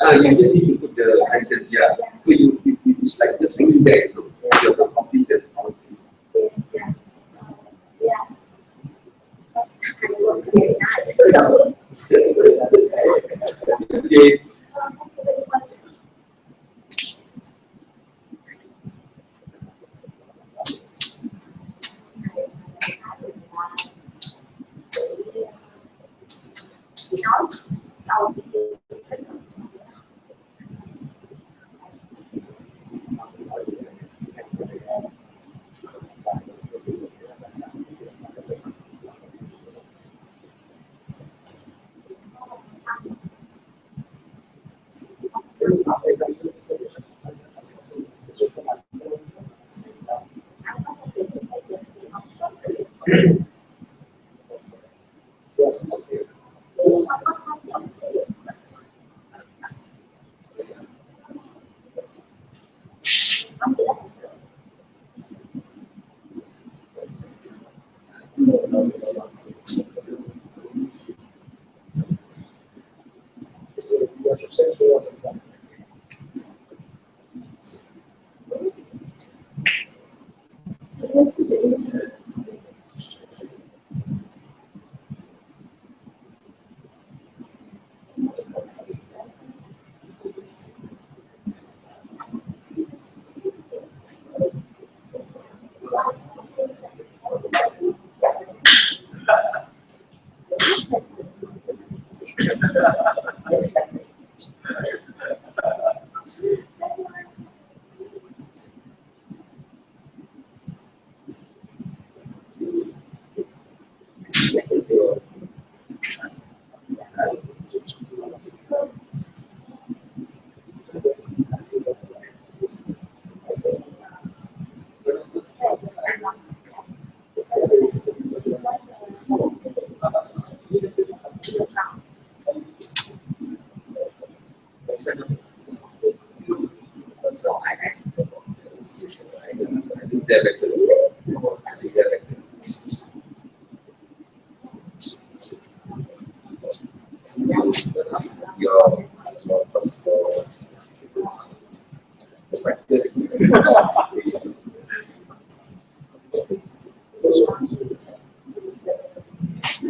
You just need to put the sentence here. So it's like just thinking back. So you have completed. Yes, yeah. Yeah. That's kind of what we're not. Okay.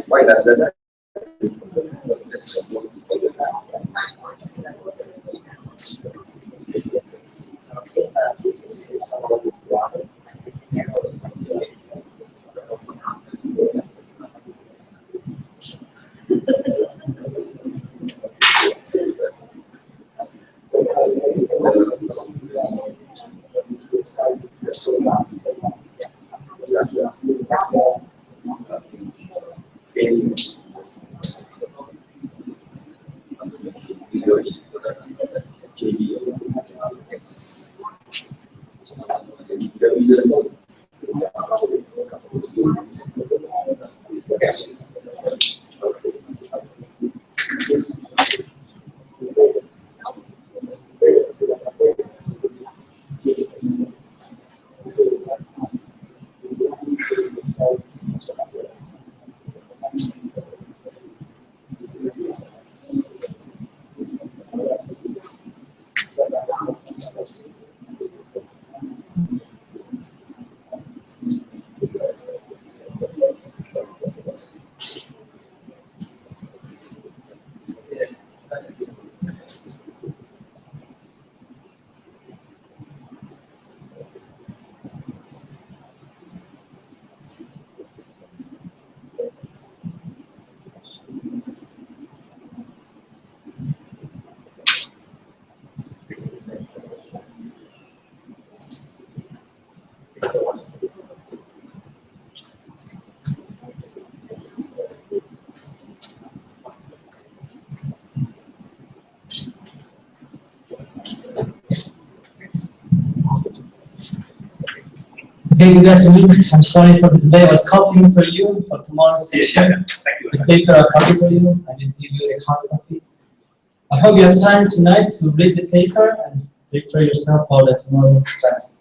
Why does that? Okay, good afternoon. I'm sorry for the delay. I was copying for you for tomorrow's session. The paper I'll copy for you. I will give you a hard copy. I hope you have time tonight to read the paper and prepare yourself for the tomorrow class.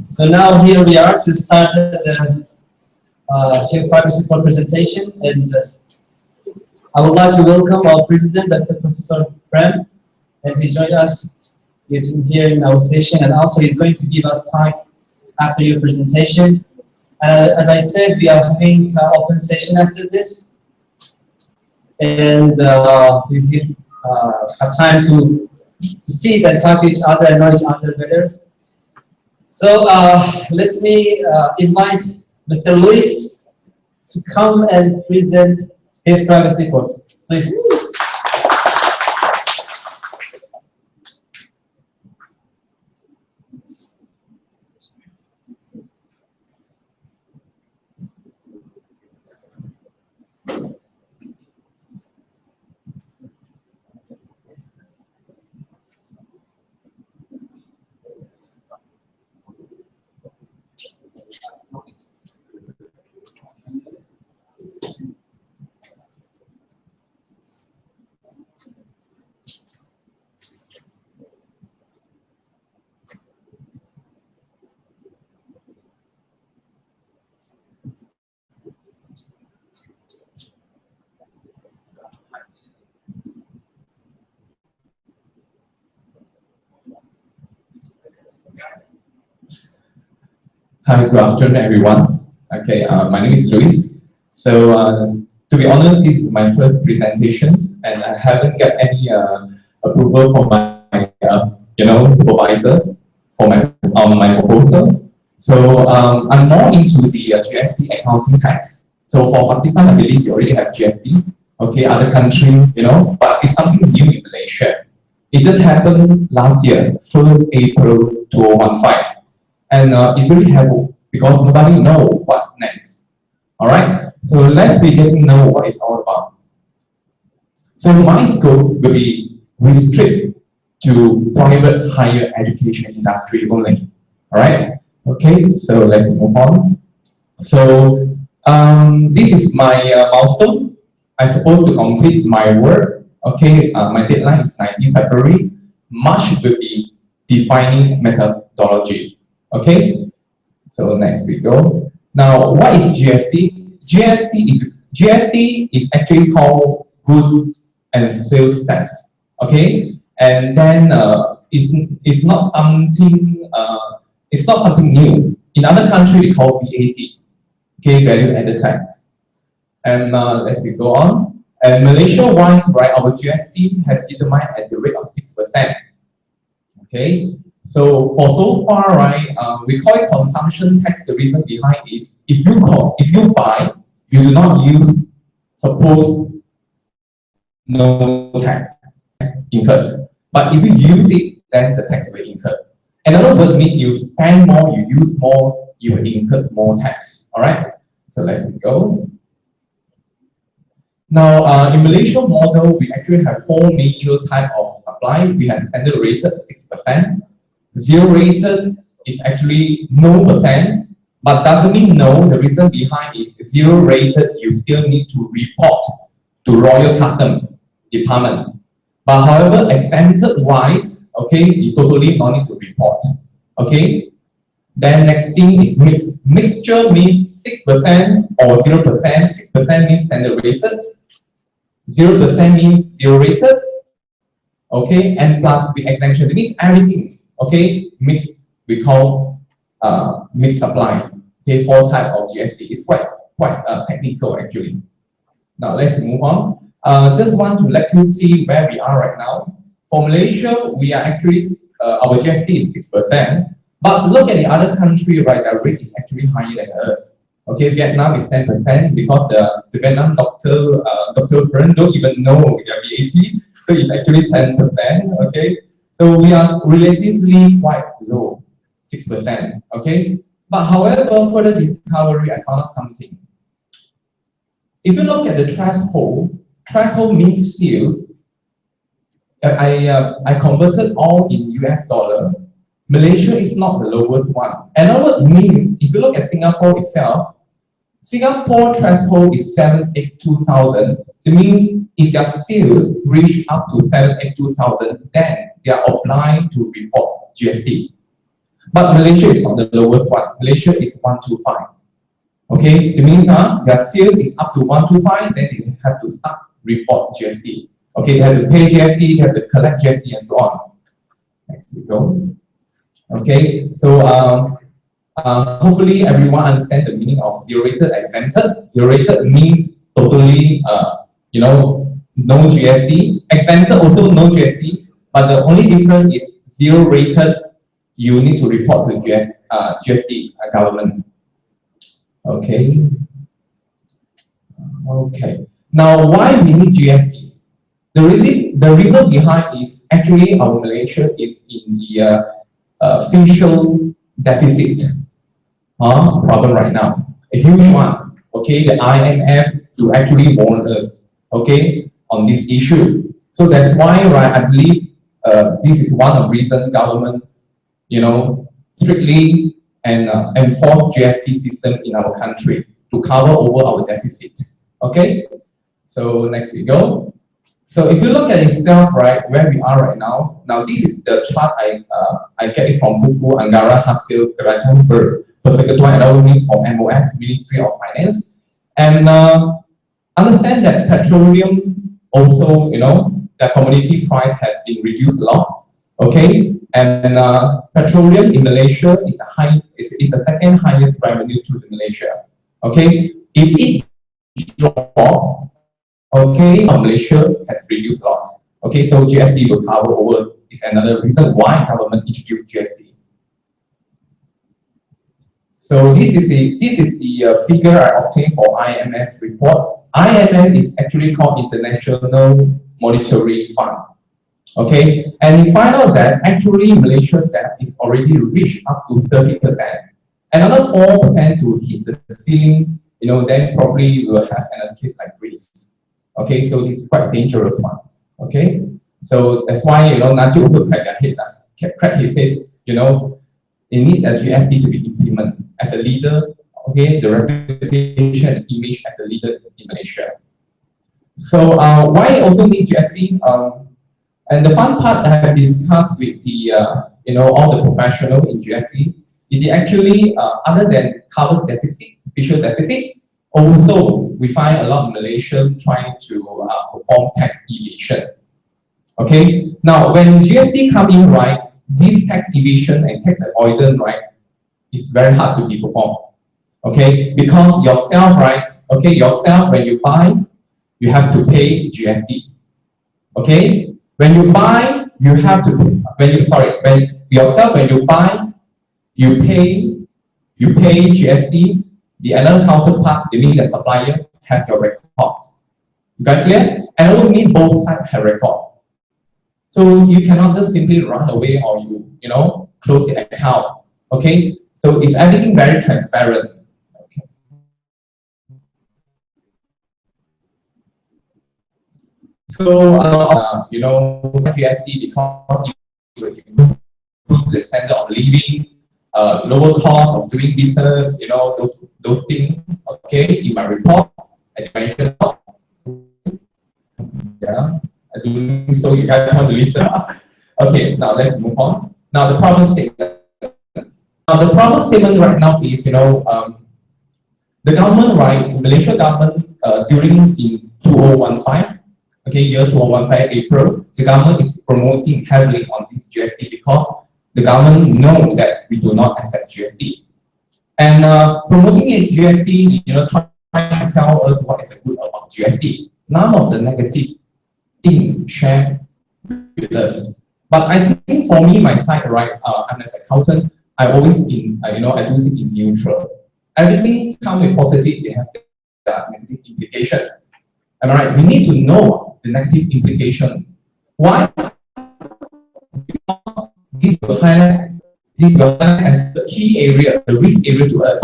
So now here we are to start the field privacy report presentation, and I would like to welcome our president, Dr. Professor Prem, and he joined us. He's here in our session, and also he's going to give us talk after your presentation. As I said, we are having an open session after this, and we have time to see and talk to each other and know each other better. So let me invite Mr. Luis to come and present his privacy report. Please. Hi, good afternoon, everyone. Okay, my name is Luis. So, to be honest, this is my first presentation, and I haven't got any approval from my, supervisor for my proposal. So, I'm more into the GST accounting tax. So, for Pakistan, I believe you already have GST. Okay, other country, but it's something new in Malaysia. It just happened last year, 1st April 2015. And it really helpful because nobody knows what's next. All right, so let's begin to know what it's all about. So my scope will be restricted to private higher education industry only. All right, okay, so let's move on. So This is my milestone. I'm supposed to complete my work. Okay, my deadline is 19 February. March will be defining methodology. Okay, so next we go. Now, what is GST? GST is actually called Goods and Sales Tax. Okay, and then it's not something new. In other countries, we call VAT. Okay, value added tax. And let's go on. And Malaysia-wise, right, our GST has determined at the rate of 6%. Okay, so so far, right, we call it consumption tax. The reason behind is if you buy, you do not use, suppose no tax incurred. But if you use it, then the tax will incur. Another word means you spend more, you use more, you will incur more tax. All right. So let's go. Now, in Malaysia model, we actually have 4 major types of supply. We have standard rated 6%. Zero rated is actually no percent, but doesn't mean no. The reason behind is zero rated, you still need to report to Royal Customs Department. But however, exempted wise, okay, you totally don't need to report. Okay. Then next thing is mixed. Mixture means 6% or 0%. 6% means standard rated. 0% means zero rated. Okay, and plus the exemption. It means everything. Okay, mixed. We call mixed supply. Okay, 4 types of GST. It's quite technical actually. Now let's move on. Just want to let you see where we are right now. For Malaysia, we are actually our GST is 6%. But look at the other country, right? The rate is actually higher than us. Okay, Vietnam is 10% because the Vietnam doctor friend don't even know their VAT, so it's actually 10%. Okay, so we are relatively quite low, 6%. Okay, but however, further discovery, I found something. If you look at the threshold means sales. I converted all in US dollar. Malaysia is not the lowest one. Another means, if you look at Singapore itself, Singapore threshold is 782,000. It means if their sales reach up to 782,000, then they are obliged to report GST. But Malaysia is not the lowest one. Malaysia is 125. Okay, it means their sales is up to 125, then they have to start report GST. Okay, they have to pay GST, they have to collect GST, and so on. Next we go. Okay, so hopefully everyone understands the meaning of zero rated exempted. Zero rated means totally, no GST. Exempted also no GST, but the only difference is zero rated. You need to report to GST government. Okay. Okay. Now, why we need GST? The reason behind is actually our Malaysia is in the fiscal deficit problem right now, a huge one. Okay, the IMF to actually warn us, okay, on this issue. So that's why, right, I believe this is one of the reasons government, strictly and enforce GST system in our country to cover over our deficit. Okay, so next we go. So if you look at itself, right, where we are right now, this is the chart I get it from buku Anggaran Hasil Kerajaan Persekutuan Ekonomi from MOF, Ministry of Finance. And understand that petroleum also, the commodity price has been reduced a lot. Okay, and petroleum in Malaysia is the second highest revenue to Malaysia. Okay, if it drops, okay, Malaysia has reduced a lot. Okay, so GST will cover over is another reason why government introduced GST. So this is the figure I obtained for IMF report. IMF is actually called International Monetary Fund. Okay, and we find out that actually Malaysia debt is already reached up to 30%. Another 4% to hit the ceiling, then probably we will have another case like Greece. Okay, so it's quite dangerous one. Okay, so that's why Najib also cracked his head. It needs a GST to be implemented. As a leader okay, the reputation and image as a leader in Malaysia. So why also need GST? And the fun part I have discussed with the all the professionals in GST is it actually other than cover deficit, fiscal deficit, also we find a lot of Malaysians trying to perform tax evasion. Okay, now when GST come in, right, this tax evasion and tax avoidance, right, is very hard to be performed. Okay, because yourself, right, okay, yourself when you buy, you have to pay GST. Okay, when you buy, you have to when you buy, you pay GST. The other counterpart, meaning the supplier, has your record. Got clear? And it will mean both sides have record. So you cannot just simply run away or you close the account. Okay, so it's everything very transparent. Okay. So GST because it will improve the standard of living, lower cost of doing business, those things. Okay, in my report, I mentioned. Yeah, I do so you guys want to listen. Okay, now let's move on. Now the problem statement. Now the problem statement right now is the government, right, Malaysia government during in 2015, okay, year 2015 April, the government is promoting heavily on this GST because the government know that we do not accept GST. And promoting a GST, trying to tell us what is good about GST. None of the negative things shared with us. But I think for me, my side, right, I'm an accountant, I always I do it in neutral. Everything comes with positive, they have the negative implications. Am I right? We need to know the negative implication. Why? Because this will highlight as the key area, the risk area to us.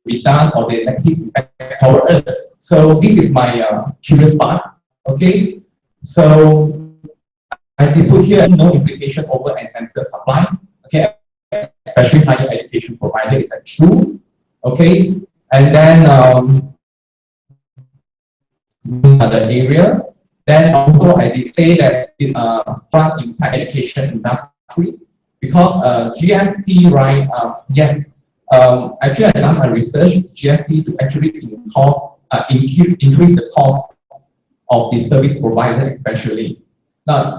Be done or the negative impact for us. So this is my curious part. Okay, so I did put here no implication over incentive supply. Okay, especially higher education provider is true. Okay, and then another area. Then also I did say that in front impact education industry because GST, right? Yes. Actually, I done my research. GST to actually increase the cost of the service provider, especially. Now,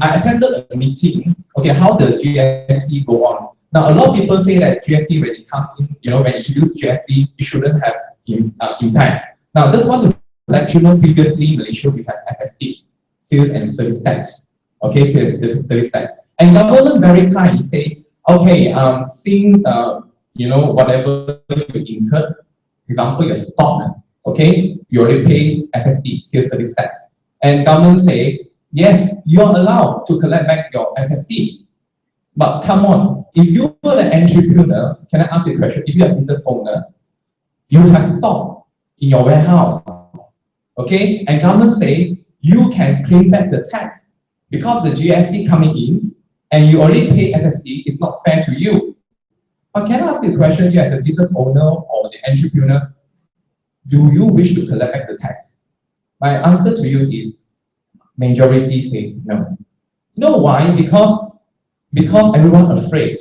I attended a meeting. Okay, how the GST go on? Now, a lot of people say that GST when it comes in, when you introduce GST, it shouldn't have impact. Now, just want to let you know, previously Malaysia we have FST, sales and service tax. Okay, sales and service tax, and government very kind. Say, okay, since whatever you incurred, example, your stock, okay, you already pay FST, sales service tax. And government say, yes, you are allowed to collect back your FST. But come on, if you are an entrepreneur, can I ask you a question? If you are a business owner, you have stock in your warehouse, okay? And government say, you can claim back the tax because the GST coming in and you already pay FST, it's not fair to you. But can I ask you a question, you as a business owner or the entrepreneur, do you wish to collect back the tax? My answer to you is, majority say no. You know why? Because everyone afraid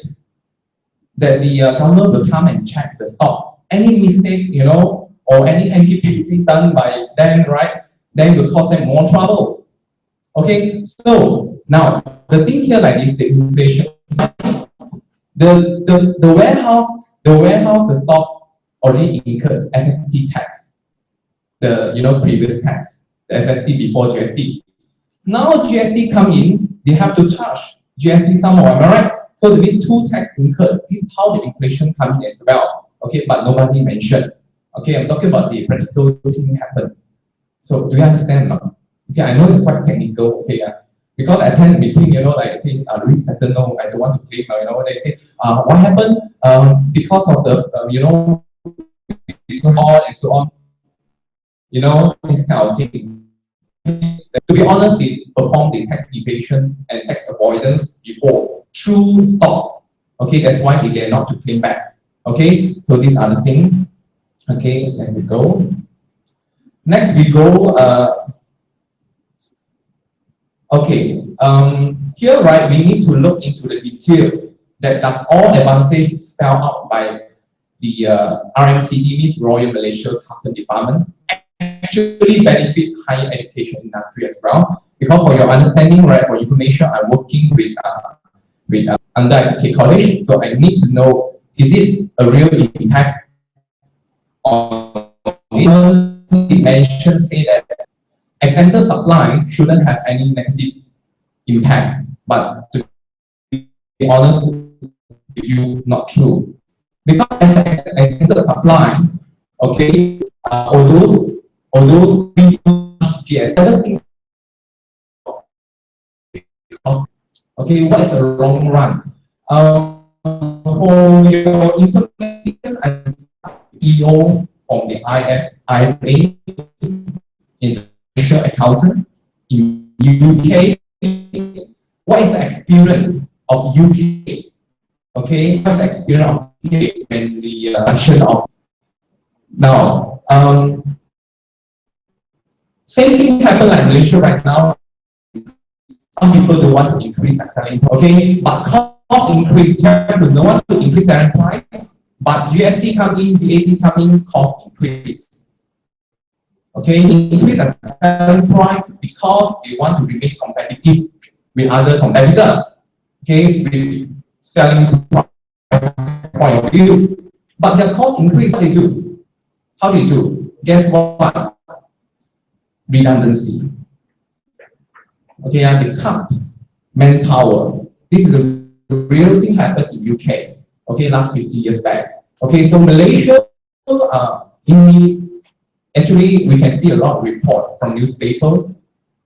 that the government will come and check the stock. Any mistake, or any hanky-panky done by them, right, then will cause them more trouble. Okay, so now the thing here like this, the inflation. The warehouse, the stock already incurred FST tax, the previous tax, the FST before GST. Now GST come in, they have to charge GST somewhere, am I right? So there be two tax incurred. This is how the inflation come in as well. Okay, but nobody mentioned. Okay, I'm talking about the practical thing happen. So do you understand now? Okay, I know it's quite technical. Okay, because I attend a meeting, like I say, Luis doesn't know, I don't want to claim, they say, what happened? Because of the, and so on, this kind of thing. To be honest, they performed the tax evasion and tax avoidance before through stock. Okay, that's why they dare not to claim back. Okay, so these are the things. Okay, let's go. Next we go. Okay, here right we need to look into the detail that does all advantage spelled out by the RMCD, means Royal Malaysia Customs Department, actually benefit higher education industry as well. Because for your understanding, right, for information, I'm working with under college, so I need to know, is it a real impact on it? Mention say that exempted supply shouldn't have any negative impact, but to be honest with you, not true. Because exempted supply, okay, although we use GS, okay, what is the long run? For your information, I'm CEO of the IFA, International Accountant in UK. What is the experience of UK? Okay, what's the experience of UK when the action of now? Same thing happened like Malaysia right now. Some people don't want to increase their selling price, okay, but cost increase, you have to don't want to increase selling price, but GST come in, VAT come in, cost increase. Okay, increase their selling price because they want to remain competitive with other competitors. Okay, with selling price point of view, but their cost increase. What they do? How they do? Guess what? Redundancy. Okay, they cut manpower. This is a real thing happened in UK. Okay, last 50 years back. Okay, so Malaysia, actually we can see a lot of report from newspaper.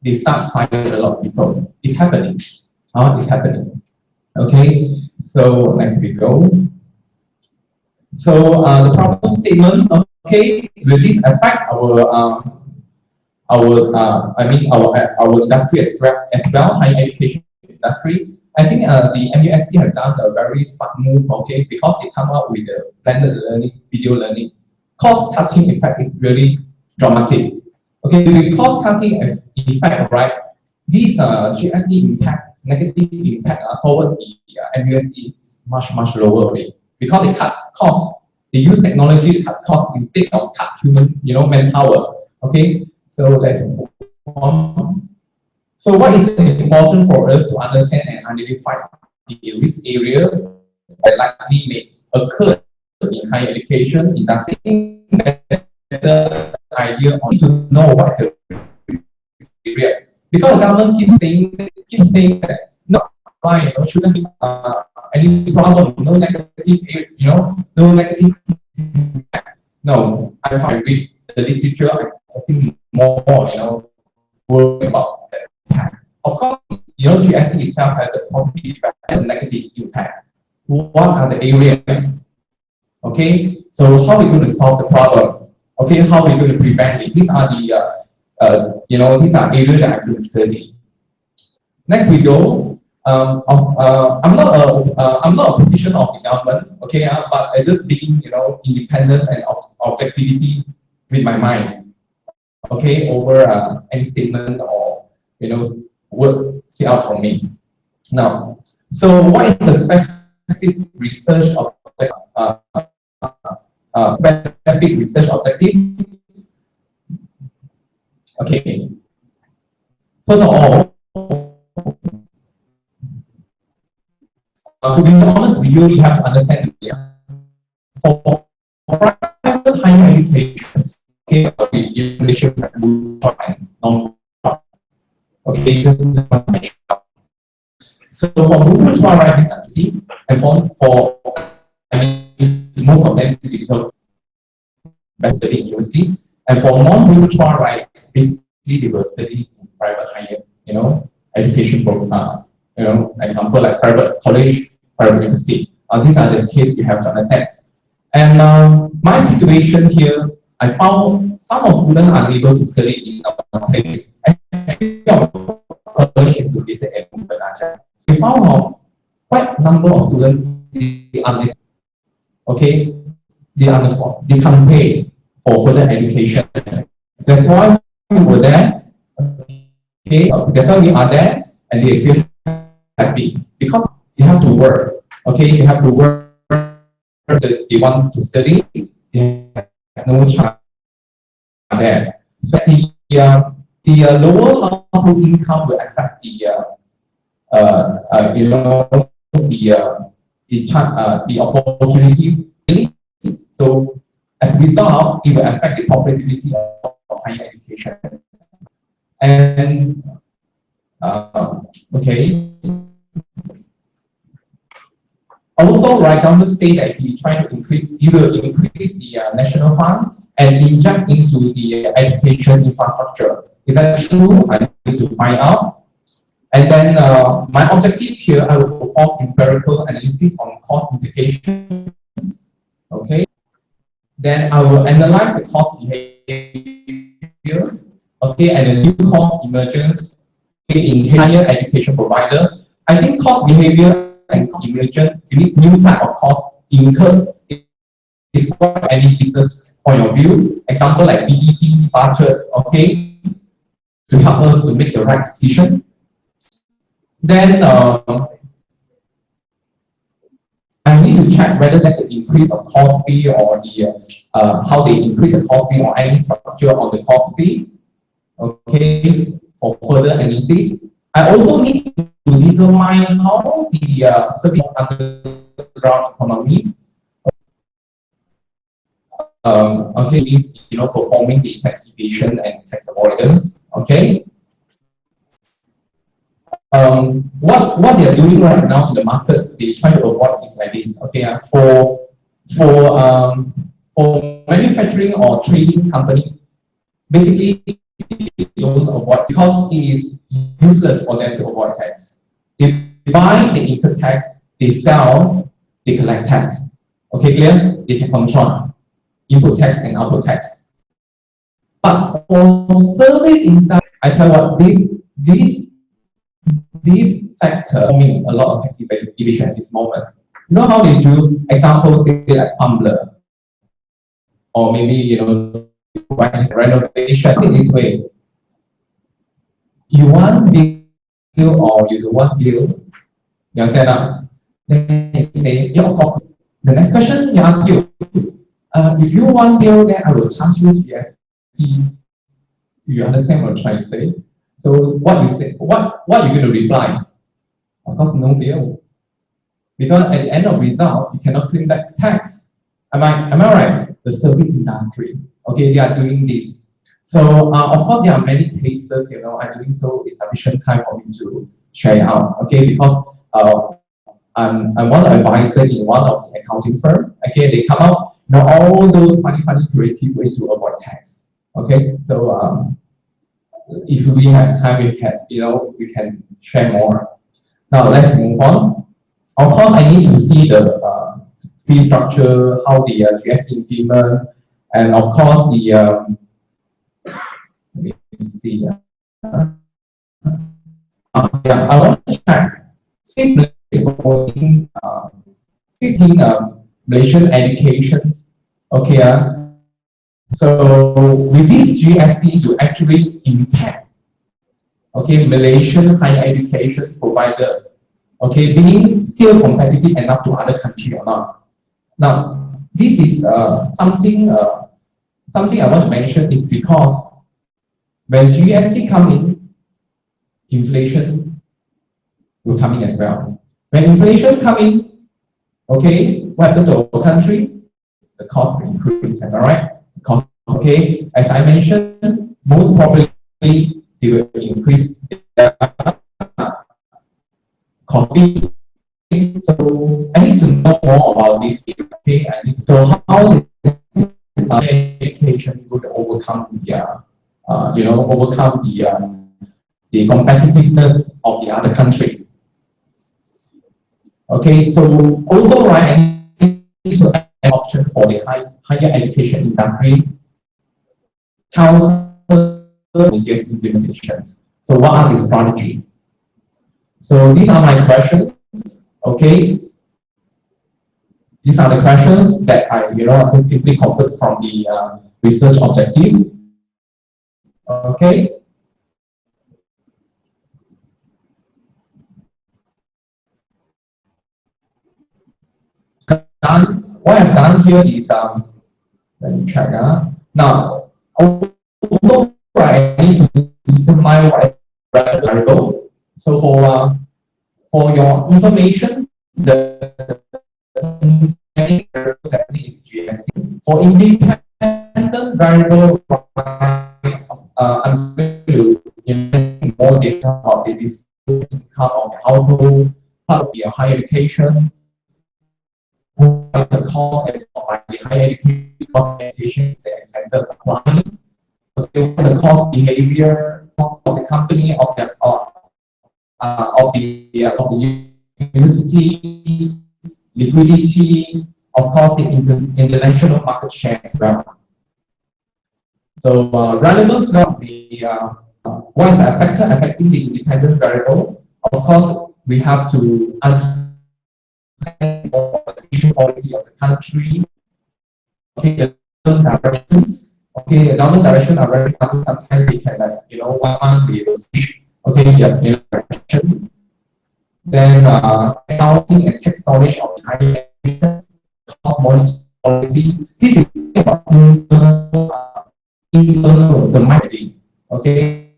They start firing a lot of people. It's happening. It's happening. Okay, so next we go. So the problem statement. Okay, will this affect our industry as well, higher education industry? I think the MUSC have done a very smart move, okay, because they come up with the blended learning, video learning. Cost cutting effect is really dramatic. Okay, the cost cutting effect, right? These GST impact, negative impact toward the MUSC is much lower already because they cut costs. They use technology to cut costs instead of cut human, manpower. Okay. So let's move on. So what is important for us to understand and identify the risk area that likely may occur in higher education industry? Better idea on to know what's the risk area, because the government keeps saying that no, fine, shouldn't be any problem, no negative, no negative. No, I read the literature. I think more, worry about that impact. Of course, GST itself has a positive effect and negative impact. What are the areas? Okay, so how are we going to solve the problem? Okay, how are we going to prevent it? These are the, these are areas that I'm going to study. Next we go. I'm not a position of the government, okay, but I just being, independent and objectivity with my mind, okay, over any statement or, word say out from me. Now, so what is the specific research objective? Specific research objective? Okay. First of all, to be honest with you, you have to understand for private higher education, okay, Malaysia okay, just so for Google trial writing study, and for most of them digital best study in university, and for non-Google trial writing, basically they will study in private higher, education program, example like private college, private university. These are the cases you have to understand. And my situation here, I found some of students are unable to study in our place. Actually, our college is located at Bukit. We found out quite a number of students are okay, they understand, they can pay for further education. That's why we were there, okay, that's why we are there, and they feel happy because they have to work, okay, they have to work, they want to study, they have no chance there. So the lower household income will affect the you know, the opportunities. So as a result, it will affect the profitability of higher education. And okay. Also, right, government say that he will increase the national fund and inject into the education infrastructure. Is that true? I need to find out. And then my objective here, I will perform empirical analysis on cost implications. Okay. Then I will analyze the cost behavior. Okay, and the new cost emergence in higher education provider. I think cost behavior and cost emergence, this new type of cost incurred is for any business point of view. Example like BDP budget, okay, to help us to make the right decision. Then I need to check whether there's an increase of cost fee or the how they increase the cost fee or any structure on the cost fee. Okay, for further analysis. I also need to determine how the service underground economy okay, is, you know, performing the tax evasion and tax avoidance. Okay. What they are doing right now in the market, they try to avoid is like this. Okay, for manufacturing or trading company, basically they don't avoid because it is useless for them to avoid tax. They buy, they incur tax, they sell, they collect tax. Okay, clear? They can control input tax and output tax. But for service industry, I tell you what, this sector forming a lot of tax evasion at this moment. You know how they do? Examples say like Tumblr, or maybe, you know, renovation in this way. You want bill or you don't want bill, you understand now? Then you say, yeah, of course. The next question you ask you, if you want bill, then I will charge you GST. You understand what I'm trying to say? So what you say, what are you going to reply? Of course, no bill. Because at the end of result, you cannot claim back tax. Am I right? The service industry, okay, they are doing this. So of course, there are many cases, you know, I'm doing so is sufficient time for me to share it out, okay, because I'm one advisor in one of the accounting firm. Okay, they come up, you know, all those funny creative way to avoid tax. Okay, so if we have time, we can, you know, we can share more. Now let's move on. Of course, I need to see the fee structure, how the GST implement, and of course the let me see. Yeah, I want to check since promoting 15 Malaysian educations. Okay, so with this GST, you actually impact, okay, Malaysian higher education provider, okay, being still competitive enough to other countries or not. Now, this is something I want to mention is because when GST come in, inflation will come in as well. When inflation come in, okay, what happened to our country? The cost will increase, am I right? The cost, okay, as I mentioned, most probably they will increase their cost. So I need to know more about this. Okay, I need to know how the education would overcome the you know, overcome the competitiveness of the other country. Okay, so also right, I need to add an option for the higher education industry counter GST implementations. So what are the strategy? So these are my questions. Okay. These are the questions that I, just simply copied from the research objectives. Okay. What I've done here is, let me check. Now, also, I need to determine what is variable. So for your information, the technique is GST. For independent variable, I'm going to invest more data about this income of the household, part of your higher education, what is the cost of the higher education, cost of education centers applying, okay, what's the cost behavior, cost of the company, of the university, liquidity, of course, the international market share as well. So relevant will be what is a factor affecting the independent variable. Of course, we have to understand the fiscal policy of the country. Okay, the government directions. Okay, the government direction are very funny. Sometimes they can, like, 1 month we will switch. Okay, yeah, direction. Then accounting and tax knowledge of the higher education, cost monetary policy. This is about internal the marketing. Okay.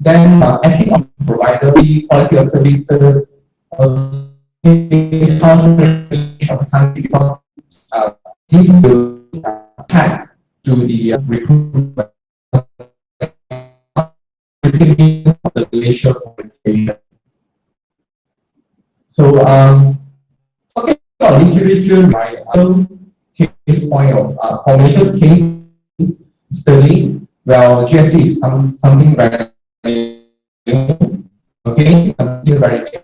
Then ethics of provider, quality of services, okay, cultural of the country, because this will impact to the recruitment of the racial qualification. So okay, literature, my other case point of formation case study. Well, GST is something very new, okay, something very new.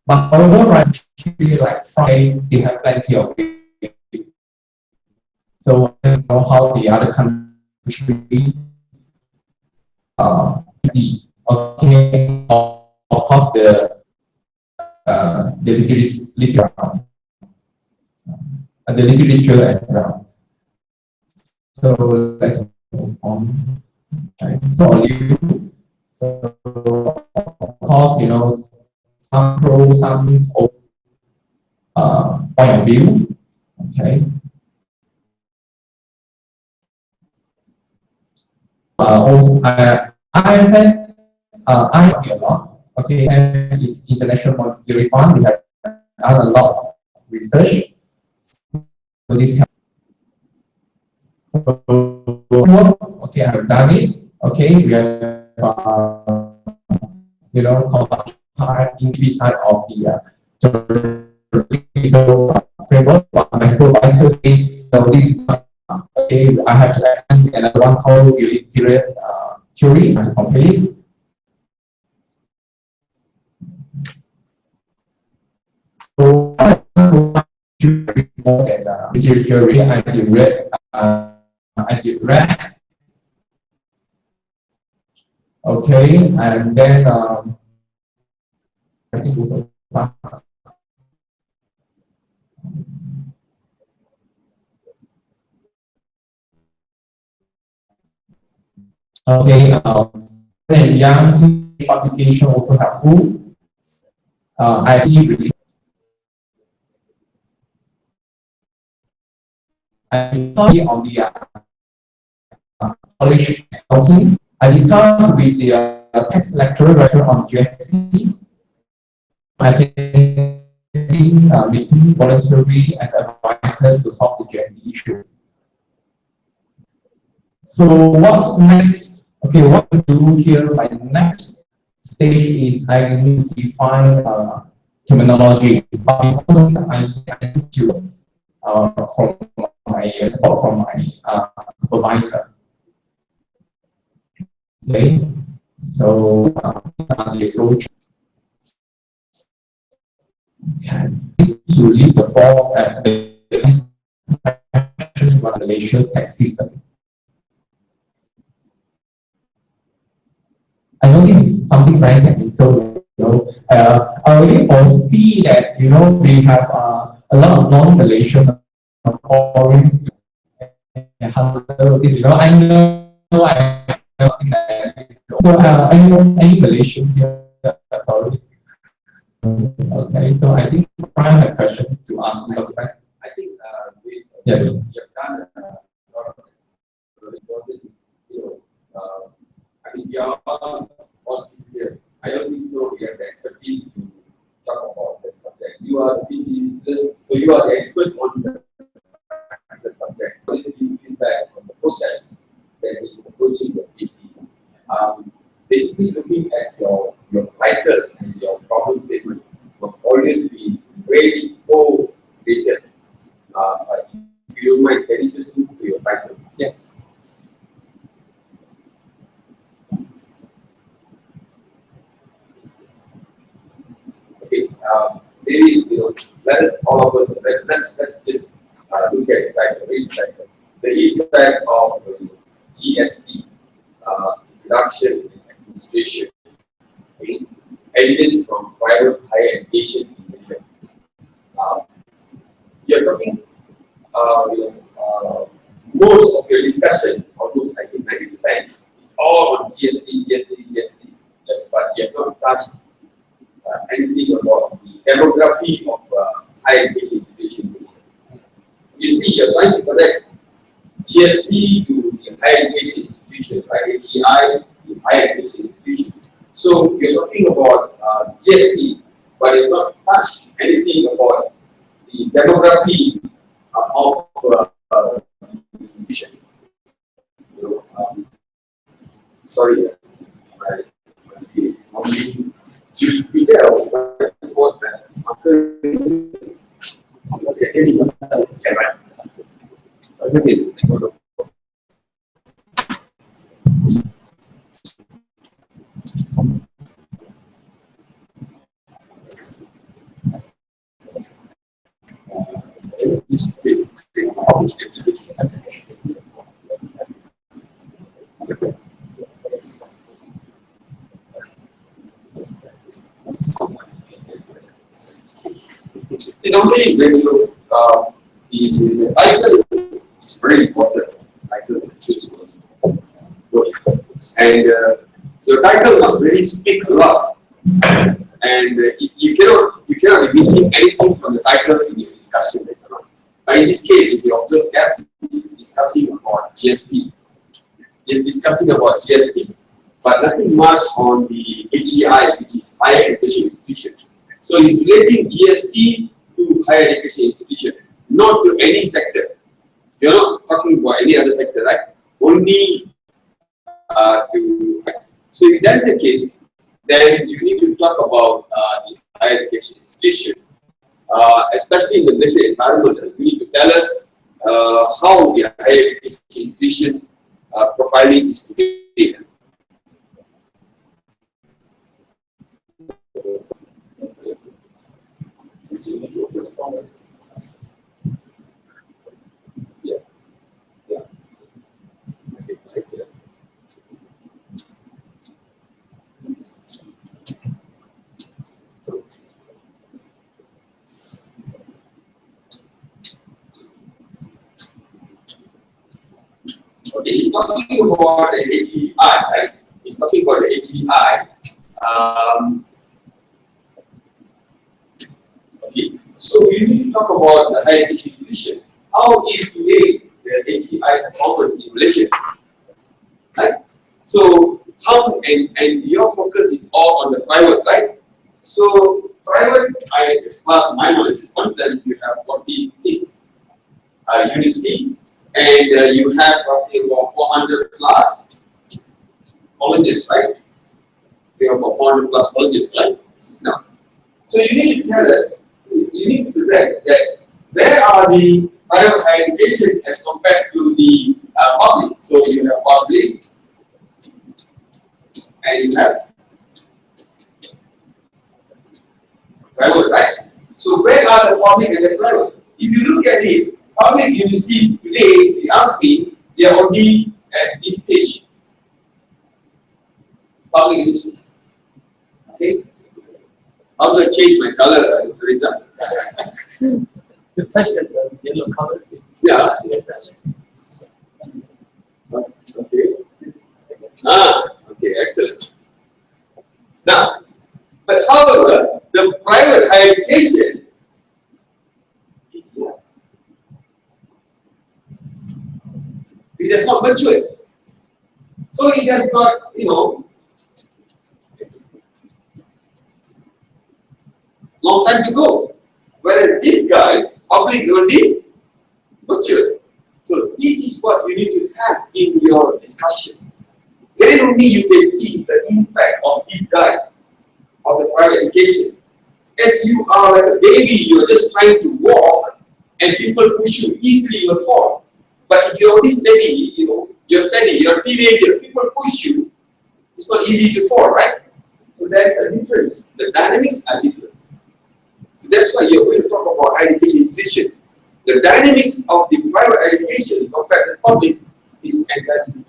But however, right, like Friday, they have plenty of it. So I don't know how the other country the okay, of course the literature as well. So let's move on. Okay. So of course, some pros, some point of view. Okay. Also, I have a lot. Okay, and it's International Monetary Fund. We have done a lot of research. So this. So, okay, I have done it. Okay, we have in type of the framework. But my supervisor say, this okay, I have to add another one called utilitarian theory to complete. So more than theory, I did read. Okay, and then I think it was fast. Okay, then young publication also helpful. I really I study on the college accounting. I discussed with the text lecturer on GST. I think meeting voluntarily as advisor to solve the GST issue. So what's next? Okay, what to do here? My next stage is I need to define terminology. But before that, I need to from my supervisor. Okay, so the approach. Okay, to leave the form at the Malaysia tax system. I know this is something very technical. I already foresee that we have a lot of non-Malaysian foreign students. Hello, this is, I know, so any Malaysian here? Sorry. Okay, so I think Brian had a question to ask Dr. Frank. I think Yes. you've done a lot of very important, I mean, we are all sincere. I don't think so. We have the expertise to talk about the subject. You are the PhD, so you are the expert on the subject. What is the feedback on the process that is approaching the PhD? Basically, looking at your title and your problem statement must always be very co-related. If you don't mind, can you just look to your title? Yes. Okay, maybe let us all of us let's just look at the title, read the title. The impact of GST, introduction and administration, okay? Evidence from private higher education investment. You're talking, most of your discussion, almost I think 90%, is all on GST. Yes, but you have not touched anything about the demography of higher education institutions. You see, you're trying to connect GST to the higher education institution, right? HEI is higher education institution. So you're talking about GST, but you've not touched anything about the demography of the institution. Sorry, be there what that. Okay, yeah, right. Okay. Normally, when you the title is very important. Title to choose and your title must really speak a lot. And you cannot be missing anything from the title in your discussion later on. But in this case, if you observe carefully, discussing about GST, is discussing about GST, but nothing much on the HEI, which is higher education institution. So it's relating GST to higher education institution, not to any sector. You're not talking about any other sector, right? Only to. So if that's the case, then you need to talk about the higher education institution, especially in the Malaysian environment. You need to tell us how the higher education institution profiling is today. Yeah. Yeah. Okay, he's talking about the HEI, right? He's talking about the HEI. Okay, so we need to talk about the higher education. How is today the HEI performance in Malaysia? Right? So how and your focus is all on the private, right? So private, as far as my knowledge is concerned, you have 46 universities, and you have roughly about 400 plus colleges, right? You have about 400 plus colleges, right? Now, so you need to tell us, you need to present that where are the private higher education as compared to the public. So you have public and you have private, right? So where are the public and the private? If you look at it, public universities today, if you ask me, they are only at this stage. Public universities. Okay? How do I change my color, Teresa? You touch the yellow color. Yeah. Okay. Okay, excellent. Now, but however, the private higher education is not. It has not matured. So it has got, long time to go. Whereas these guys, public already matured. So this is what you need to have in your discussion. Then only you can see the impact of these guys, of the private education. As you are like a baby, you're just trying to walk, and people push you easily, you will fall. But if you're already steady, you're steady, you're a teenager, people push you, it's not easy to fall, right? So there's a difference. The dynamics are different. So that's why you're going to talk about higher education institution. The dynamics of the private education compared to the public is entirely different.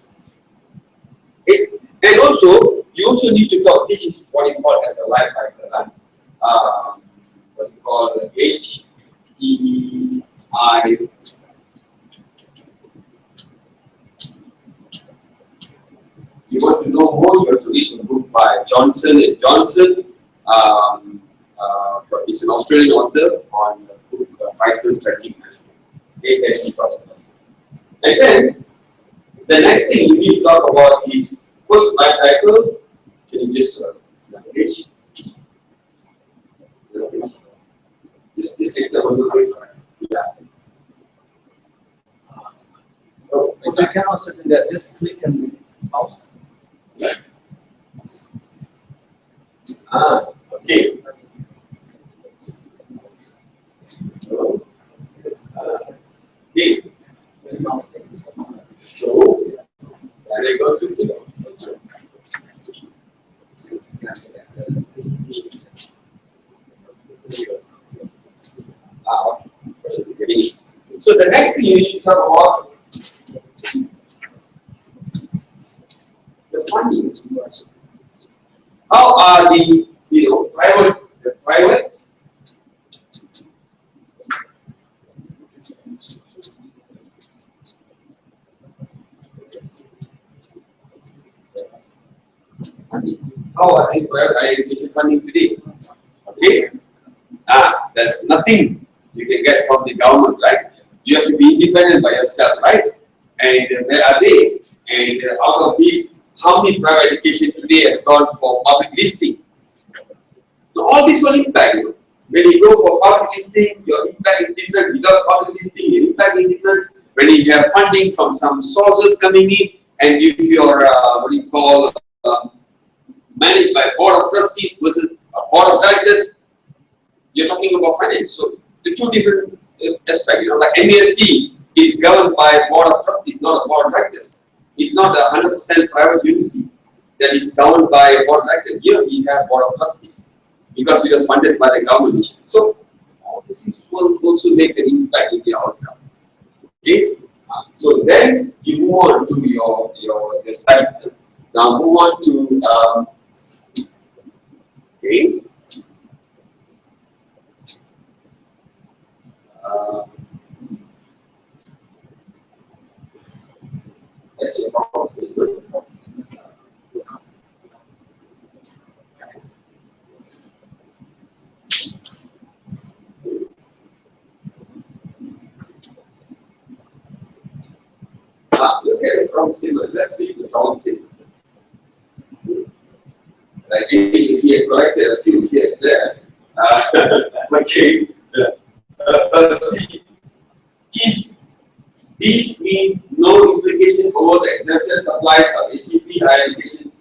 Okay? And also, you also need to talk, this is what you call as a life cycle. What you call the HEI. You want to know more, you have to read the book by Johnson and Johnson. It's an Australian author on the book titled Strategic Management. Okay, that he talks about. And then, the next thing you need to talk about is first life cycle. Can you just page? Just take the whole page. Yeah. So if you can also do that, just click and mouse. Okay. Okay. So, there you go. Okay. So the next thing you need to talk about the funding. How are the private funding? How are the private higher education funding today? Okay, there's nothing you can get from the government, right? You have to be independent by yourself, right? And where are they? And out of these, how many private education today has gone for public listing? So all this will impact you. When you go for public listing, your impact is different. Without public listing, your impact is different. When you have funding from some sources coming in, and if you're managed by board of trustees versus a board of directors, you're talking about finance. So the two different aspects. Like MEST is governed by a board of trustees, not a board of directors. It's not a 100% private university that is governed by a board of directors. Here we have board of trustees because it was funded by the government. So all these things will also make an impact in the outcome. Okay. So then you move on to your studies. Now move on to okay. That's your problem. Look at the problem statement. Let's see the problem statement. Like he has collected a few here and there. Okay. See, these mean no implication over the exempted supplies of HEP higher education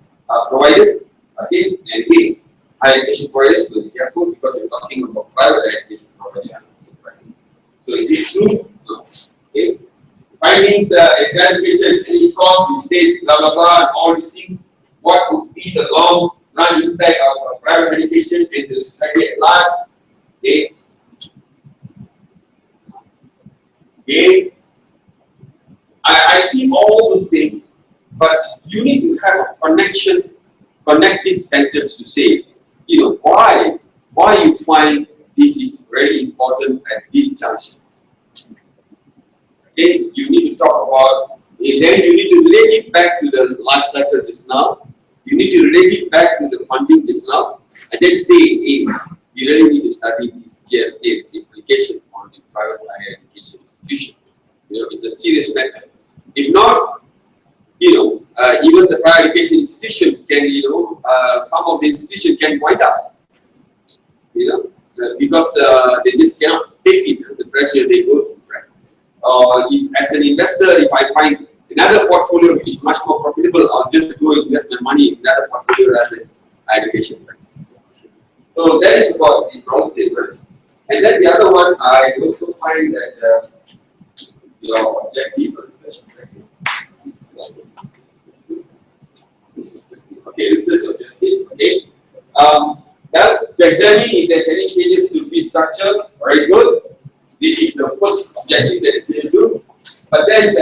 providers. Okay, and we higher education providers will be careful because we're talking about private higher education providers. So is it true? No. Okay. Findings, evaluation, any cost, mistakes, blah blah blah, and all these things. What would be the long run impact of private education in the society at large? Okay. Okay. I see all those things, but you need to have a connective sentence to say, why you find this is really important at this junction. Okay, you need to talk about, and then you need to relate it back to the life cycle just now. You need to relate it back to the funding just now, and then say, hey, you really need to study this GST and its implication on the private higher education institution. You know, it's a serious matter. If not, you know, even the private education institutions can, you know, some of the institutions can wind up, you know, because they just cannot take it, the pressure they go through, right? If, as an investor, if I find another portfolio which is much more profitable, I'll just go invest my money in another portfolio rather than education. Right? So that is about the problem statement. And then the other one, I also find that your objective. Okay, research objective. Okay. Well, to examine if there's any changes to fee structure, very good. This is the first objective that they do. But then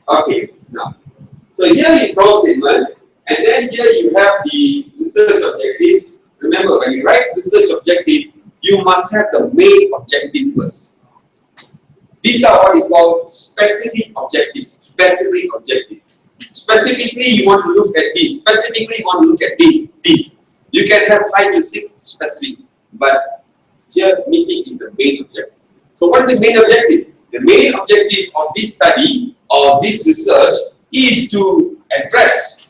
okay, now. So here in problem statement, and then here you have the research objective. Remember, when you write research objective, you must have the main objective first. These are what we call specific objectives. Specific objective. Specifically, you want to look at this. Specifically, you want to look at this. This. You can have 5 to 6 specific, but here missing is the main objective. So, what is the main objective? The main objective of this study or this research is to address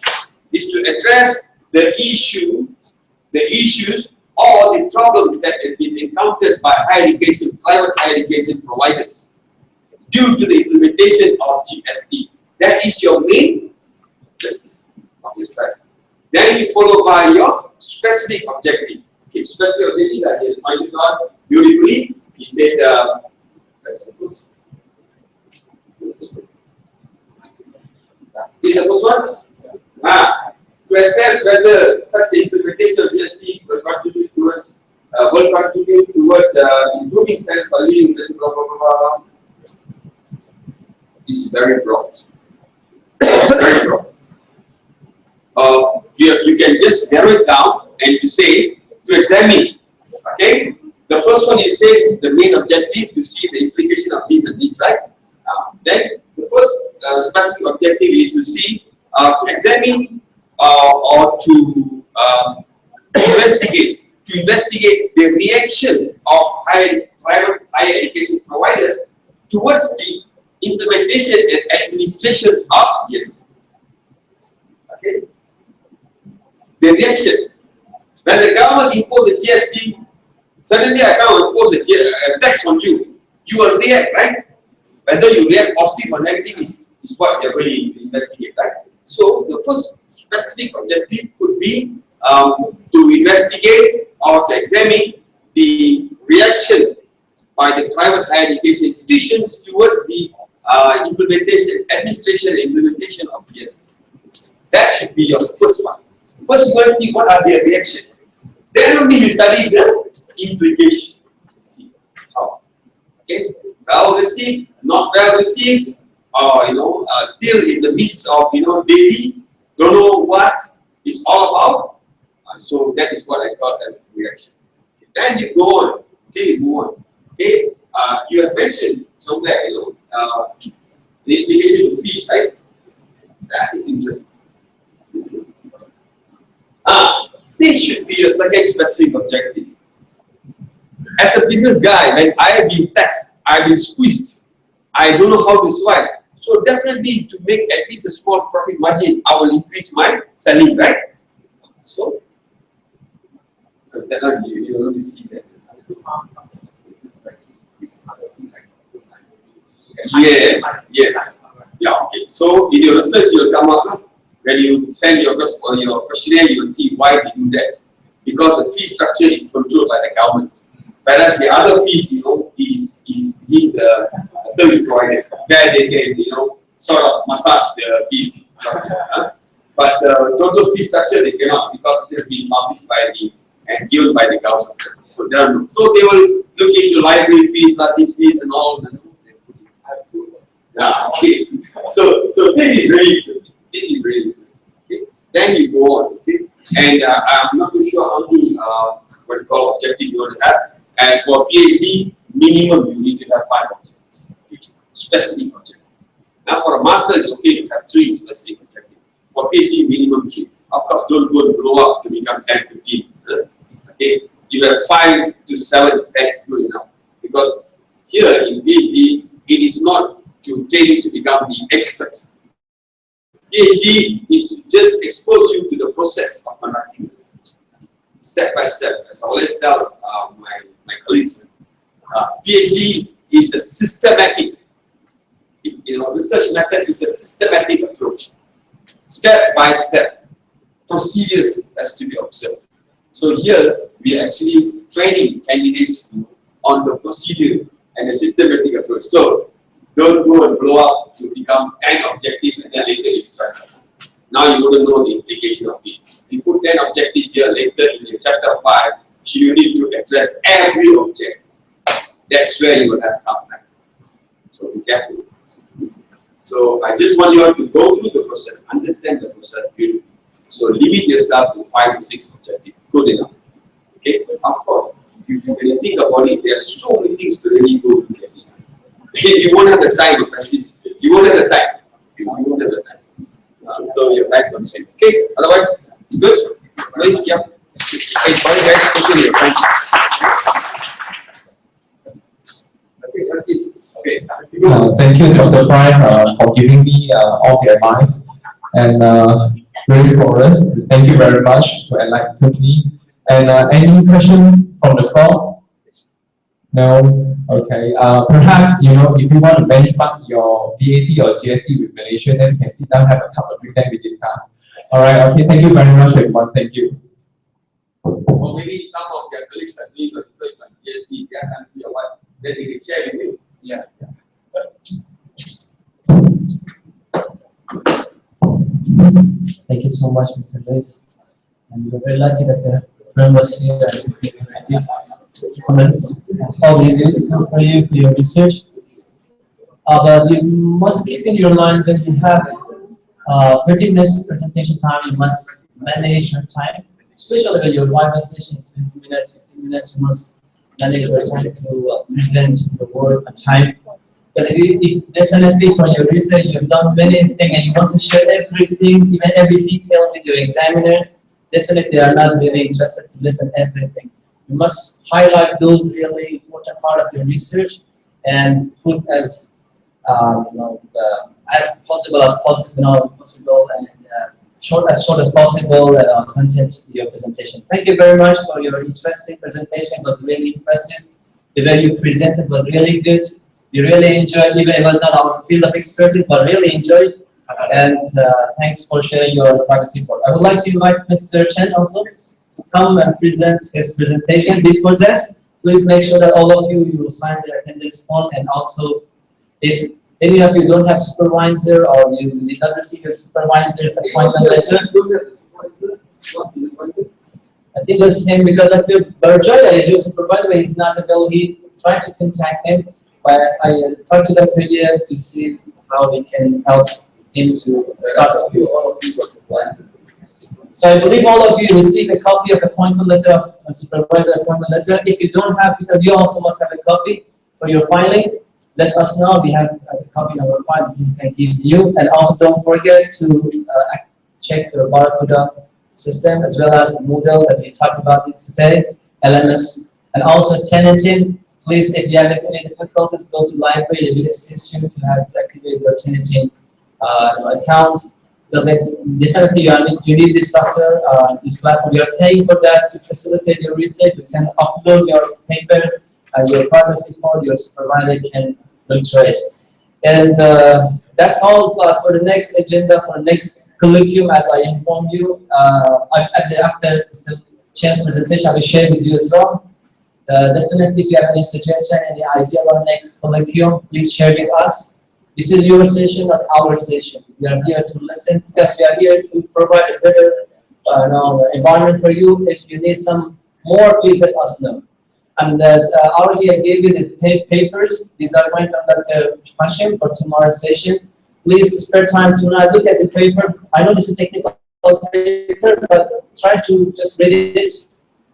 the issues or the problems that have been encountered by higher education, private higher education providers due to the implementation of GST. That is your main objective of your study. Then you follow by your specific objective. Okay, specific objective that he has pointed out beautifully. He said, this is the first one. To assess whether such implementation of GST will contribute towards improving standards of living, blah, blah, blah, blah. This is very broad. Very broad. You can just narrow it down and to say, to examine. Okay? The first one is say the main objective to see the implication of these and these, right? Then the first specific objective is to see, to examine or to investigate the reaction of private higher education providers towards the implementation and administration of GST. Okay? The reaction. When the government imposes GST, suddenly I come and impose a tax on you. You will react, right? Whether you react positive or negative is what you're going to investigate, right? So the first specific objective could be to investigate or to examine the reaction by the private higher education institutions towards the administration and implementation of GST. That should be your first one. First, you want to see what are their reaction. Then only you study the implication. See how. Okay, well received, not well received, or still in the midst of daisy, don't know what it's all about. So that is what I call as reaction. Okay, then you go on. Okay, move on. Okay, you have mentioned somewhere, the implication of fees, right? That is interesting. This should be your second specific objective. As a business guy, when I have been taxed, I have been squeezed, I don't know how to swipe. So definitely to make at least a small profit margin, I will increase my selling, right? So then you only see that. Yes, yes. Yeah, okay. So in your research, you will come up, when you send your questionnaire, you will see why they do that. Because the fee structure is controlled by the government. Whereas the other fees, is being the service providers, where they can, sort of massage the fees structure. But the total fee structure, they cannot, because it has been published by and given by the government. So they will look into library fees, these fees, and all. Okay. So this is really interesting. This is really interesting. Okay. Then you go on. Okay. And I'm not too sure how many what you call objectives you want to have. As for PhD, minimum you need to have 5 objectives. Specific objectives. Now for a master, it's okay to have 3 specific objectives. For PhD, minimum 3. Of course, don't go and blow up to become 10, 15. Okay. You have 5 to 7, that's good enough. Because here in PhD, it is not to train you to become the expert. PhD is just expose you to the process of conducting this. Step by step, as I always tell my colleagues, PhD is a systematic, research method is a systematic approach. Step by step, procedures has to be observed. So here, we are actually training candidates on the procedure and the systematic approach. So don't go and blow up to become 10 objectives and then later you try. Now you wouldn't know the implication of it. You put 10 objectives here, later in the chapter 5, you need to address every object. That's where you will have tough time. So be careful. So I just want you all to go through the process, understand the process beautifully. So limit yourself to 5 to 6 objectives. Good enough. Okay? Of course, if you think about it, there are so many things to really go look at this. You won't have the time, Francis. You won't have the time. You won't have the time. So your time constraint. Okay? Otherwise, it's good. Nice, yeah. Hey, sorry guys, pushing your time. Okay, Francis. Okay. Thank you, Dr. Prime, for giving me all the advice and really for us. Thank you very much to enlighten me. And any questions from the floor? No? Okay. Perhaps, if you want to benchmark your VAT or GST with Malaysia, then you can sit down, have a cup of drink, then we discuss. All right. Okay. Thank you very much, everyone. Thank you. Or maybe some of their colleagues are doing research on GST, their country or what, then they can share with you. Yes. Thank you so much, Mr. Lewis. And we're very lucky that the firm was here and did comments how easy it is for you for your research. But you must keep in your mind that you have 30 minutes presentation time, you must manage your time, especially when your Bible session, 20 minutes, 15 minutes, you must manage your time to present the work on time. Because if definitely for your research, you've done many things and you want to share everything, even every detail with your examiners, definitely they are not really interested to listen everything. You must highlight those really important part of your research and put as possible and short as possible content in your presentation. Thank you very much for your interesting presentation. It was really impressive. The way you presented was really good. We really enjoyed, even it was not our field of expertise, but really enjoyed. And thanks for sharing your privacy report. I would like to invite Mr. Chen also to come and present his presentation. Before that, please make sure that all of you will sign the attendance form, and also if any of you don't have supervisor or you did not receive your supervisor's appointment letter, I think it's him because Dr. Barjoya is your supervisor, but he's not available. He's trying to contact him, but I talked to Dr. Ye to see how we can help him to start his plan. So I believe all of you received a copy of appointment letter, a supervisor appointment letter. If you don't have, because you also must have a copy for your filing, let us know. We have a copy of our file we can give you. And also don't forget to check the barcode system as well as the model that we talked about it today, LMS, and also tenanting. Please, if you have any difficulties, go to library. They will assist you to activate your tenanting account. Because definitely you need this software, this platform. You are paying for that to facilitate your research. You can upload your paper, your privacy report. Your supervisor can look through it. And that's all for the next agenda, for the next colloquium, as I informed you. After Mr. Chen's presentation, I will share with you as well. Definitely, if you have any suggestion, any idea about next colloquium, please share with us. This is your session, not our session. We are here to listen because we are here to provide a better environment for you. If you need some more, please let us know. And already I gave you the papers. These are going from Dr. Hashim for tomorrow's session. Please spare time tonight. Look at the paper. I know this is technical paper, but try to just read it.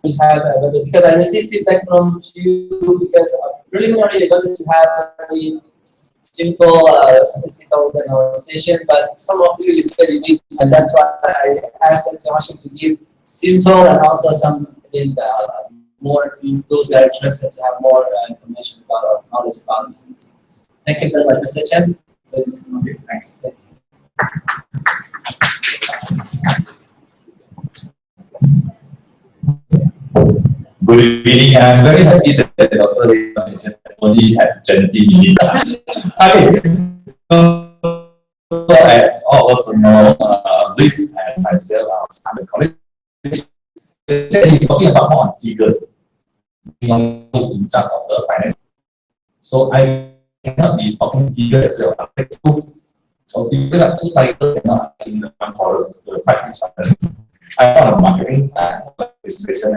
We have because I received feedback from you because preliminarily I wanted to have a simple statistical session, but some of you said you need, and that's why I asked Dr. Hashim to give simple and also some more to those that are interested to have more information about or knowledge about these things. Thank you very much, Mr. Chen. Please. Okay, thanks. Thank you. Good evening. I'm very happy that Dr. only had 20 minutes. Okay. So as all of us know, Liz and myself are the colleague. He's talking about more on figure. He's in charge of the finance. So I cannot be talking figure as well. So these are two titles cannot in the one for us to fight each other. I want a marketing administration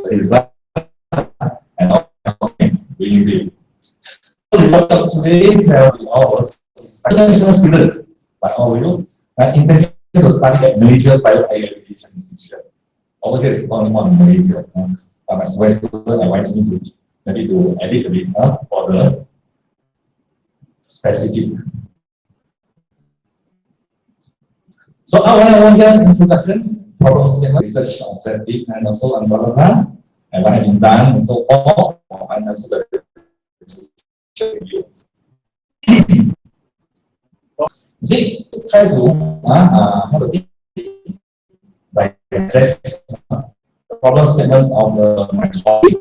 result and also we need to. Today there will be all international students by all of you intention to study at major private higher education institution. Obviously it's only one in Malaysia. My supervisor advised me to maybe to edit a bit for the specific. So I want to introduction, problem statement, research objective, and also umbrella, and what have been done, and so forth, and also the review. See, try to how to say digest the problem statements of my topic.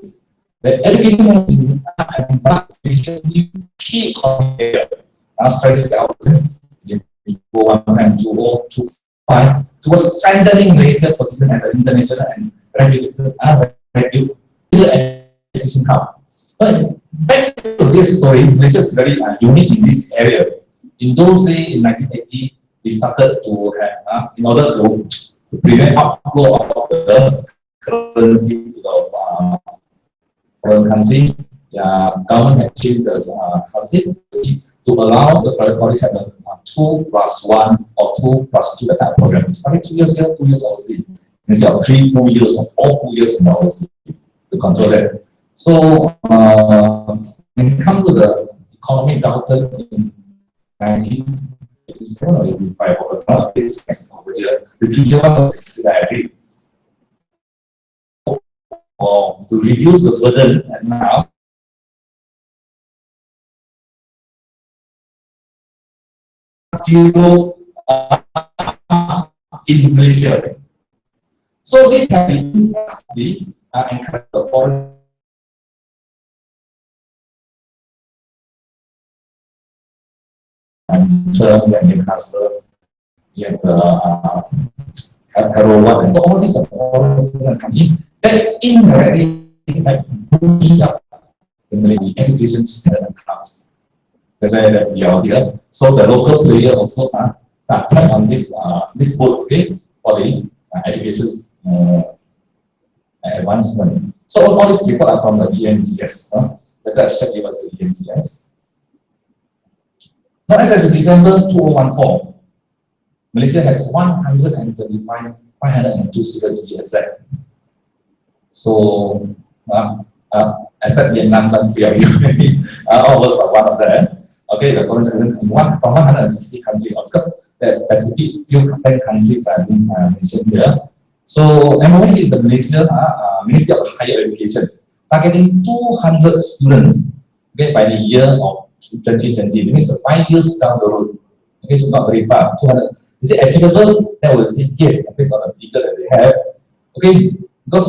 The education is key component strategies go 1.2025 towards strengthening Malaysia's position as an international and regulated education hub. But back to this story, Malaysia is very unique in this area. In those days, in 1980, we started to have, in order to prevent outflow of the currency to the foreign country, government had changed to allow the private colleges have a 2+1 or 2+2 type program. It started 2 years here, 2 years overseas. Instead of 3 full years or 4 full years in overseas to control that. So when it comes to the economic downturn in 1987 or 85 over here, the teacher was to reduce the burden, and now zero in Malaysia. So this can be encouraged the foreign term when the cluster, you have the Karowan, and so all these are foreign students come in. That indirectly have pushed up the education standard comes. That's why that we are here. So the local player also tap on this this boat, okay, for the education advancement. So all these people are from the ENGS. Let us check give us the ENGS. Now, as of December 2014, Malaysia has 502 students to be exact. So, except Vietnam, some 3 of you, all of us are one of them. Okay, the foreign students in from 160 countries. Of course, there are specific few 10 countries I mentioned here. So, MOH is the Ministry of Higher Education, targeting 200 students, okay, by the year of 2020. It means 5 years down the road. Okay, it's not very far. 200. Is it achievable? That will say yes, based on the figure that they have. Okay, because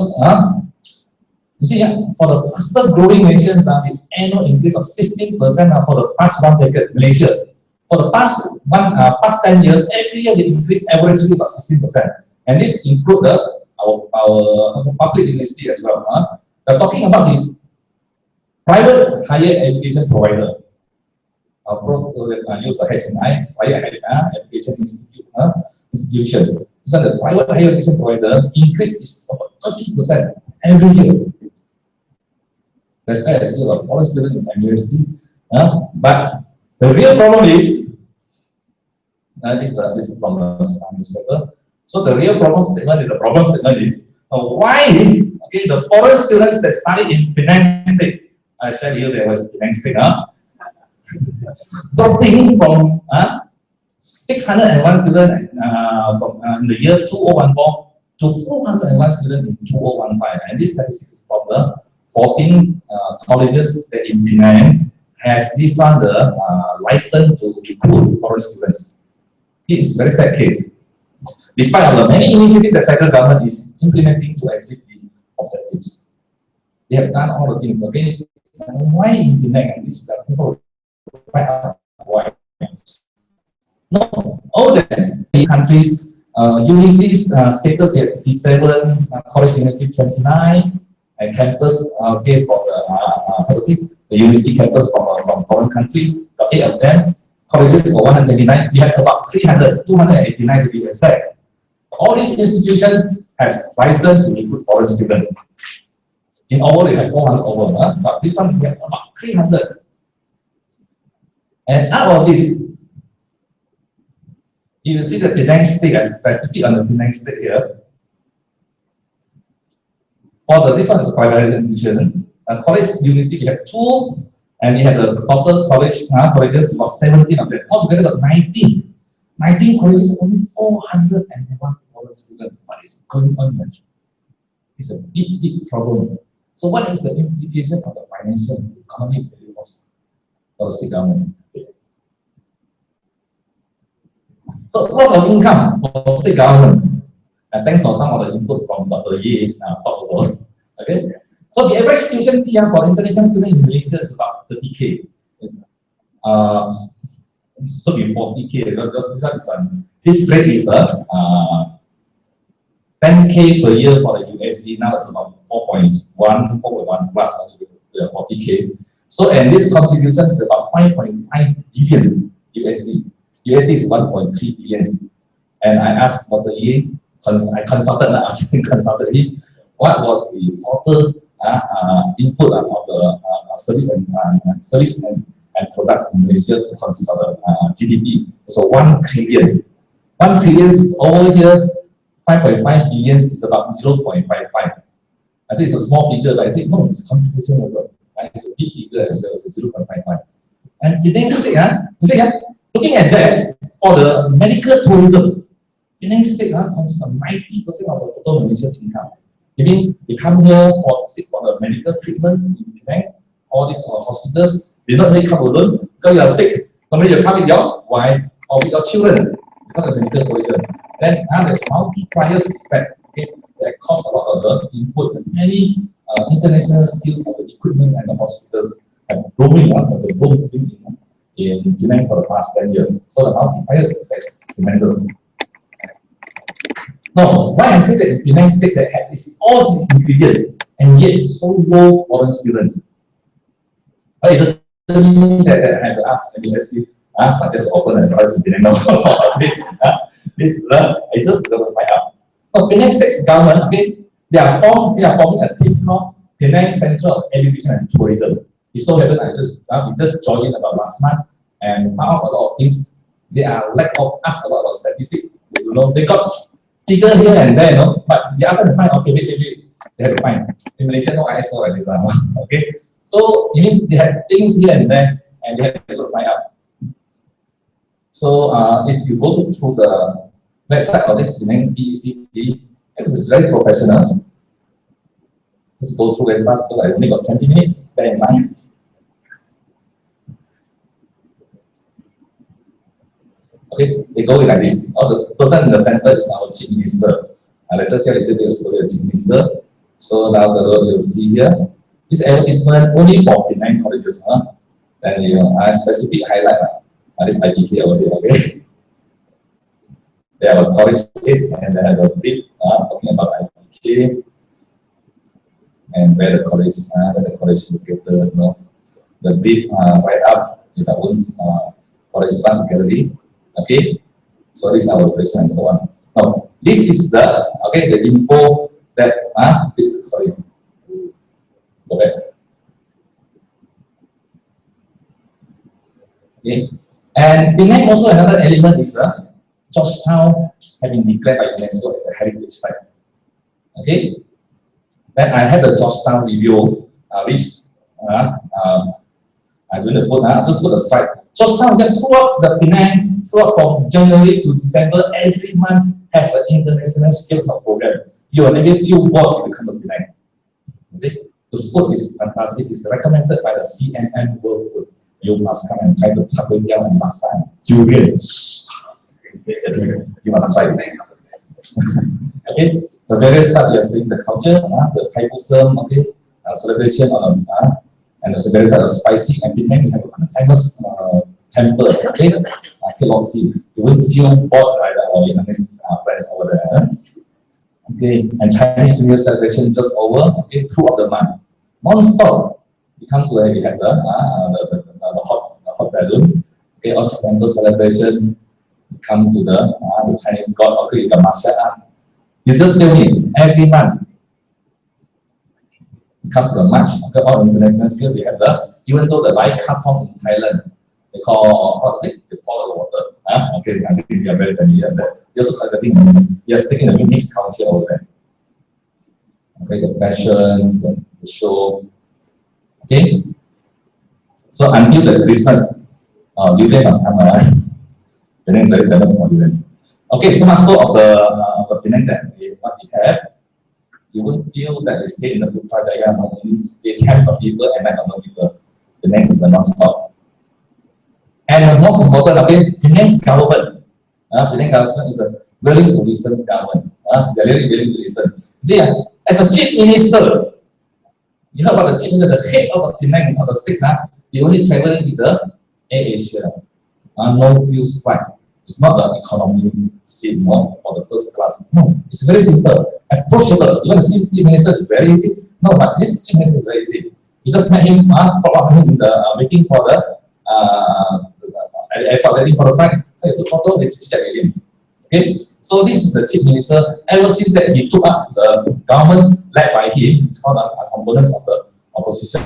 you see, for the faster growing nations, the annual increase of 16% for the past 1 decade, Malaysia. For the past 10 years, every year they increase averagely about 16%. And this includes our public university as well. We're talking about the private higher education provider. Use the HNI, Higher Education Institution. So the private higher education provider increase is about 30% every year. That's why I see a lot of foreign students in my university. But the real problem is, this is from the newspaper. So the real problem statement is why the foreign students that study in Penang State, I shared you there was Penang State, dropping from 601 students from in the year 2014 to 401 students in 2015, and this statistics is from the 14 colleges that in Penang has this one the license to recruit foreign students. It's a very sad case. Despite of the many initiatives the federal government is implementing to achieve the objectives, they have done all the things. Okay, and why in Penang? This is people why? No, all the countries, universities status here 57, college university 29, and campus for the the university campus from foreign country, got 8 of them. Colleges for 129, we have about 289 to be exact. All these institutions have license to recruit foreign students. In all, they have 400 over, but this one we have about 300. And out of this, you will see the Penang State as specific on the Penang State here. For this one is a private institution. College university, we have 2. And we have the total colleges, about 17 of them. Altogether, got 19. 19 colleges, only 401 foreign students. What is going on? It's a big, big problem. So, what is the implication of the financial and economic values of the state government? So, loss of income for state government. And thanks for some of the inputs from Dr. Ye's talk also. Okay. So the average tuition fee for international students in Malaysia is about 30K. So be 40K because this rate is 10K per year for the USD. Now it's about 4.1 plus 40K. So and this contribution is about 5.5 billion USD. USD is 1.3 billion. And I asked Dr. Ye, I consulted him, what was the total input of the service and products in Malaysia to consist of the GDP. So 1 trillion. 1 trillion is over here, 5.5 billion is about 0.55. I say it's a small figure, but I say no, it's contribution also. It's a big figure as well, so 0.55. And Penang State, looking at that, for the medical tourism, Penang State consists of 90% of the total Malaysia's income. You mean they come here for the medical treatments in Penang, all these hospitals, they don't really come alone because you are sick. Normally you come with your wife or with your children because of medical tourism. Then there's multipliers effect. Okay, that cost a lot of the input and many international skills of the equipment and the hospitals have growing up of the booms in Penang for the past 10 years. So the multipliers effect is tremendous. Now, why I say that in Penang State that has all these ingredients and yet so low foreign students? But it doesn't mean that I have to ask the university, such as open and price in Penang. This is just going to find out. Now, Penang State's government, okay, they are forming a team called Penang Centre of Education and Tourism. It so happened we just joined about last month and found out a lot of things. They are asked a lot of statistics. They got figure here and there, but they ask them to find, okay, wait, they have to find. In Malaysia, no ISO like this, okay? So it means they have things here and there, and they have to find out. So if you go through the website of this Penang PECT, it is very professional. Just go through it fast because I only got 20 minutes, bear in mind. Okay, they go like this. The person in the center is our chief minister. Later tell a little bit of story of chief minister. So now you'll see here. This advertisement only for Penang colleges. Then I specific highlight this IPK over here. Okay. They have a college case and they have a brief talking about IPK and where the college is located. The brief right up in our own college class gallery. Okay, so this is our location and so on. Now, This is the the info that sorry, go back. Okay, and Penang also another element is Georgetown have been declared by UNESCO as a heritage site. Okay, then I have the Georgetown review, which I'm going to put just put a slide. Georgetown is that throughout the Penang, throughout from January to December, every month has an international skills program. You will never feel bored if you come to Penang. See, the food is fantastic. It's recommended by the CNN World Food. You must come and try the char kway teow and laksa and durian. You must try it. Okay, the various stuff you are seeing the culture, the Thai Buddhism, celebration on and the very spicy and Penang we have a famous temple, Colloquium. You won't feel bored by our Vietnamese friends over there. Okay, and Chinese New Year celebration just over. Okay, throughout the month, non-stop. We come to we have the hot balloon. Okay, all the temple celebration. We come to the Chinese god. Okay, you got martial art. You just tell me every month. We come to the March. Okay, all international scale. We have even though the live carton in Thailand. They call, what is it? They call the water. Okay, I think we are very familiar with that. They also celebrating, we are taking a mixed culture over there. Okay, the fashion, the show. Okay, so until the Christmas, durian must come. Penang is very famous for durian. Okay, so much so of the Penang that what we have, you won't feel that we stay in the Putrajaya, only stay 10 people and 9 people. Penang is a non-stop. And the most important, okay, Penang's government. Penang government is a willing to listen government. They are really willing to listen. See, as a chief minister, you heard about the chief minister, the head of the Penang, of the states, they only traveling with the Air Asia. No fuels flight. It's not the economy seat, no, or the first class. No, it's very simple, approachable. You want to see chief minister is very easy. No, but this chief minister is very easy. You just met him, follow him in the waiting for the at the airport waiting for the flight. So he took photo, they chat with him. Okay, so this is the chief minister. Ever since that he took up the government led by him, it's called components of the opposition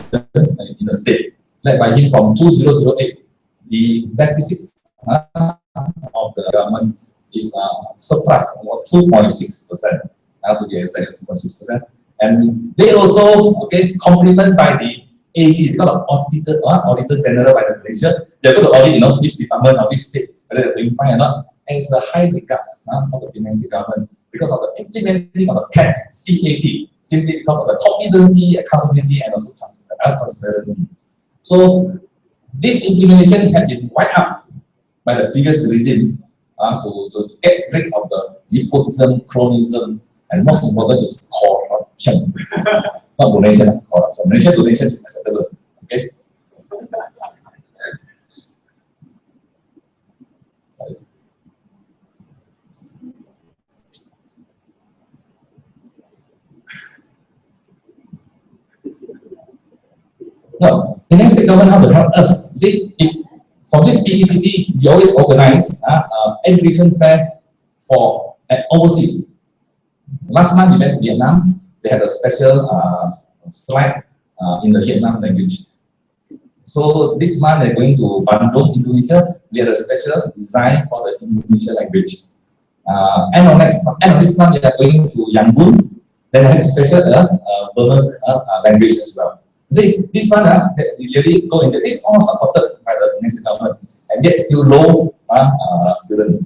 in the state, led by him from 2008. The deficit of the government is surplus about 2.6%. To be exact, 2.6%. And they also complement by the AG, it's called Auditor General by the Malaysia. They're going to audit, which department or which state, whether they're doing fine or not. And it's the high regards of the domestic government because of the implementing of the CAT, simply because of the competency, accountability, and also transparency. So this implementation had been wiped out by the previous regime to get rid of the nepotism, cronyism, and most important is corruption. Not donation, corruption. Malaysia donation is acceptable. Okay. Sorry. No, the next state government have to help us. See, for this PECD, we always organize education fair for overseas. Last month we went to Vietnam. They had a special slide in the Vietnam language. So this month they're going to Bandung, Indonesia. We had a special design for the Indonesian language. End of this month they are going to Yangon. Then they have a special Burmese language as well. See, this one we really go into this all supported by the Indonesian government, and yet still low student.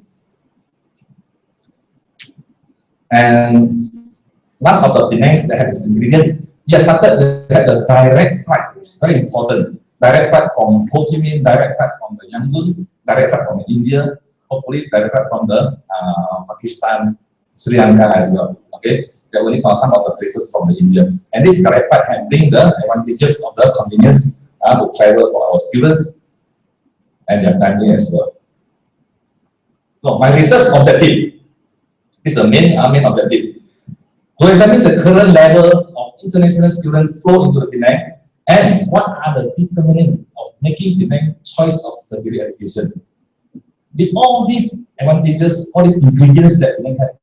And last of the next, they have this ingredient. We have started to have the direct flight. It's very important. Direct flight from Ho Chi Minh, direct flight from the Yangon, direct flight from India, hopefully direct flight from the Pakistan, Sri Lanka as well. Okay, they're only for some of the places from the India. And this direct flight can bring the advantages of the convenience to travel for our students and their family as well. So my research objective is the main objective. To examine the current level of international student flow into the Penang and what are the determining of making Penang choice of tertiary education. With all these advantages, all these ingredients that Penang have,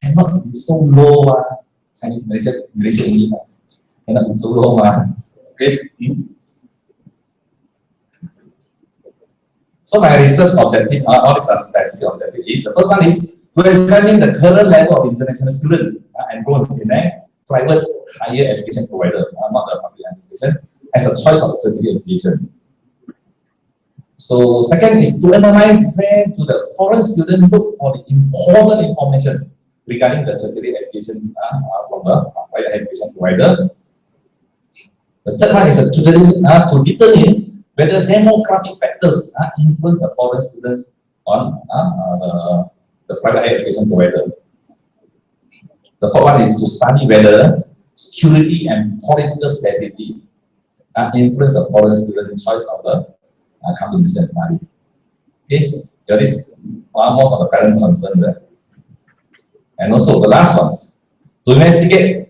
cannot be so low. Chinese, Malaysia English cannot be so low. Okay. So my research objective, all these are specific objective is, the first one is to examine the current level of international students enrolled in a private higher education provider, not the public education, as a choice of tertiary education. So second is to analyze where do the foreign students look for the important information regarding the tertiary education from the private education provider. The third one is to determine whether demographic factors influence the foreign students on the private higher education provider. The fourth one is to study whether security and political stability influence the foreign student choice of the country mission study. Okay, there is most of the parent concern there. And also the last one, to investigate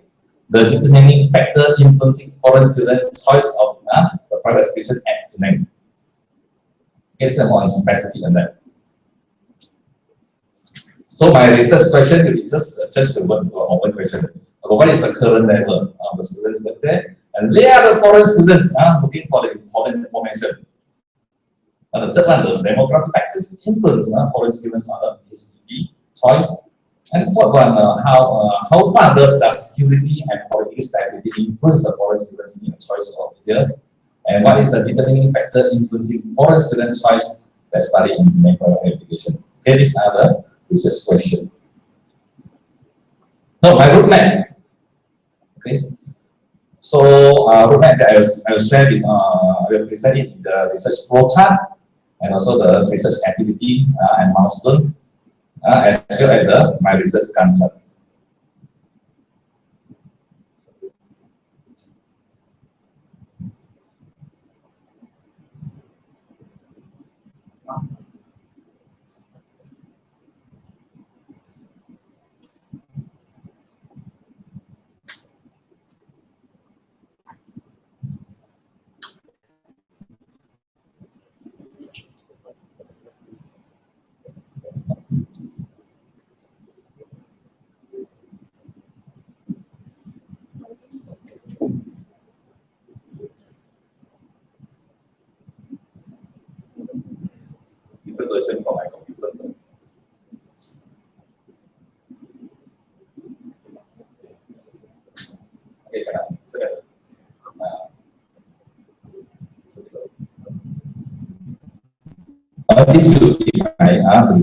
the determining factor influencing foreign student choice of the private education act to name. Okay, this is more specific than that. So my research question will be just a one question. What is the current level of the students there? And where are the foreign students looking for the important information? And the third one, does demographic factors influence foreign students on the PhD choice? And the fourth one, how far does security and political stability influence the foreign students in the choice of year? And what is the determining factor influencing foreign student choice that study in private education? Okay, these are the research questions. Now, my roadmap. Okay. So, roadmap that I will share with, I will present it in the research flow chart and also the research activity and milestone, as well as my research concept. Version for my computer. Okay, this will be my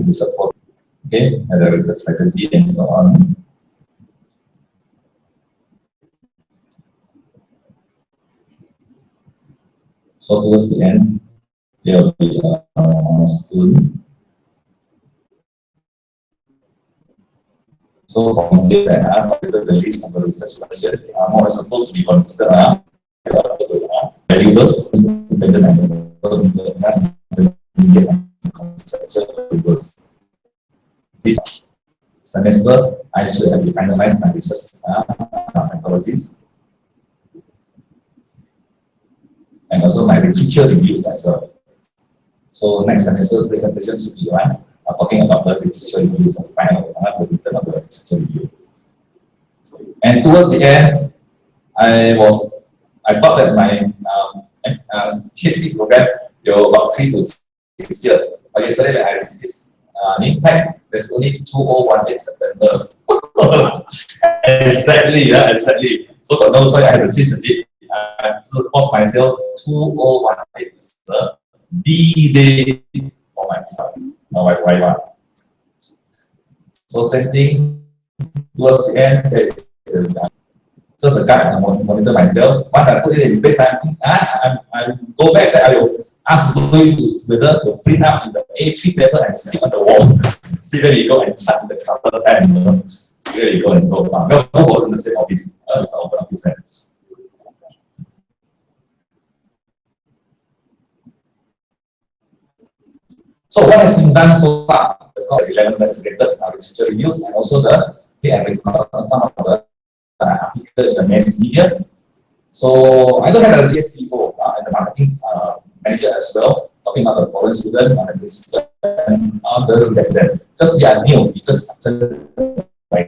to support. Okay, and the research strategy and so on. So towards the end, there will be a student. So from here, the list of the research question, more supposed to be considered valuables, this semester, I should have finalized my research methodologies and also my literature reviews as well. So next semester presentation should be talking about the literature reviews and final the return of the literature review. And towards the end, I thought that my PhD program will about 3 to 6 years. But yesterday when I received this name tag, there's only 2018 September. Exactly, exactly. So got no choice, I had to change the date. So force myself 2018 is the D-Day for my wife. So same thing towards the end, there is just a guide, I monitor myself. Once I put it in place, I go back there, I will ask Louis whether to print out in the A3 paper and stick on the wall. See where you go and chat the color pen, see where you go and so on. Well, both was in the same office, it's an open office there. So what has been done so far? It's called 11 related literature reviews and also some of the article in the mass media. So I don't have a DSCO and the marketing manager as well, talking about the foreign student and the related because we are new, we just started by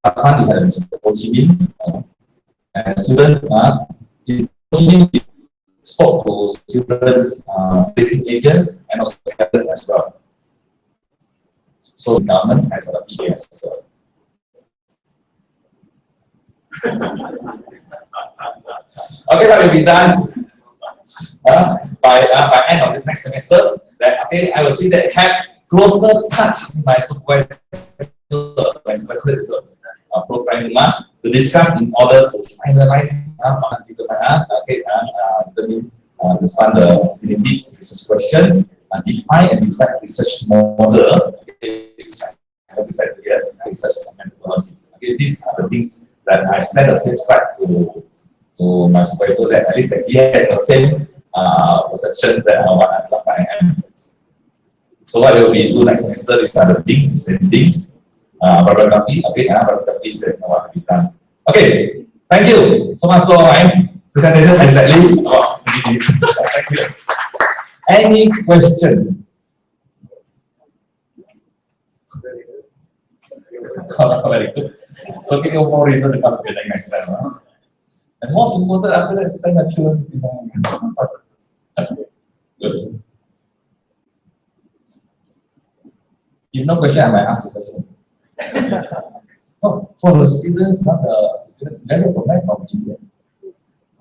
last time we had Mr. Ho Chi Minh, and student in Ho Chi Minh spoke to students, placing agents, and also others as well. So the government has a PA as well. Okay, that will be done by end of the next semester. That okay, I will see that have closer touch with my supervisor. My supervisor is a program to discuss in order to finalize determine understand the definitive research question, define and decide research model. Okay, decide here research methodology. Okay, these are the things that I set a safe track to my supervisor, that at least that he has the same perception that I am. So what will be do next semester? These are the things, the same things. Bibliography, okay, bibliography is what we done. Okay, thank you so much for my presentation. Exactly. Thank you. Any question? Very good. So give you more reason to come to the next time. Huh? And most important after that, send a children. Good. If no question, I might ask a question. Oh, for the students, not the student, they're from India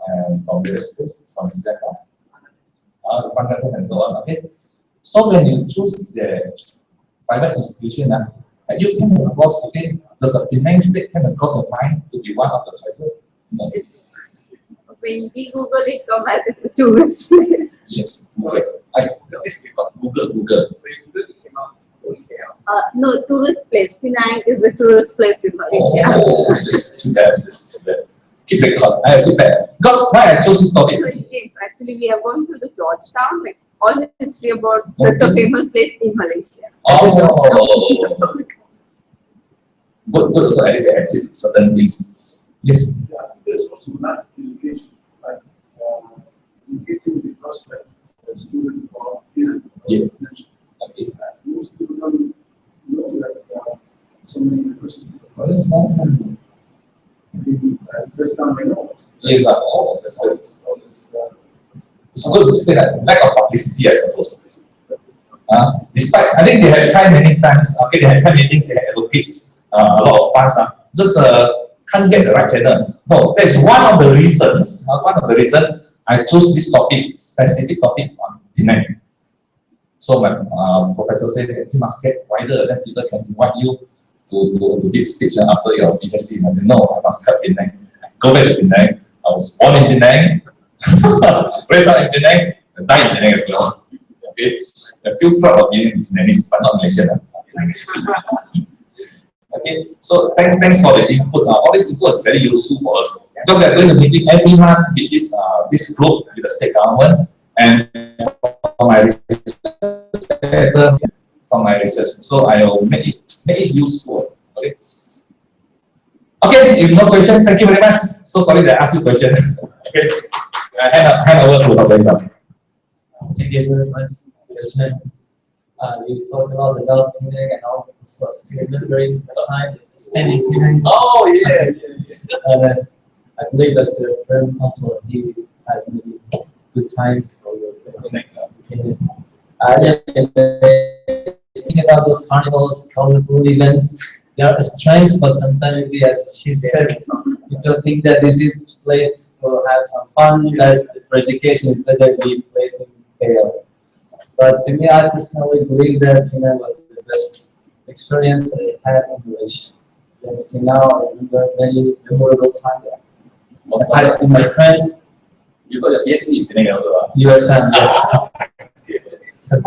and from the space, from Singapore, Bangladesh and so on. Okay. So when you choose the private institution, you came across, okay, does the Penang state come across your mind to be one of the choices? No. When we Google it, come as it's a tourist place. Yes. Okay. This we got Google. No, tourist place. Penang is a tourist place in Malaysia. Oh, listen to that. Keep record. I have feedback. Because why I chose this topic? Actually, we have gone to the Georgetown, like all the history about that's a famous place in Malaysia. Oh. Good. So at least they achieve certain things. Yes. Yeah, there's also not education, like educating the prospect of students or Yeah. Okay. Most people don't know that so many universities. Maybe first time I know. Yes, that's good. It's good to say that lack of publicity, I suppose. Despite, I think they have tried many times. Okay, they have tried many things. They have advocates a lot of funds. Just can't get the right channel. No, that's one of the reasons. One of the reasons I chose this topic, specific topic on Penang. So my professor said that you must get wider, then people can invite you to give speech after your PhD. I said, no, I must help Penang. Go back to Penang. I was born in Penang, raised up in Penang, and died in Penang as well. Okay, I feel proud of being Penangese, but not Malaysian. Okay, so thanks for the input. All this info is very useful for us because we are going to meeting every month with this group, with the state government, and for my research. So I will make it useful. Okay. Okay, if no question, thank you very much. So sorry that I asked you a question. Okay. I hand over to Dr. Isam. Thank you very much, Mr. You talked about the Gulf Penang and all, so still very much time spent in Penang. Oh, yeah. I believe that the firm also he has many good times for your Penang. Thinking about those carnivals, colorful events, they are strengths, but sometimes, as she said, people think that this is a place to have some fun, that for education is better be a place in fail. But to me, I personally believe that Penang was the best experience that I had in Malaysia. Yes, till now, I remember many memorable times there. I had with my friends. You got your PhD in Penang also? USM, yes. So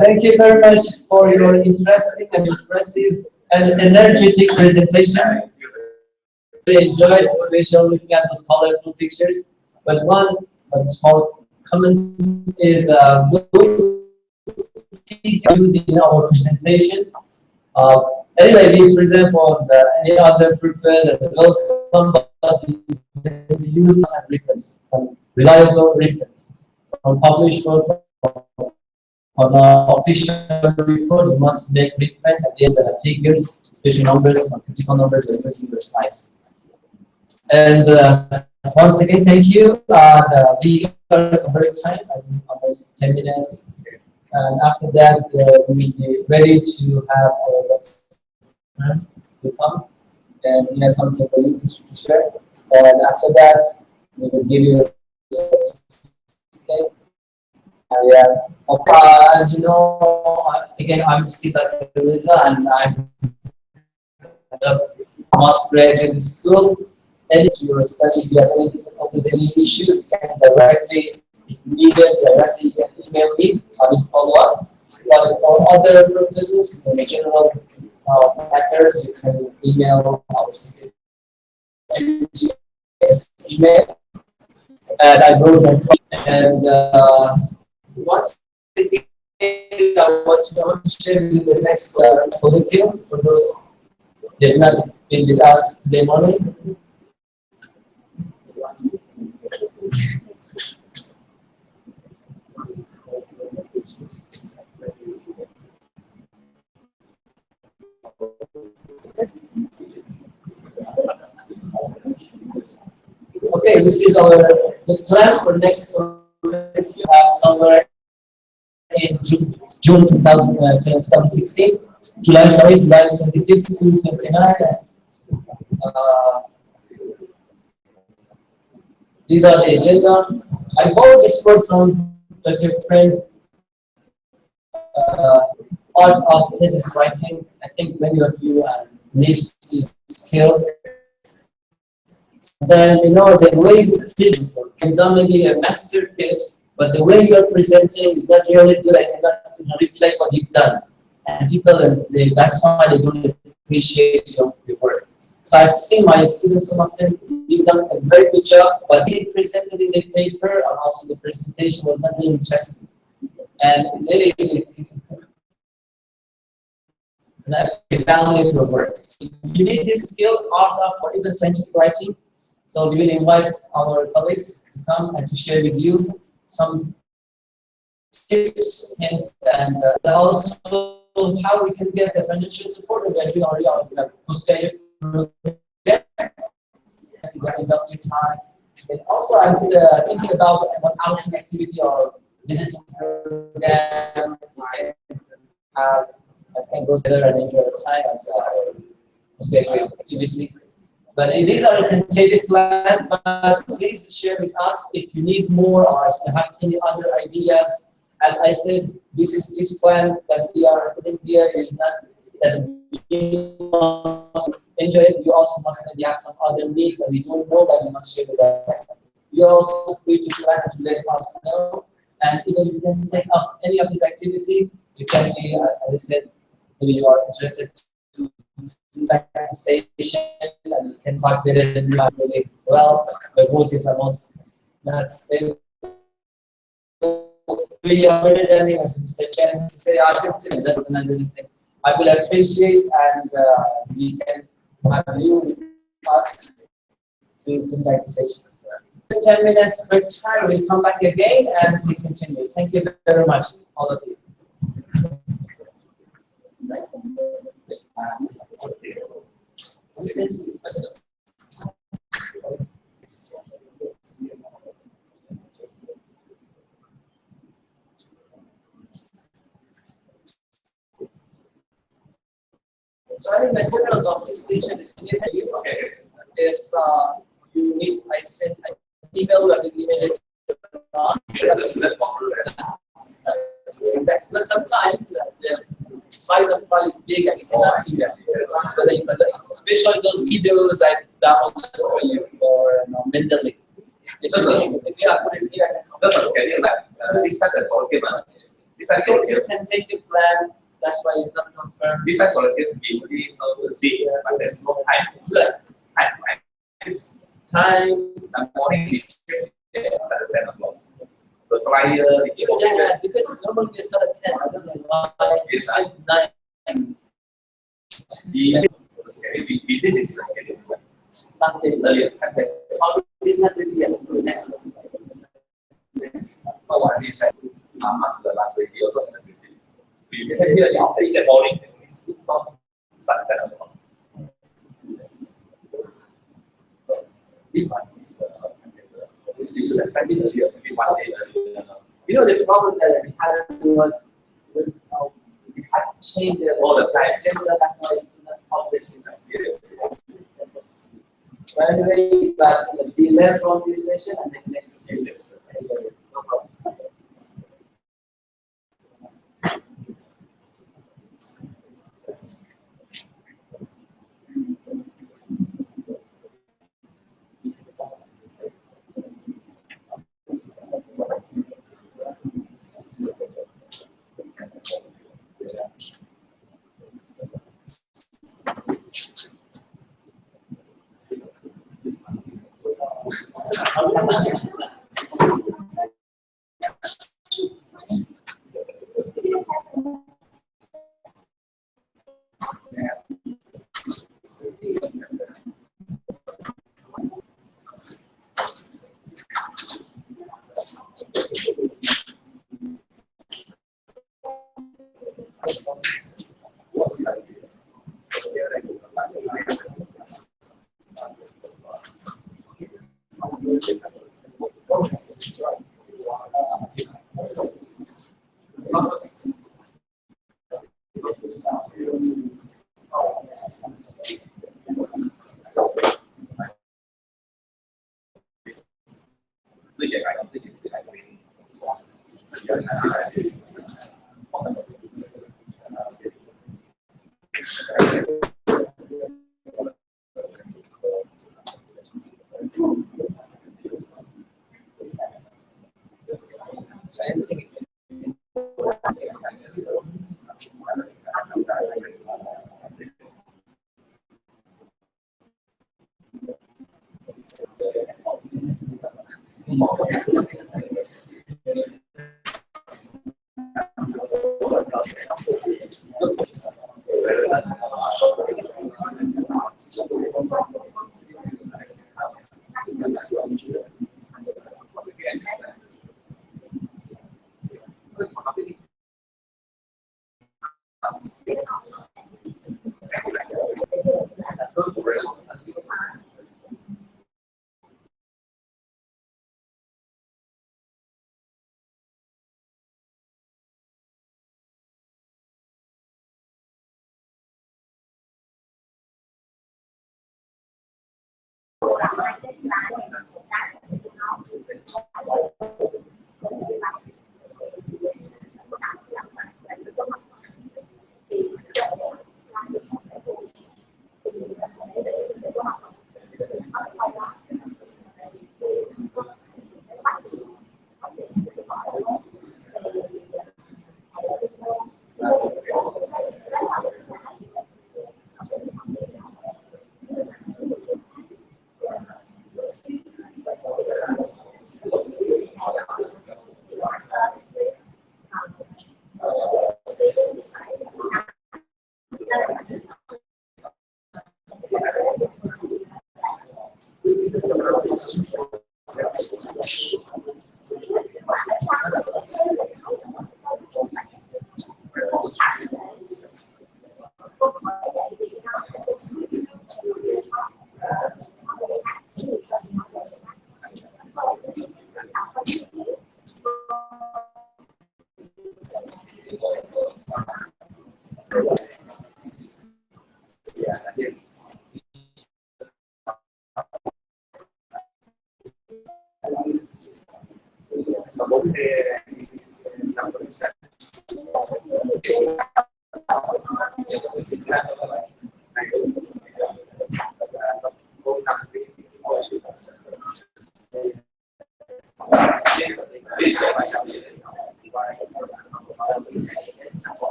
thank you very much for your interesting and impressive and energetic presentation. I really enjoyed, especially looking at those colorful pictures. But one small comment is those used in our presentation. Anyway, we present for any other purpose as well, but we use some reference, some reliable reference from published work, from On our official report, you must make reference and these figures, especially numbers, critical numbers, and the slides. And once again, thank you. We got a break time, almost 10 minutes. And after that, we will be ready to have our doctor to come. And he has something for you to share. And after that, we will give you a certificate. Yeah. As you know, again, I'm still at Teresa, and I'm the must graduate school. And if you are studying, if you have any difficulties, any issue, you can directly, if needed, directly you can email me. I will follow up. But for other purposes, in general matters, you can email our email. And I wrote my copy. And once again, I want to share with you the next colloquium for those that have not been with us today morning. Okay, this is the plan for next colloquium. Somewhere in June 2016, July 25th to 29. These are the agenda. I bought this book from Dr. Friend's Art of Thesis Writing. I think many of you need this skill. Then you know the way you can do maybe a masterpiece, but the way you're presenting is not really good. I cannot reflect what you've done, and people that's why they don't appreciate your work. So I've seen my students, some of them, they've done a very good job, but they presented in the paper and also the presentation was not really interesting. And really, that's the value of your work. So you need this skill, art of, or even scientific writing. So we will invite our colleagues to come and to share with you some tips, hints, and also how we can get the financial support. We are doing already on post-graduate industry time. And also, I'm thinking about an outing activity or visiting program. I can go together and enjoy the time as a post-graduate activity. But these are a tentative plan, but please share with us if you need more or if you have any other ideas. As I said, this plan that we are putting here is not that you must enjoy it, you also must maybe have some other needs that we don't know that you must share with us. You're also free to plan and to let us know. And even you can set up any of this activity, you can be, as I said, maybe you are interested to do that conversation and you can talk better than you really well. My voice is almost not stable. We are better than you, as Mr. Chen say, I can say that and anything. I will appreciate and we can have you with us to conduct the session. 10 minutes break time, we'll come back again and we continue. Thank you very much, all of you. So any materials of this session, if you need, if you need, I send an email, I will email it on. Exactly. But sometimes the size of file is big and you cannot see that. Whether you can, especially those videos I downloaded for you or mentally. If you have put it here, this is a tentative plan. That's why it's not confirmed. This is collective we will see, but there's no time. Time. The morning is at 10 o'clock. The flyer, yeah, because normally we start at 10. I don't know why you said 9. We did this schedule. It's not earlier. It's not really next. Oh, what is that? after the last week, we also haven't received. We can hear the update that morning, and we see some that as well. This one is we should have sent it earlier, maybe 1 day earlier. You know, the problem that we had was we had to change it all the time. Change it, that's why we could not publish in a series. But anyway, but we learn from this session and then next session. No problem.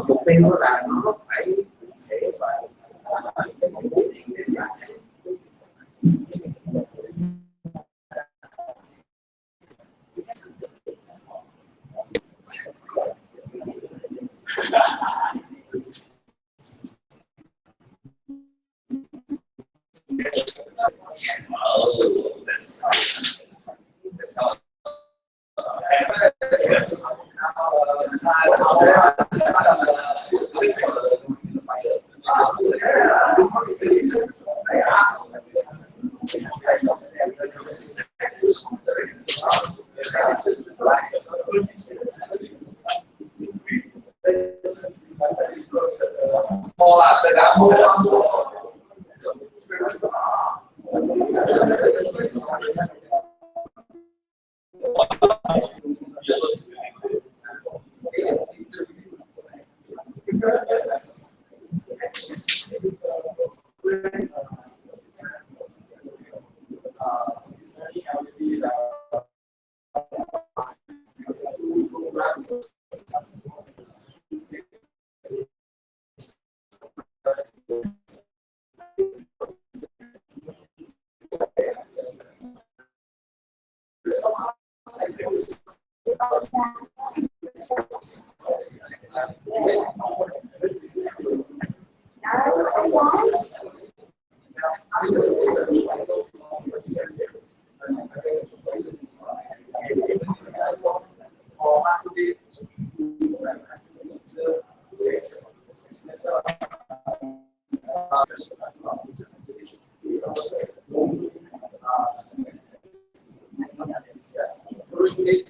Mục tiêu là nó phải để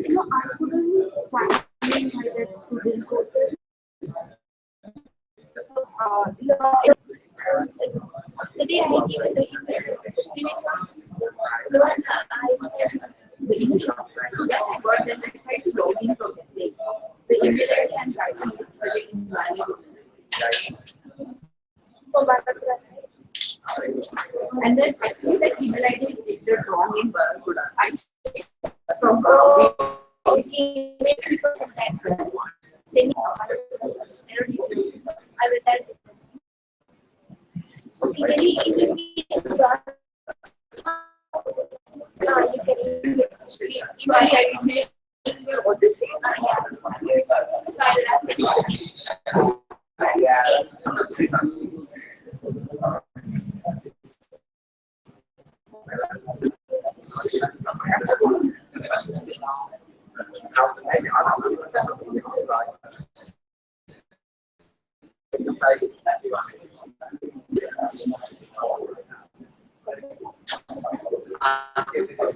No, I couldn't find that student code. The day I gave it the email, the next one, the one I sent the email, that I got, then I tried to log in from the place. The email ID and pricing is very invalid. So, and then actually the email ID is dated wrong in Barakuda. I from okay, maybe because of that. Saying I will tell. Okay, maybe it will be you can this way. Yeah. So I will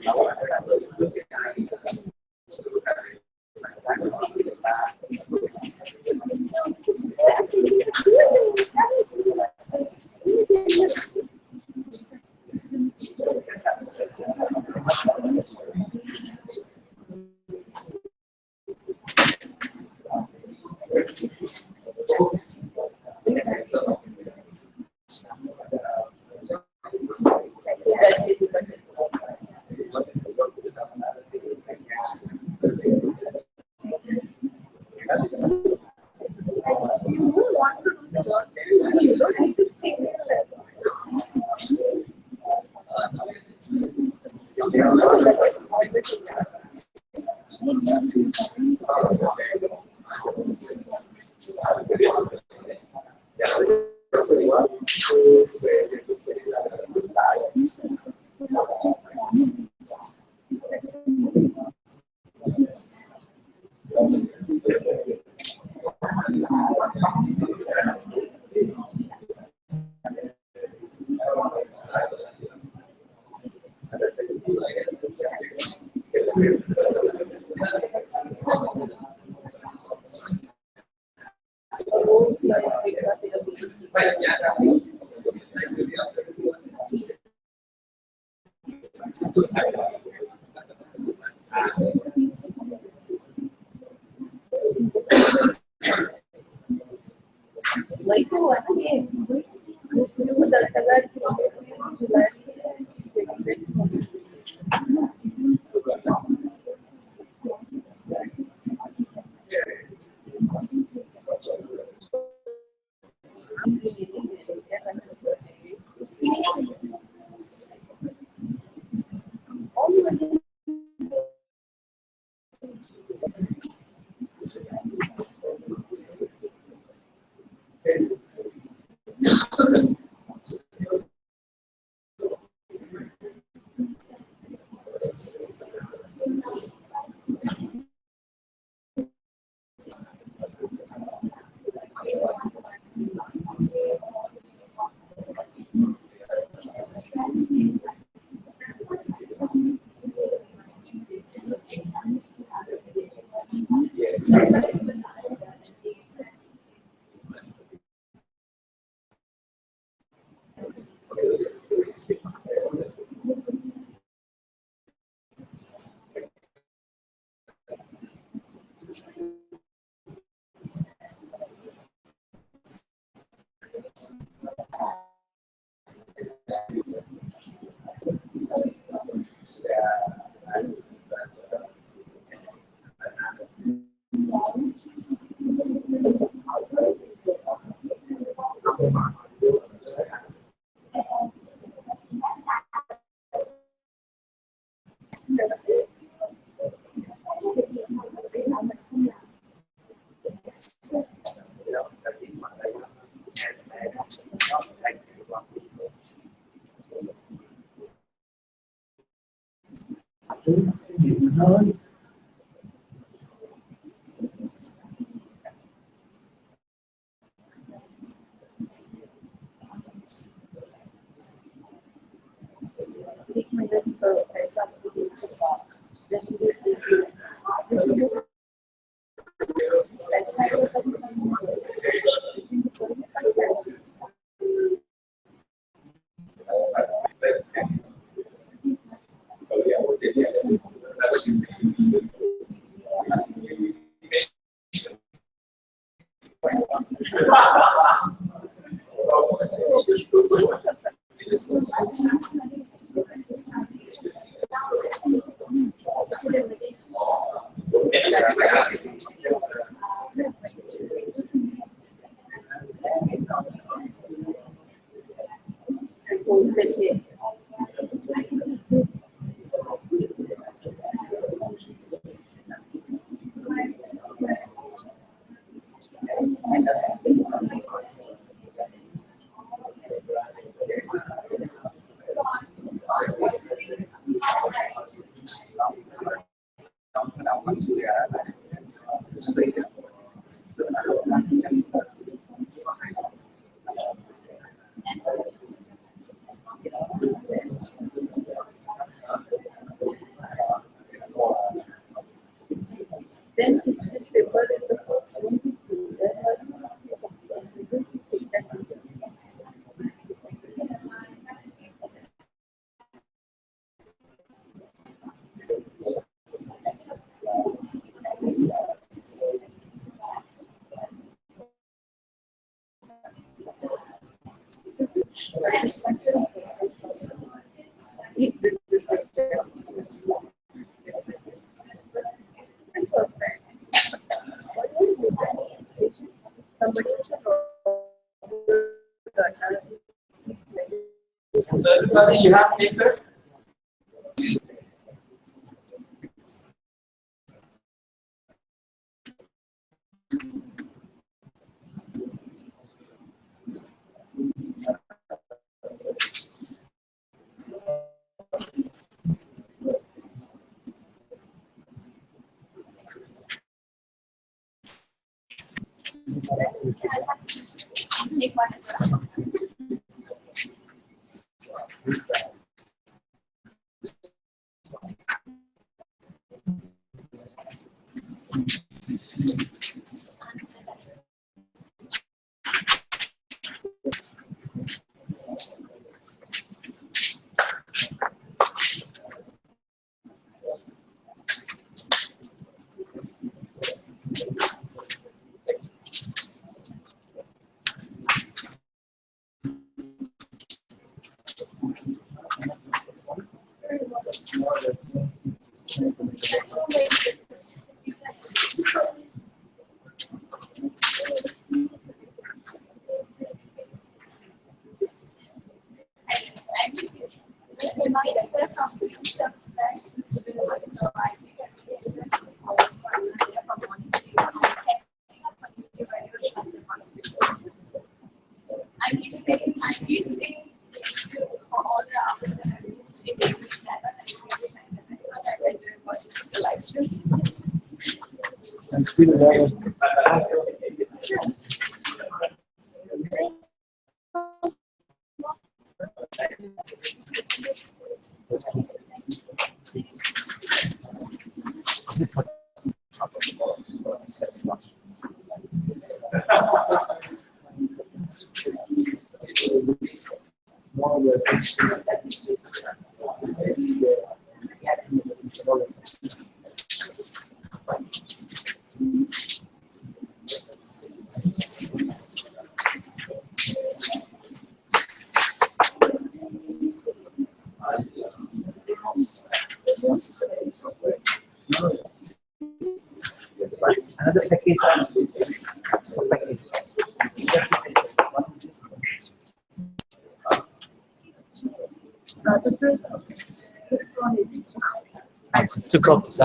You don't want to do the work, you don't have to stay there. books like then if this paper is the first one to do that, if this is the step, somebody So everybody, you have paper? Take one as well. I keep saying for all the hours that I will stay with that and the live stream. And still another package. This one is Two copies.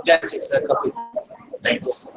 Yes, it's a copy. Thanks.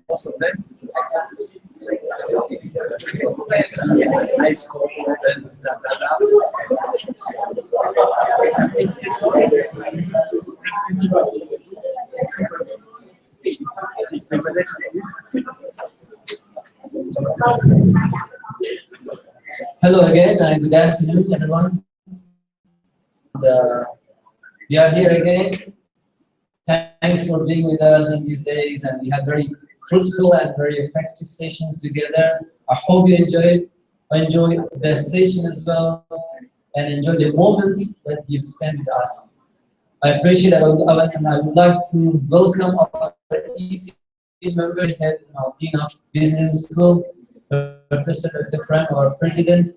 Most of them, Hello again, and good afternoon, everyone. We are here again. Thanks for being with us in these days, and we had very fruitful and very effective sessions together. I hope you enjoy the session as well, and enjoy the moments that you've spent with us. I appreciate it, and I would like to welcome our EC member, head of Dean of Business School, Professor Dr. Prem, our President,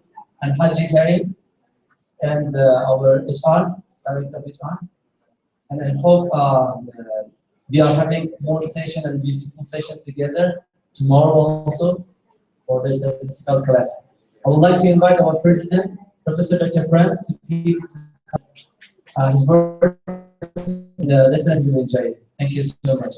and Haji Karim, and our HR, Director of HR. And I hope we are having more session and beautiful session together tomorrow also for this statistical class. I would like to invite our President, Professor Dr. Prem, to give his work. Definitely will enjoy it. Thank you so much.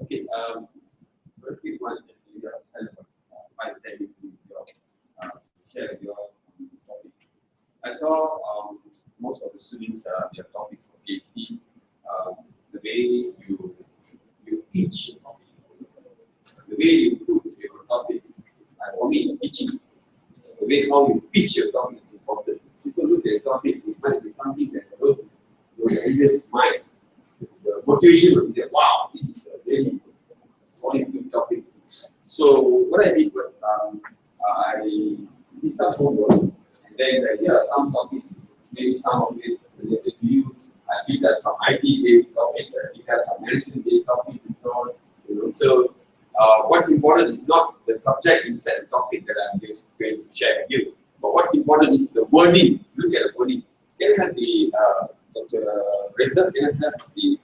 Okay, very quick one is you have kind of 5-10 minutes to share your topic. I saw most of the students their topics for PhD. The way you teach your topic, the way you put your topic, and for me it's pitching. The way how you pitch your topic is important. People look at the topic, it might be something that goes to the reader's mind. The motivation will be there. Wow, this is a very solid good topic. So what I did was I did some homework, and then here are some topics. Maybe some of it related to you. I picked up some IT-based topics. I picked up some management-based topics and so on. So what's important is not the subject inside the topic that I'm just going to share with you, but what's important is the wording. Look at the wording. Can I have the Dr. Reza? Can I have the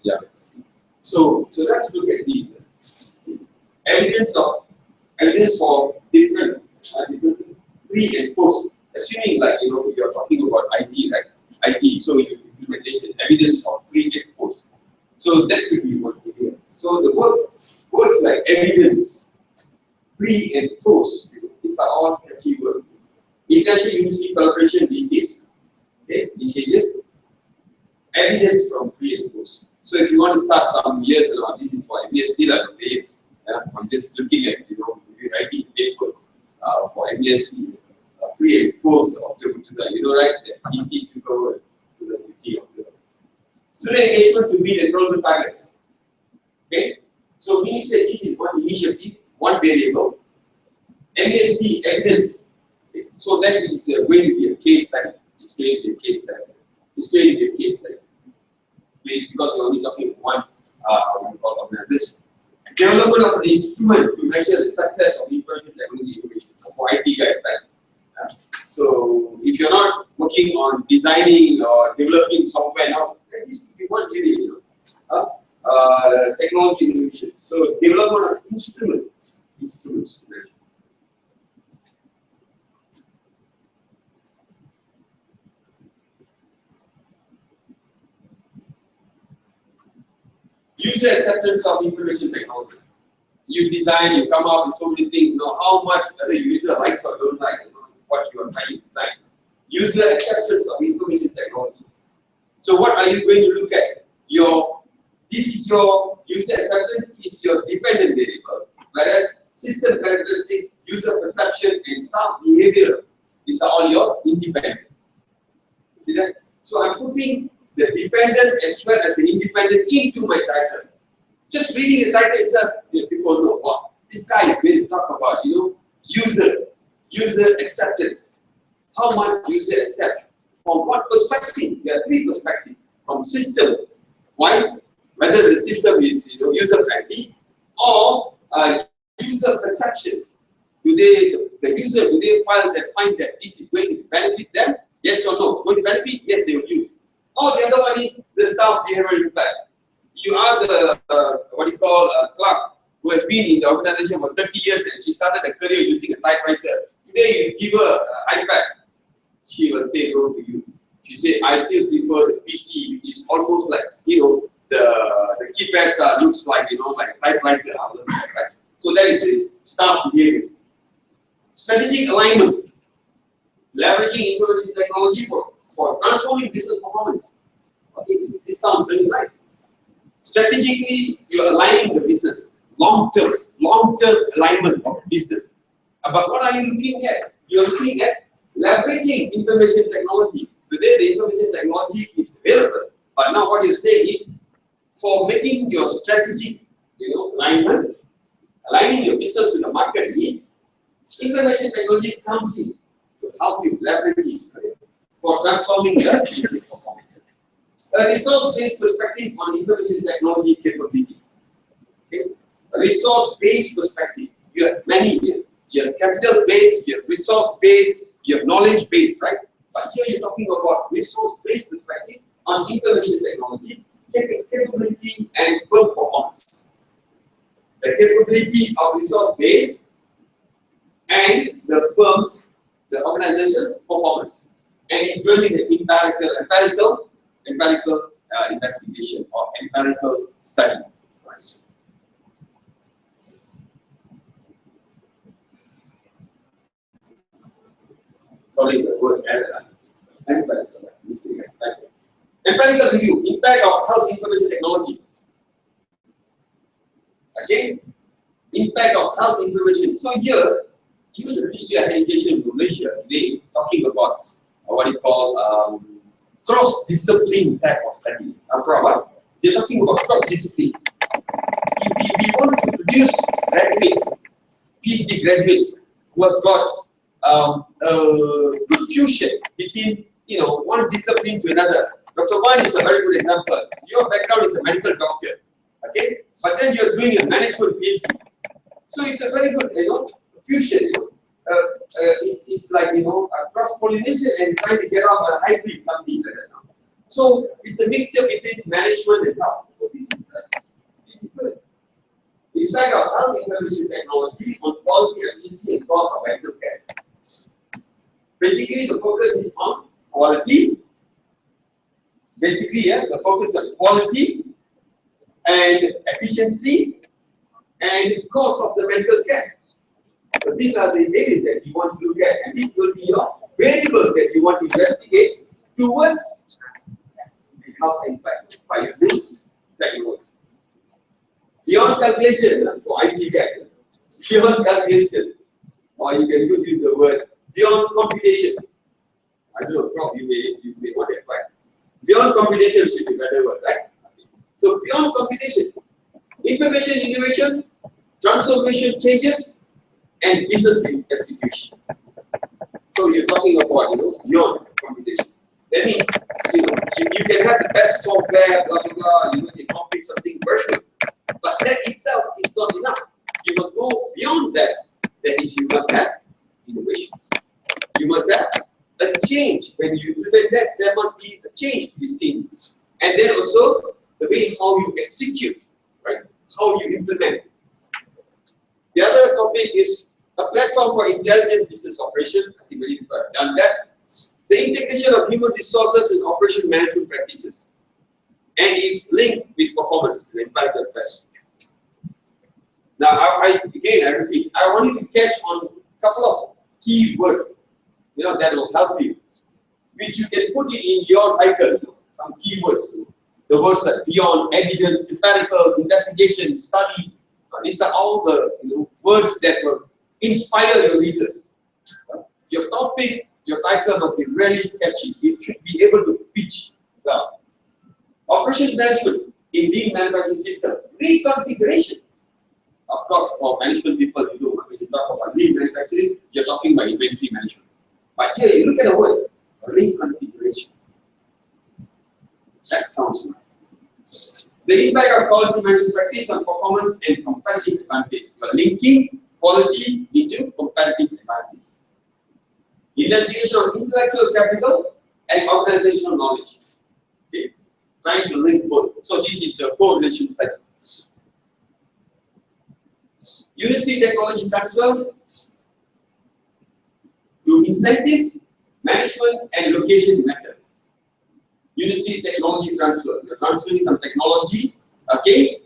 yeah. So let's look at these. Evidence for different pre and post. Assuming like you're talking about IT, right? IT. So implementation, evidence of pre and post. So that could be one here. So the words like evidence, pre and post, these are all catchy words. International university collaboration linkage, okay, linkages, evidence from pre and post. So if you want to start some years around, this is for MBS Tila today. I'm just looking at writing paper for MBS pre and post October to the right, the PC to go to the 50 October. Student engagement to meet enrollment targets. Okay, so we say this is one initiative, one variable. MSD evidence. Okay. So that is going to be a case study. It's going to be a case study. It's going to be a case study. Because we're only talking one organization. Development of an instrument to measure the success of information technology innovation for IT guys, right? So if you're not working on designing or developing software now, then this would be one area, technology innovation. So development of instruments to measure. User acceptance of information technology. You design, you come up with so many things. How much whether user likes or don't like what you are trying to design. User acceptance of information technology. So what are you going to look at? This is your user acceptance is your dependent variable, whereas system characteristics, user perception, and staff behavior is all your independent. See that? So I'm putting the dependent as well as the independent into my title. Just reading the title itself, people know, oh, this guy is going to talk about, user acceptance. How much user accept? From what perspective? There are three perspectives. From system wise, whether the system is user friendly, or user perception. Do they find that this is going to benefit them? Yes or no? It's going to benefit? Yes, they will use. Or the other one is the staff behavioral impact. You ask a clerk who has been in the organization for 30 years and she started a career using a typewriter. Today you give her an iPad, she will say no to you. She say, I still prefer the PC, which is almost like the keypads looks like like typewriter. Right? So that is a staff behavior. Strategic alignment, leveraging information technology for transforming business performance. Well, this sounds very nice. Strategically, you're aligning the business, long-term alignment of business. But what are you looking at? You're looking at leveraging information technology. Today, the information technology is available. But now what you say is, for making your strategic alignment, aligning your business to the market needs, information technology comes in to help you leverage it for transforming the business performance. A resource-based perspective on information technology capabilities. Okay? A resource-based perspective. You have many here. You have capital-based, you have resource-based, you have knowledge-based, right? But here you're talking about resource-based perspective on information technology, capability, and firm performance. The capability of resource-based and the firm's, the organization performance. And it's really the empirical investigation or empirical study. Right. Sorry, the word empirical review, impact of health information technology. Again, impact of health information. So here, even the Ministry of Education in Malaysia today talking about what you call cross-discipline type of study. They're talking about cross-discipline. If we want to produce graduates, PhD graduates, who has got a good fusion between one discipline to another. Dr. Wan is a very good example. Your background is a medical doctor. Okay, but then you're doing a management PhD. So it's a very good, fusion. It's like cross pollination and trying to get off a hybrid something like that. So it's a mixture between management and health. So this is good. This is good. In fact, our health information technology on quality, efficiency, and cost of medical care. Basically, the focus is on quality. Basically, the focus on quality and efficiency and cost of the medical care. So these are the areas that you want to look at, and these will be your variables that you want to investigate towards the health impact by using technology. Beyond calculation for IT guy, beyond calculation, or you can even use the word beyond computation. I don't know, probably you may want that, right? Beyond computation should be a better word, right? So beyond computation, information innovation, transformation changes, and business execution. So you're talking about beyond computation. That means you can have the best software, blah blah blah. You can complete something very good, but that itself is not enough. You must go beyond that. That is, you must have innovation. You must have a change. When you implement that, there must be a change to be seen, and then also the way how you execute, right? How you implement. The other topic is a platform for intelligent business operation. I think many people have done that. The integration of human resources in operation management practices, and it's linked with performance and empirical effect. Now, I repeat, I want you to catch on a couple of key words, that will help you, which you can put it in your title. Some key words. The words like beyond, evidence, empirical, investigation, study. These are all the words that will inspire your readers. Your topic, your title must be really catchy. You should be able to pitch well. Operation management in lean manufacturing system, reconfiguration. Of course, for management people, when you talk about lean manufacturing, you're talking about inventory management. But here, you look at the word reconfiguration. That sounds nice. The impact of quality management practice on performance and competitive advantage. You are linking quality into competitive advantage. Investigation of intellectual capital and organizational knowledge. Okay. Trying to link both. So this is a correlation factor. University technology transfer to incentives, management, and location method. University technology transfer. You're transferring some technology, okay?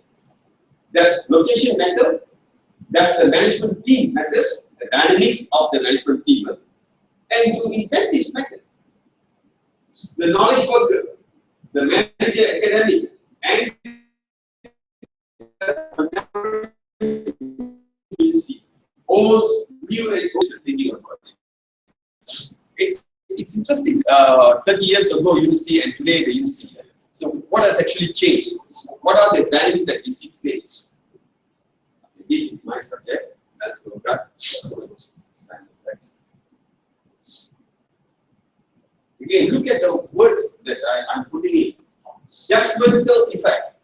That's location method. That's the management team method, the dynamics of the management team. And to incentives method. The knowledge worker, the manager academic, and all new and thinking about it. It's interesting. 30 years ago, university, and today the university. So what has actually changed? What are the dynamics that we see today? This is my subject. Let's go back. Again, look at the words that I'm putting in. Judgmental effect.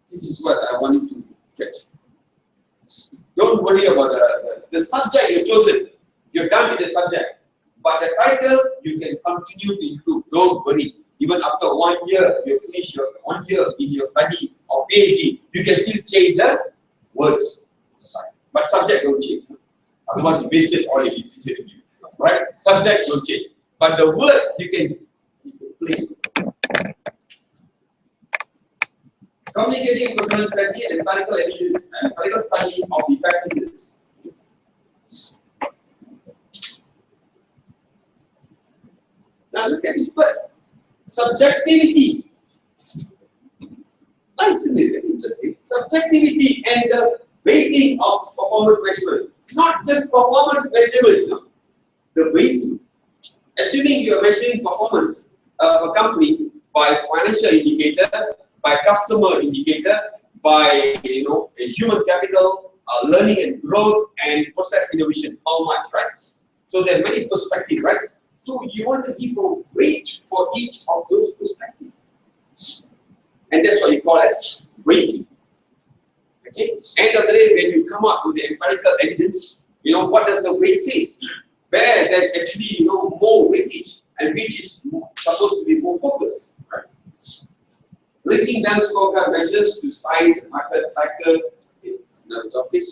This is what I wanted to catch. Don't worry about the subject you chosen. You're done with the subject. But the title, you can continue to improve. Don't worry. Even after 1 year, you finish your 1 year in your study or PhD, you can still change the words. But subject don't change. Otherwise, you wasted all your literature. Right? Subject don't change. But the word, you can play. Communicating performance strategy and empirical evidence and empirical study of effectiveness. Now look at this word. Subjectivity. Nice, isn't it? Interesting. Subjectivity and the weighting of performance measurement. Not just performance measurement, the weighting. Assuming you are measuring performance of a company by financial indicator, by customer indicator, by a human capital, learning and growth, and process innovation. How much, right? So there are many perspectives, right? So you want to give a weight for each of those perspectives. And that's what you call as weighting. Okay? End of the day, when you come up with the empirical evidence, what does the weight says? Where there's actually, more weightage, and which is supposed to be more focused. Right? Linking down scorecard measures to size and market factor is another topic.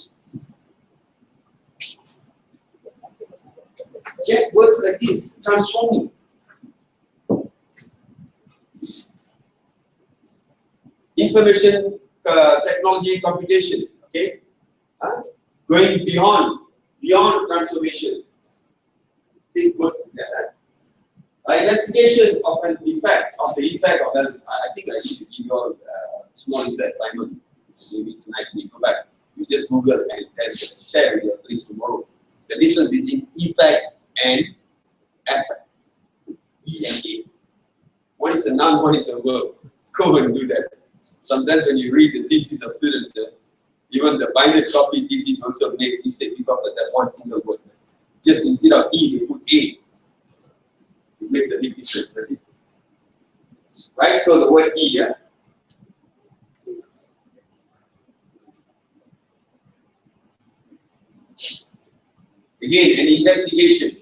Get words like this, transforming. Information technology computation, okay? Going beyond transformation. These words together. Investigation of an effect, of the effect of that. I think I should give you all a small assignment. Maybe tonight we go back. You just Google and share with your colleagues tomorrow. The difference between effect and effect. E and A. What is a noun, what is a verb? Go and do that. Sometimes when you read the thesis of students, even the binded copy thesis also make mistake because of that one single word. Just instead of E, they put A. It makes a big difference, right? So the word E, yeah? Again, an investigation.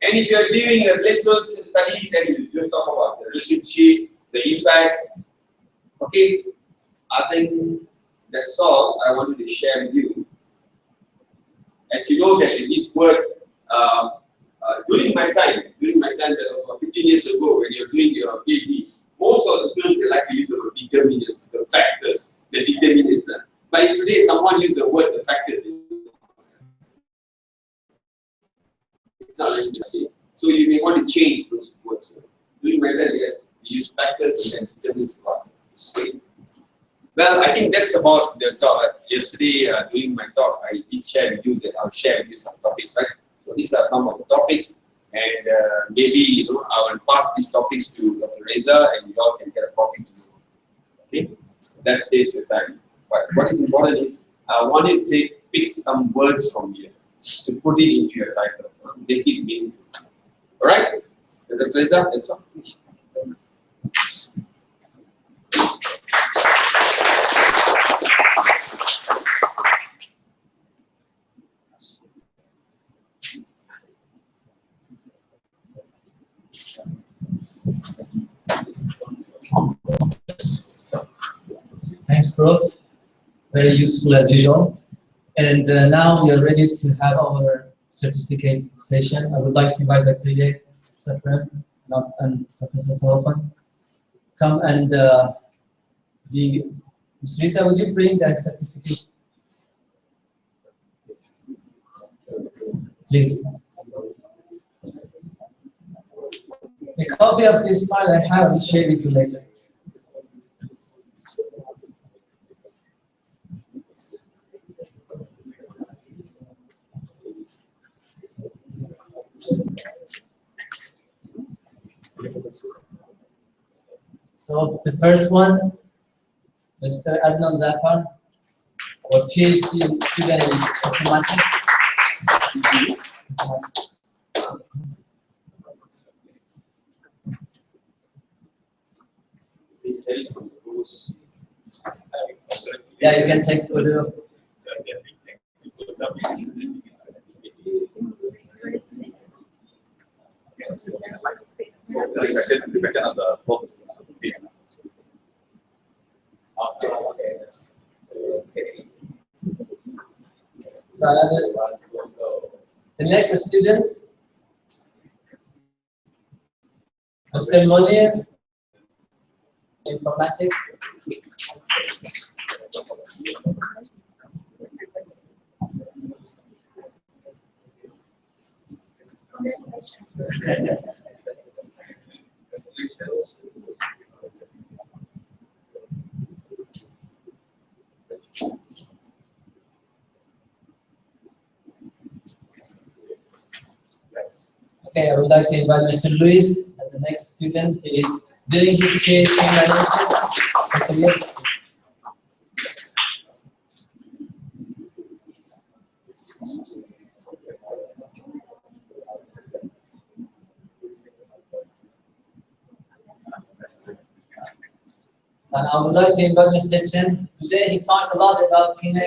And if you are doing a lessons study, then you just talk about the relationship, the effects. Okay, I think that's all I wanted to share with you. As you know that this word, during my time, that was about 15 years ago, when you're doing your PhD, most of the students, they like to use the word determinants, the factors, the determinants. But if today someone used the word the factors, it's not really the same. So you may want to change those words. During my time, yes, we use factors and determinants. Okay. Well, I think that's about the talk. Yesterday, during my talk, I did share with you that I'll share with you some topics, right? So these are some of the topics, and maybe I will pass these topics to Dr. Reza, and you all can get a copy to you. Okay, that saves your time. But what is important is I want you to pick some words from here to put it into your title, make it meaningful. All right, Dr. Reza, that's all. Thanks, Prof. Very useful as usual. And now we are ready to have our certificate session. I would like to invite Dr. Ye, and Professor Salopan. Come and Ms. Rita, would you bring that certificate? Please. A copy of this file I have, I will share with you later. So the first one, Mr. Adnan Zafar, our PhD student in mathematics. Yeah, you can take photo. So the next student, Mr. Monir, informatics. Okay, I would like to invite Mr. Luis as the next student. He is doing his PhD in analytics. And I would like to invite Mr. Chen. Today he talked a lot about Phoenix.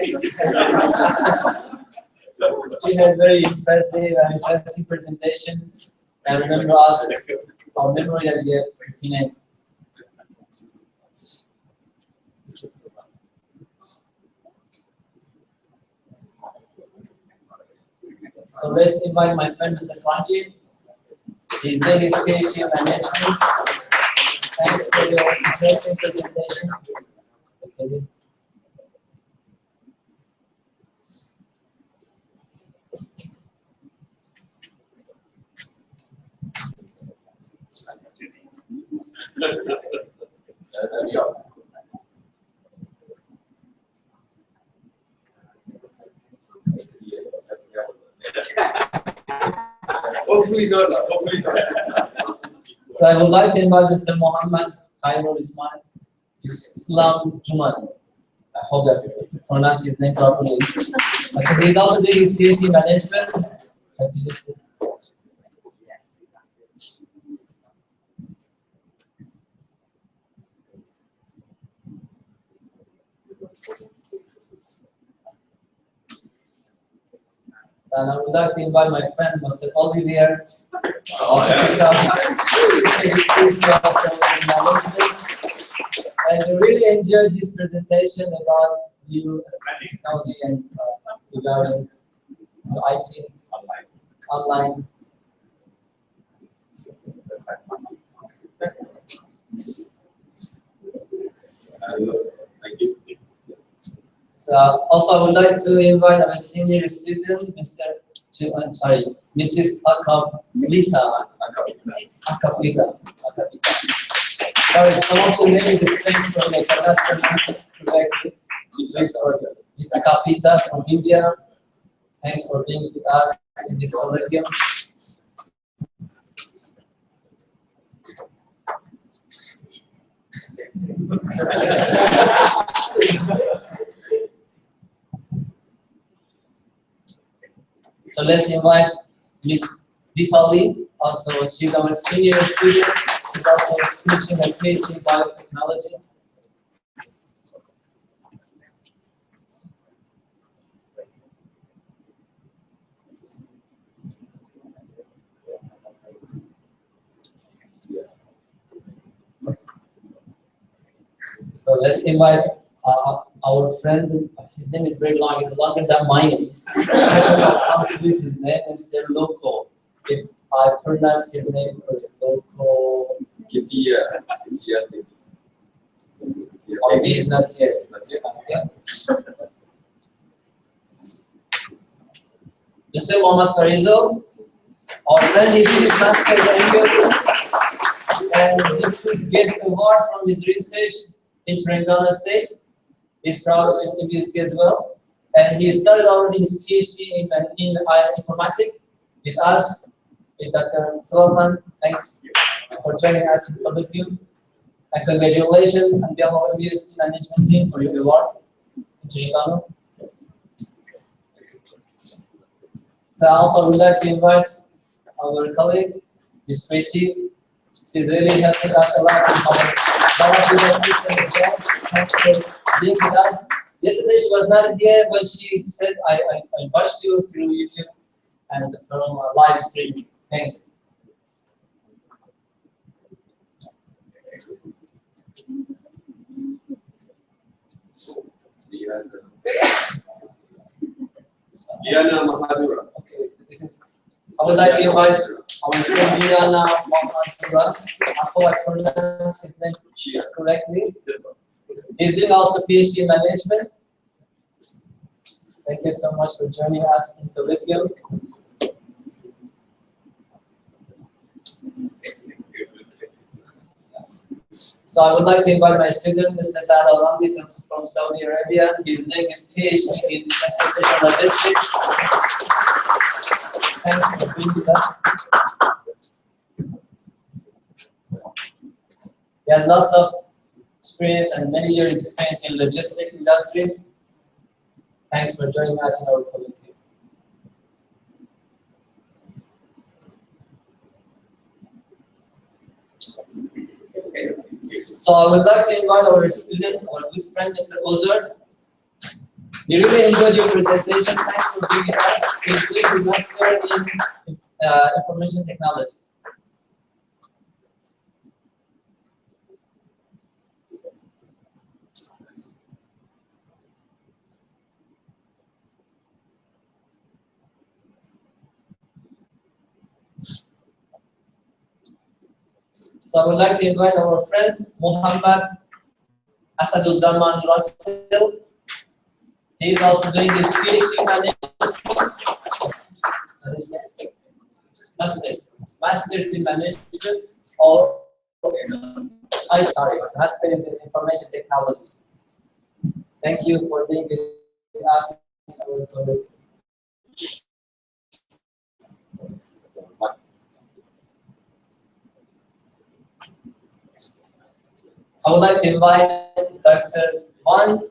He had a very impressive and interesting presentation. And remember us, our memory that we have for Phoenix. So let's invite my friend Mr. Franji. He's doing his PhD in management. Thanks for your interesting presentation. Okay. Hopefully not. Hopefully not. So I would like to invite Mr. Muhammad Khairul Ismail, Islam Juman. I hope that I pronounce his name properly. Okay, he's also doing his PhD in management. So I would like to invite my friend Mr. Olivier. And I really enjoyed his presentation about new technology and regarding IT online. Thank you. So also I would like to invite our senior student, Mrs. Akaplita. Akaplita. Sorry, some of the name is strange for me. I cannot pronounce it correctly. Please order. Miss Akaplita from India. Thanks for being with us in this colloquium. So let's invite Miss Deepali. Also, she's our senior student. She's also finishing her PhD in biotechnology. So let's invite our friend. His name is very long. It's longer than mine. I don't know how to read his name. Mr. Loco. If I pronounce his name correctly, Loco. Ketia. Or he is not here. Okay. Mr. Muhammad Farizal. Our friend, he did his master in the and he could get award from his research in Telangana State. He's proud of the university as well. And he started already his PhD in informatics with us, with Dr. Sulaiman. Thanks for joining us in Colloquium. And congratulations on behalf of the university management team for your award in Telangana. So I also would like to invite our colleague, Ms. Preeti. She's really helping us a lot in our system as well. Thanks for being with us. Yesterday she was not here, but she said, I watched you through YouTube and from live stream. Thanks. Diana Mahadura. Okay, this is. I would like to invite our friend Diana Mahadura. I hope I pronounced his name correctly. He's doing also PhD in management. Thank you so much for joining us in Colloquium. So I would like to invite my student, Mr. Saad Alhamdi from Saudi Arabia. He's doing his PhD in transportation logistics. Thanks for being with us. He has lots of experience and many years experience in logistics industry. Thanks for joining us in our colloquium. So I would like to invite our student, our good friend, Mr. Ozur. We really enjoyed your presentation. Thanks for being with us. We're going to master in information technology. So I would like to invite our friend Muhammad Asaduzzaman Russell. He is also doing his PhD management. Masters in management or Masters in information technology. Thank you for being with us. I would like to invite Dr. Wan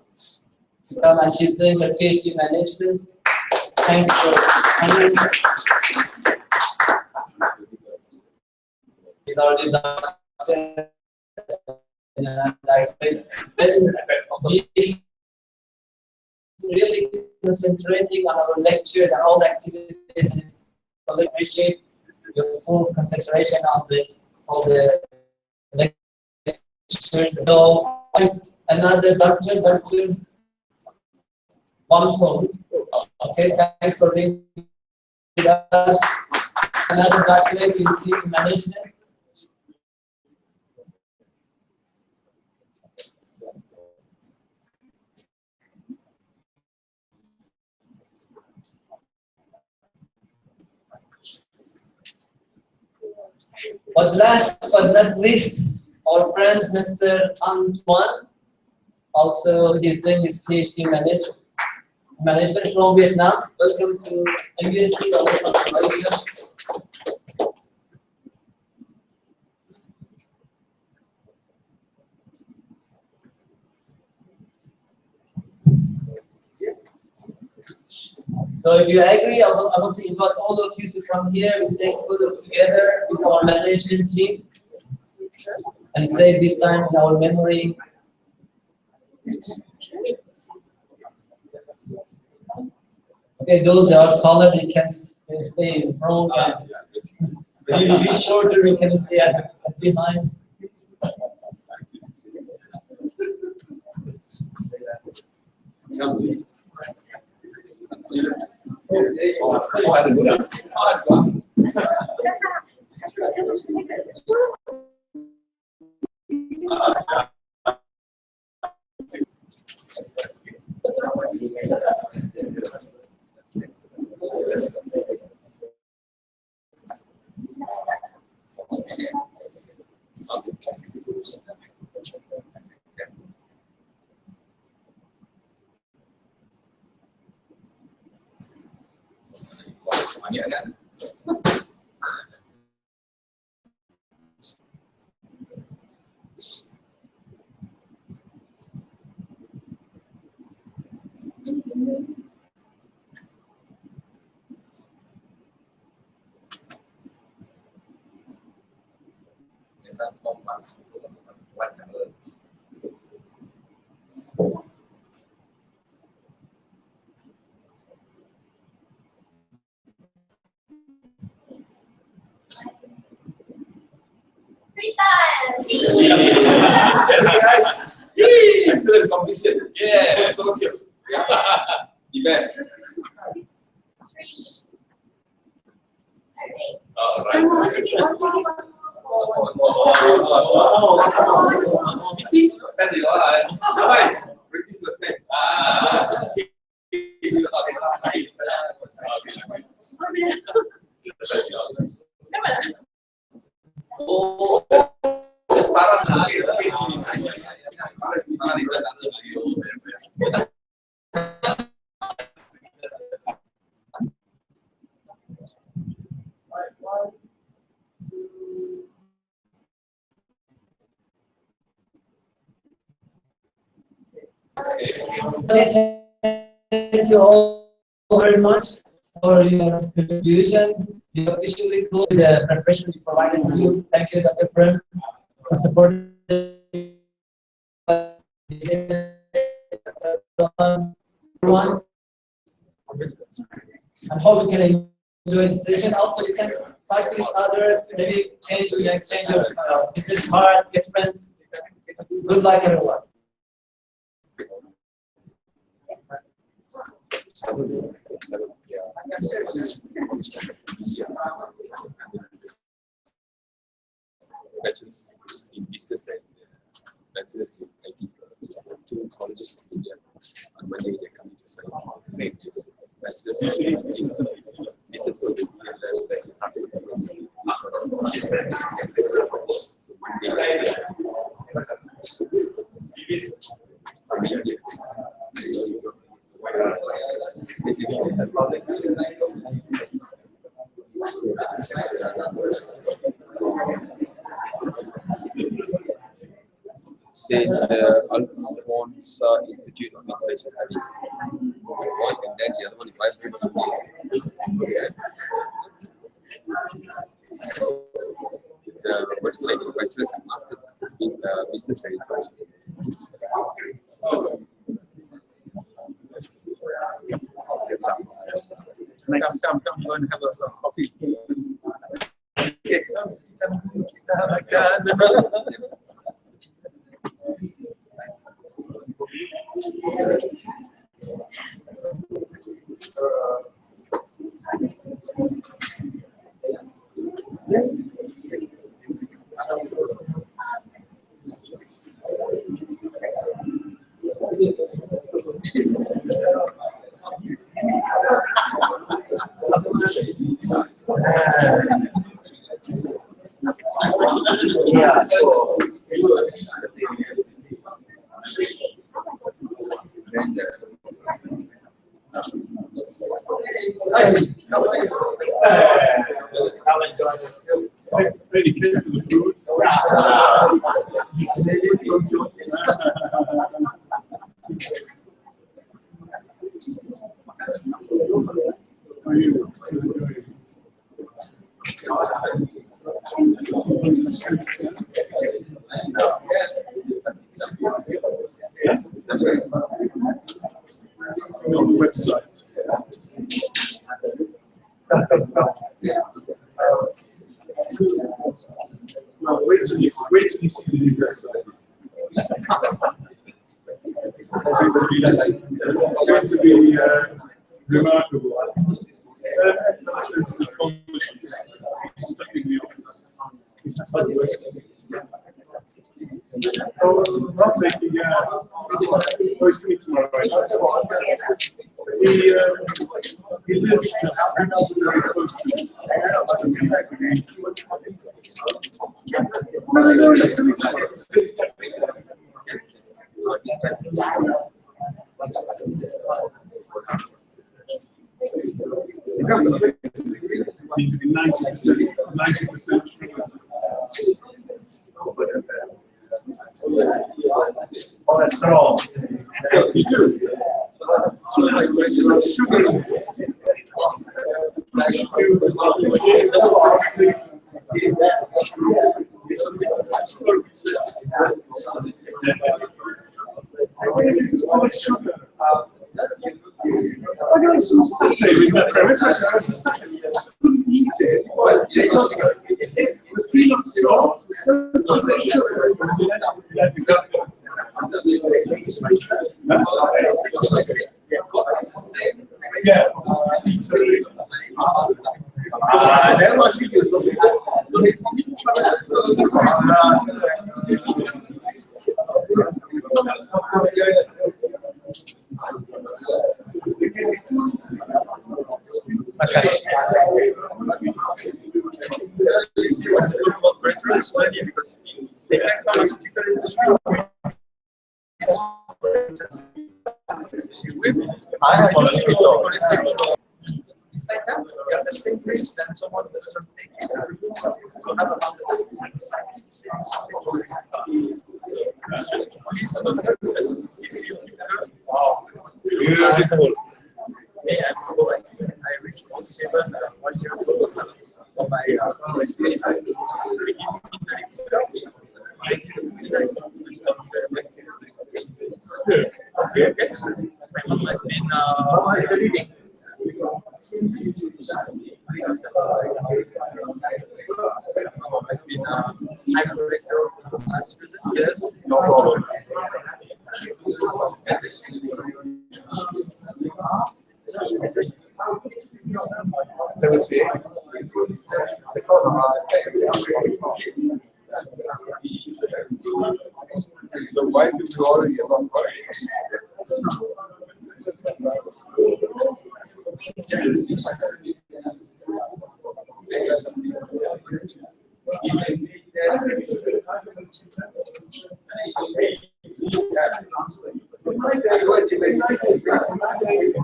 to come, and she's doing her PhD management. Thanks for coming. She's already done. He's really concentrating on our lectures and all the activities. I appreciate your full concentration on all the lectures. So another Dr. One hold. Okay, thanks for being with us. Another doctorate in team management. But last but not least, our friend Mr. Antoine, also he's doing his PhD management from Vietnam. Welcome to MUSC Malaysia. So if you agree, I want to invite all of you to come here and take photos together with our management team and save this time in our memory. Okay, those that are taller, they can stay in front, and you be shorter, you can stay behind. Excellent competition. Yes. The best. All right. Busy? Send you all. Never mind. Practice the same. Oh, salah lagi. Salah di sana lagi. Thank you all very much for your contribution. You officially closed the preparation we provided for you. Thank you, Dr. Prem, for supporting everyone. And hope you can enjoy the session. Also, you can talk to each other, maybe exchange your business card, get friends. Good luck, everyone. Bachelor's in business and bachelor's in IT. Two colleges in India. On Monday they're coming to sign names. Bachelor's usually in business will be like half a year. So Monday from India. This is St. Alphonse Institute of International Studies. One and then the other one is Vibrant India. What is like a bachelor's and master's in business and information. Come, you want to have some coffee? Cakes. Yeah, sure. Really clear to the food. Are you yes? On the website. Well, wait till you see the new website. It's going to be remarkable. Sense of confidence, stuck in the office. Not taking he's coming tomorrow, right? He lives just very close to me. No, he's coming tomorrow. The company needs to be 90%. Oh, that's strong. You do. Sugar. I got some satay with my friends. I got some satay. Couldn't eat it. It was peanut sauce. It was so much sugar. Yeah. That must be good. You see what's good about Brazil is funny because the pharmaceutical industry. I have inside that, you have the same risk that someone that doesn't take it. You have about exactly the same it's just police about that. Wow. Beautiful. Yeah, I reached 07 1 year ago for my space. I Okay. My mom has been has been high cholesterol for the past few years. No problem. Let me see. So why do you worry about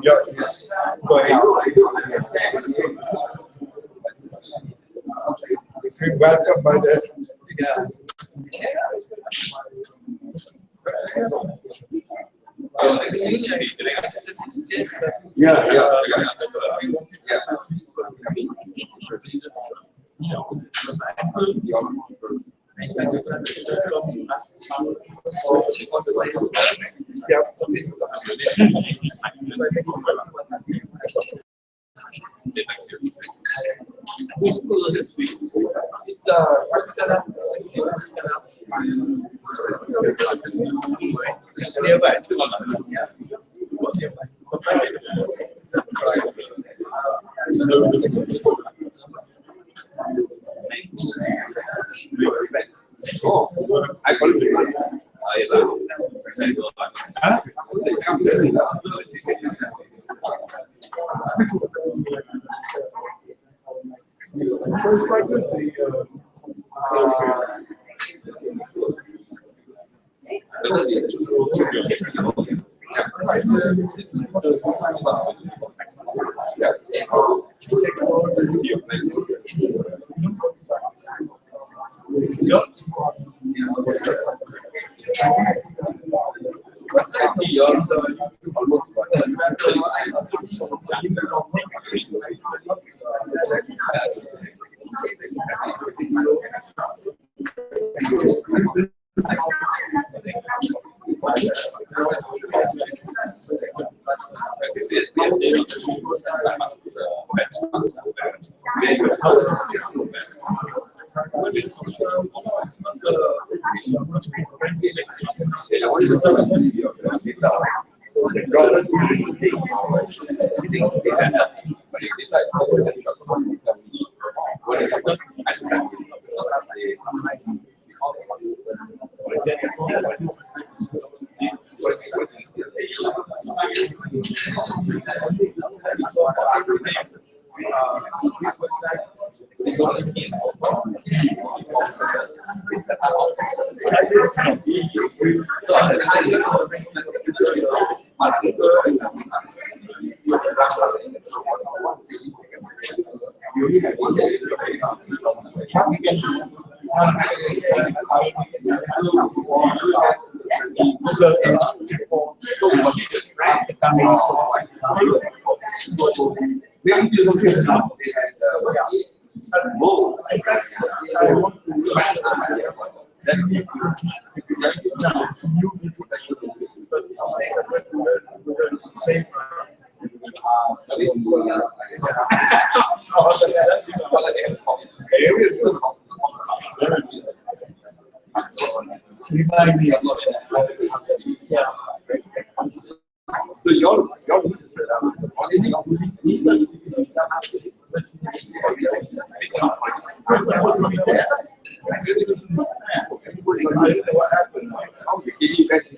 Yes. Go ahead. Welcome by the so your what happened? How did you guys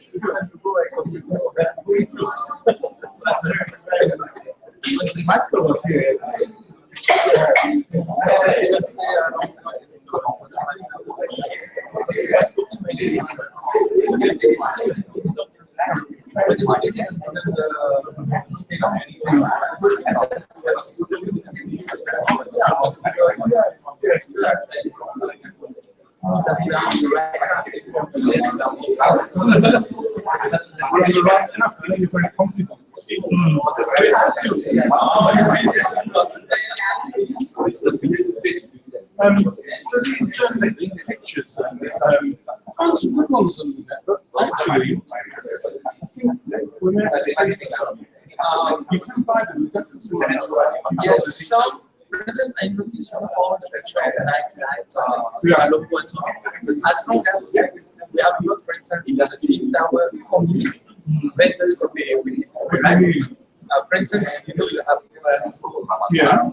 the master was here. So these pictures, actually, You can buy them. Yes, some, for instance, I noticed from all the restaurants and I look what as long as we have used, for instance, the Twin Tower only vendors of the right? For instance, you know, you have Yeah.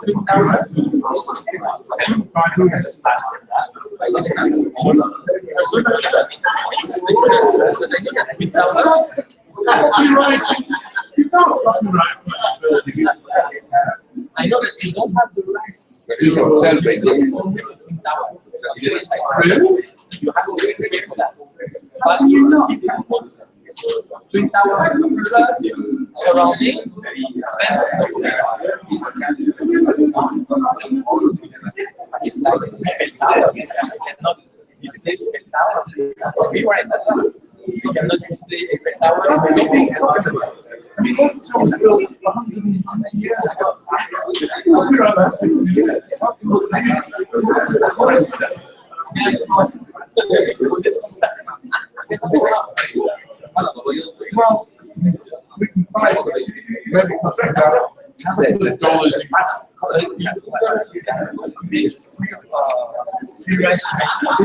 Twin Tower. Copyright. You don't copyright much building. I know that you don't have the rights to Twin Tower. Really? You have to pay for that. But you know, Twin Tower plus surrounding it's like Eiffel Tower. You cannot display Eiffel Tower. We were in that tower. You cannot display Eiffel Tower. I mean, Eiffel Tower was built 150 years ago. Copyright lasts 50 years. Well, we can buy it. Maybe cost about $100. In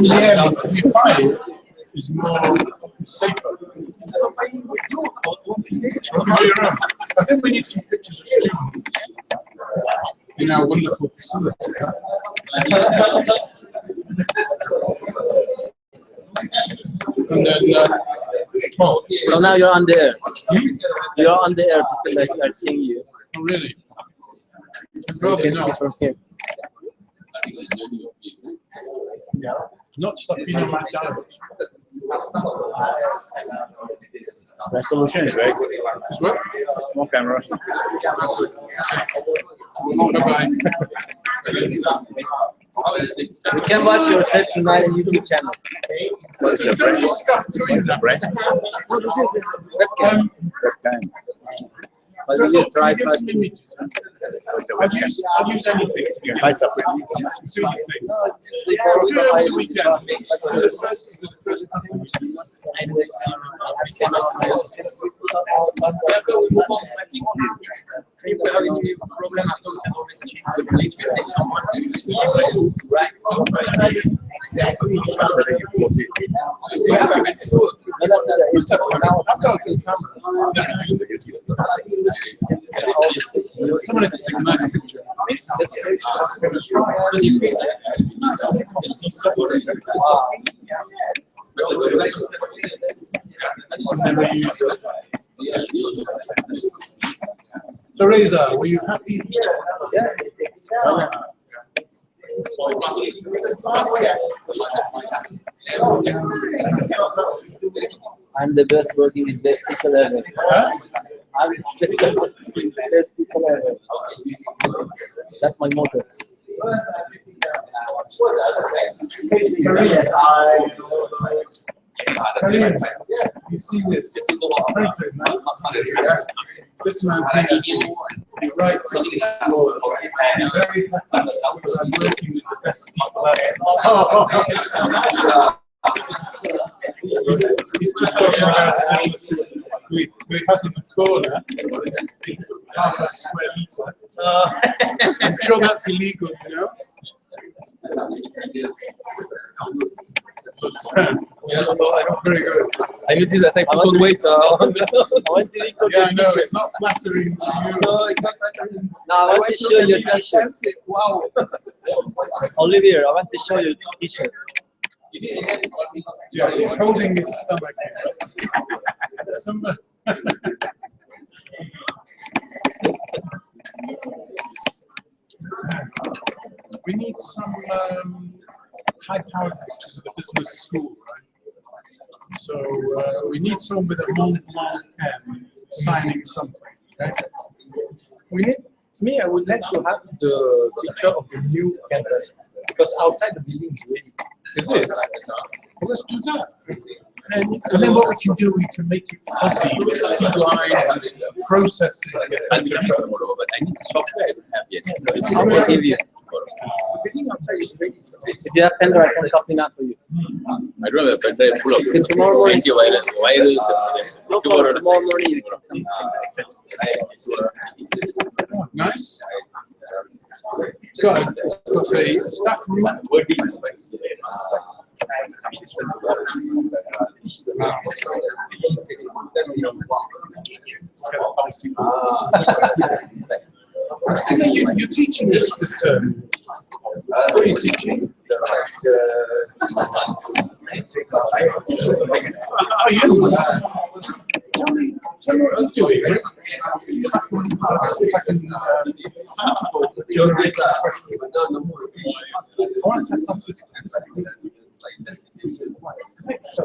the end, if you buy it, it's more safer. I think we need some pictures of students in our wonderful facilities. And then, oh, So now you're on the air. You're on the air. People are seeing you. oh, really? Probably not. From here. Not stop being on my direct. Resolution is very good. As well? Small camera. Bye-bye. We can watch your set tonight on YouTube channel. Stop doing that, right? Webcam. But So we look, just try get some images. I'd use anything to get Nice up. see what you think. Do it over the weekend. Do the first couple of weekends. If we have any problem at all, we can always change the plate. We take someone right? We have a method. Who's that coming? I've got a good camera. Never use it. Someone can take a nice picture. Teresa, were you happy? I'm the best working with best people ever. Huh? I'm the best people ever. That's my motto. You see this? This man he writes something very happy because I'm working with the best people ever. He's just talking about an elder system. We has in the corner half a square meter. I'm sure that's illegal, you know. But, very good. I noticed that I put on weight. Yeah, I know, it's not flattering to you. No, it's not flattering. No, I want to show you a t-shirt. Wow. Olivier, I want to show you a t-shirt. Yeah, he's holding his stomach. We need some high-powered pictures of the business school, right? So we need someone with a Mont Blanc pen signing something. Okay? We need, me, I would like to have the picture of the new campus because outside the building is really. Is it? Well, let's do that. And then what we can do, we can make it fuzzy with speed lines and processing. But I need the software I don't have yet. I will give you. Everything outside is ready. So If you have pen drive, I can copy that for you. I don't have a pen drive full of Okay, tomorrow morning. antivirus, virus. No problem. Tomorrow morning you can Oh, nice. It's got a staff room. And then you're teaching this term. What are you teaching? Oh, you? Tell me what you're doing. See if I can answer your question. I want to test my system. I think so.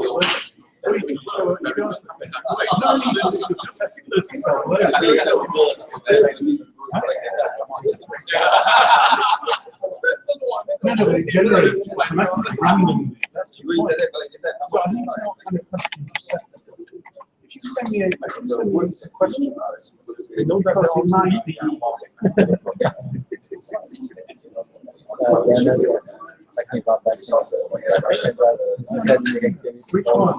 So you can show it. Not only you can test 30 cell no, it generates automatically randomly. That's the point. So I need to know what kind of question you set. If you send me a question, because it might be. Which one?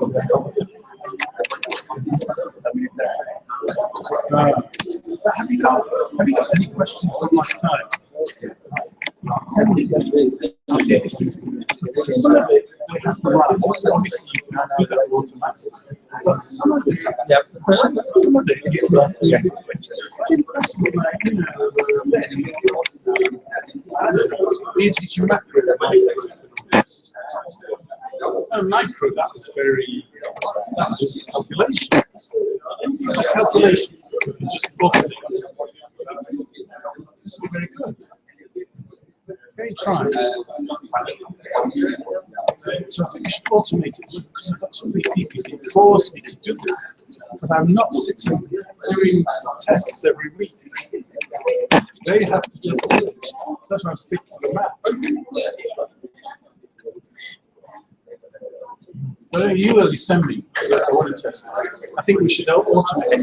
Have you got any questions on my side? Send me. I'll see if it's some of it I have to write. Obviously, you can't do that automatically. But some of it is not. It's your macro. Micro, that was very, that was just calculation. It's just calculation. You can just look at it. This will be very good. Okay, try. So I think we should automate it because I've got so many people who force me to do this because I'm not sitting doing tests every week. They have to just do it. So that's why I'm sticking to the maths. Well, you will send me because I want to test it. I think we should automate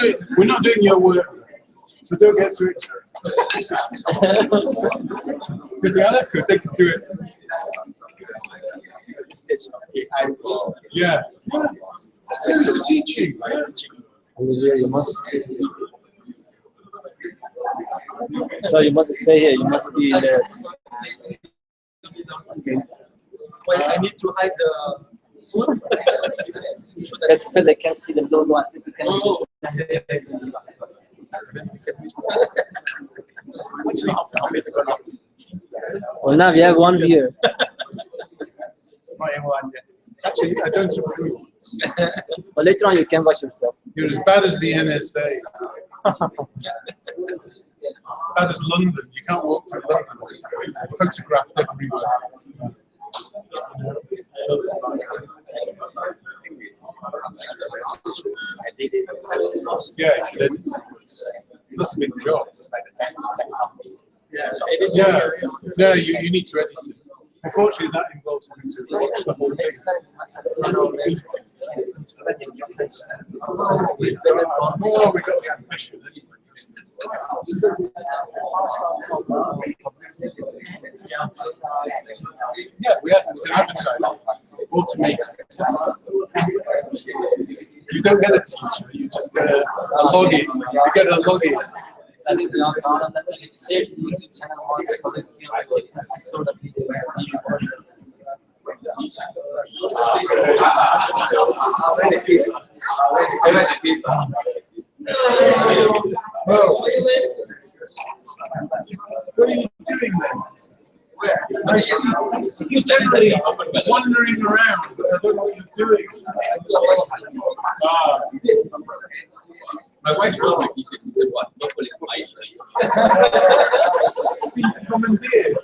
it. We're not doing your work, so don't get too excited. To be honest, they can do it. Yeah. So it's for teaching. Yeah, you must. So you must stay here. You must be there. Okay. well, I need to hide the food. That's because they can't see them. So no, well, now we have one beer. Actually, I don't approve. But later on, you can watch yourself. You're as bad as the NSA. Bad as London. You can't walk through London. Photographed everywhere. Yeah, you should edit it. That's a big job. Yeah, you need to edit it. Unfortunately, that involves having to watch the whole thing. Oh, we got the ambition. Yeah, we have to advertise, automate. You don't get a teacher, you just get a login. You get a login. What are you doing then? I see you suddenly wandering around, but I don't know what you're doing. My wife told me, she said, what? Purple is ice cream. Commandeer.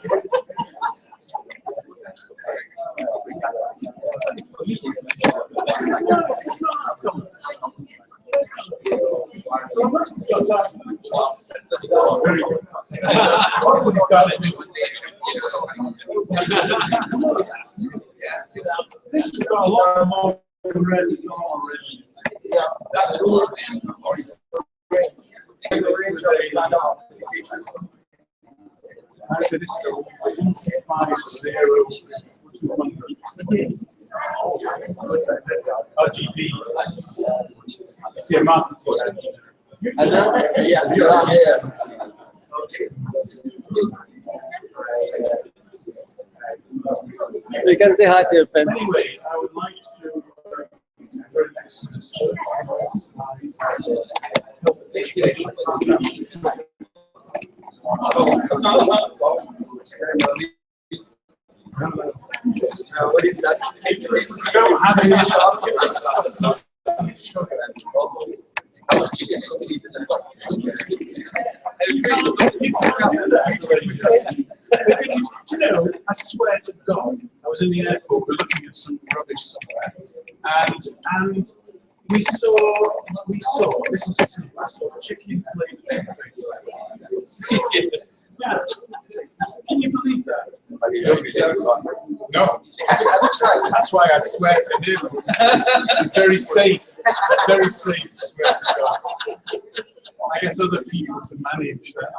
This has got a lot more red as well already. So this is a 150 RGB. It's a marketing. You can say hi to your friends. Anyway, I would like to go next to the What is that? You know, I swear to God, I was in the airport, we were looking at some rubbish somewhere, and we saw, this is true, I saw chicken flavored toothpaste. Yeah. Can you believe that? No. That's why I swear to him. It's very safe. It's very safe, I swear to God. I guess other people to manage that.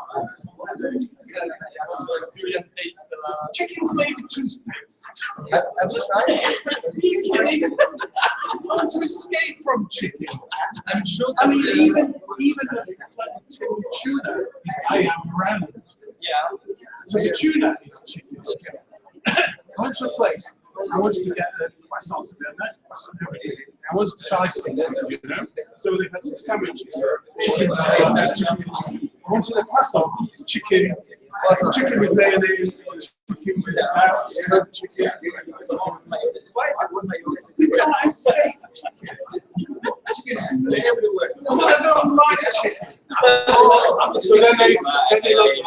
Chicken flavored toothpaste. Have you tried it? Are you kidding? I want to escape from chicken. I'm sure. I mean, even a tin tuna is I am brand. Yeah. So the tuna is chicken. I went to a place. I wanted to get the croissants. They're nice croissants. I wanted to buy something, you know. So they had some sandwiches, chicken. I wanted a croissant. It's chicken. Chicken with mayonnaise. Chicken with smoked chicken. You can't escape chicken. Chicken is everywhere. But I don't like chicken. So then they look like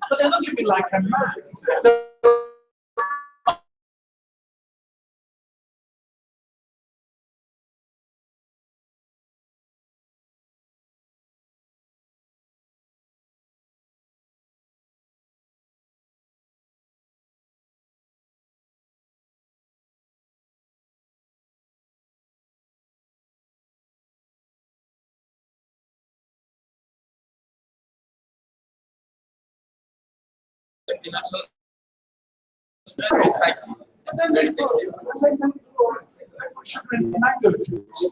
but they look at me like I'm mad. Very spicy. And then they put sugar in mango juice.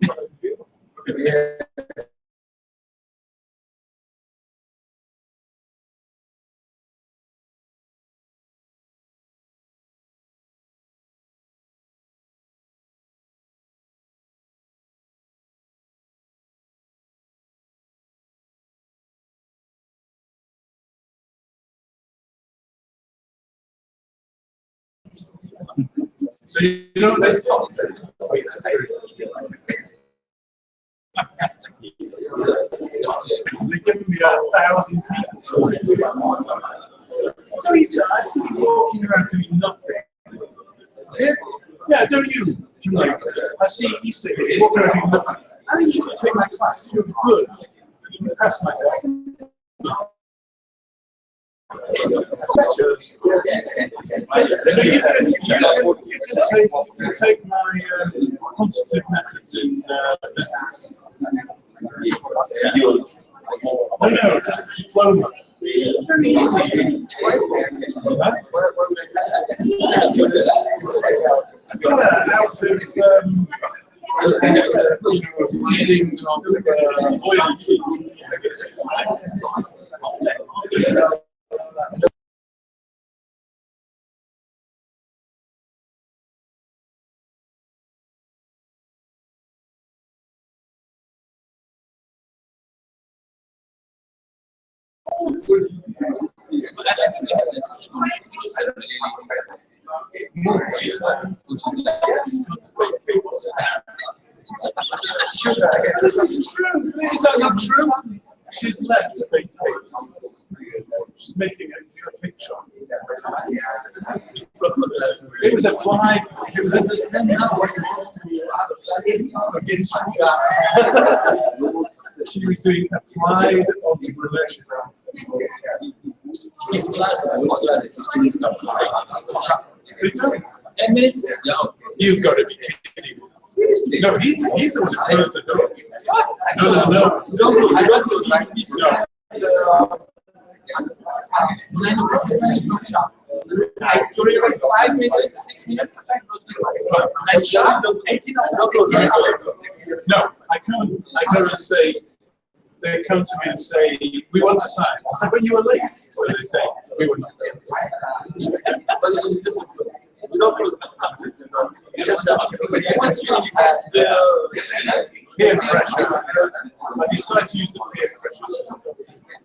So you know this. They give me 1,000 people to read. So he said, I see you walking around doing nothing. Yeah, don't you? Like, I see he says walking around doing nothing. I think you can take my class. You're good. You can pass my class. So you can take my quantitative methods in business. No, just a diploma. Very easy. Reading of loyalty. I think we have the system. I don't really. This is true. Is that not true? She's left to bake cakes. She's making a picture. It was applied. It was understand now what it was to be against sugar. She was doing applied entrepreneurship. His class, I want to add 10 minutes? Yeah. You've got to be kidding. No, he's the one who closed the door. No. I don't do like this. No. During like 5 minutes, 6 minutes, like those Like sharp, 18 No, I can't say, they come to me and say, we want to sign. I said, when you were late. So they say, we were not late. We don't close the just once you have the Peer pressure. I decided to use the peer pressure system.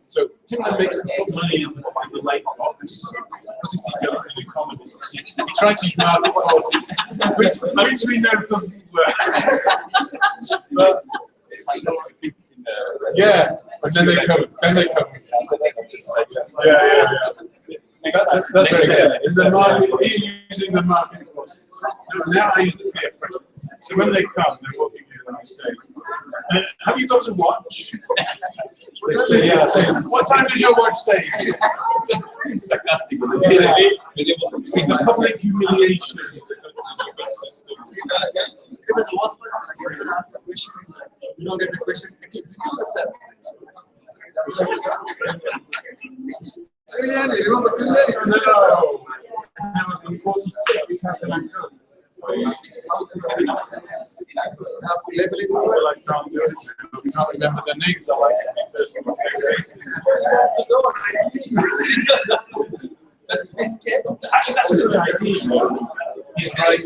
So him that makes money in the late box, because he's going to do comedies. He tries to use market forces, which we know doesn't work. But, yeah, and then they come. Yeah. That's very good. Is the market, using the market forces. Now I use the peer pressure. So when they come, they're walking in and I say, have you got a watch? They say, yeah. I say, what time does your watch say? sarcastic. It's the public humiliation. It's a good system. Even the worst part, I guess when I ask a question, you don't get the question, okay, you yourself. Similarly, remember similarly? No. I'm 46. How can I go? How can I have to label it somewhere? I can't do it. I can't remember the names. I like to be personal. Actually, that's a good idea. He's right.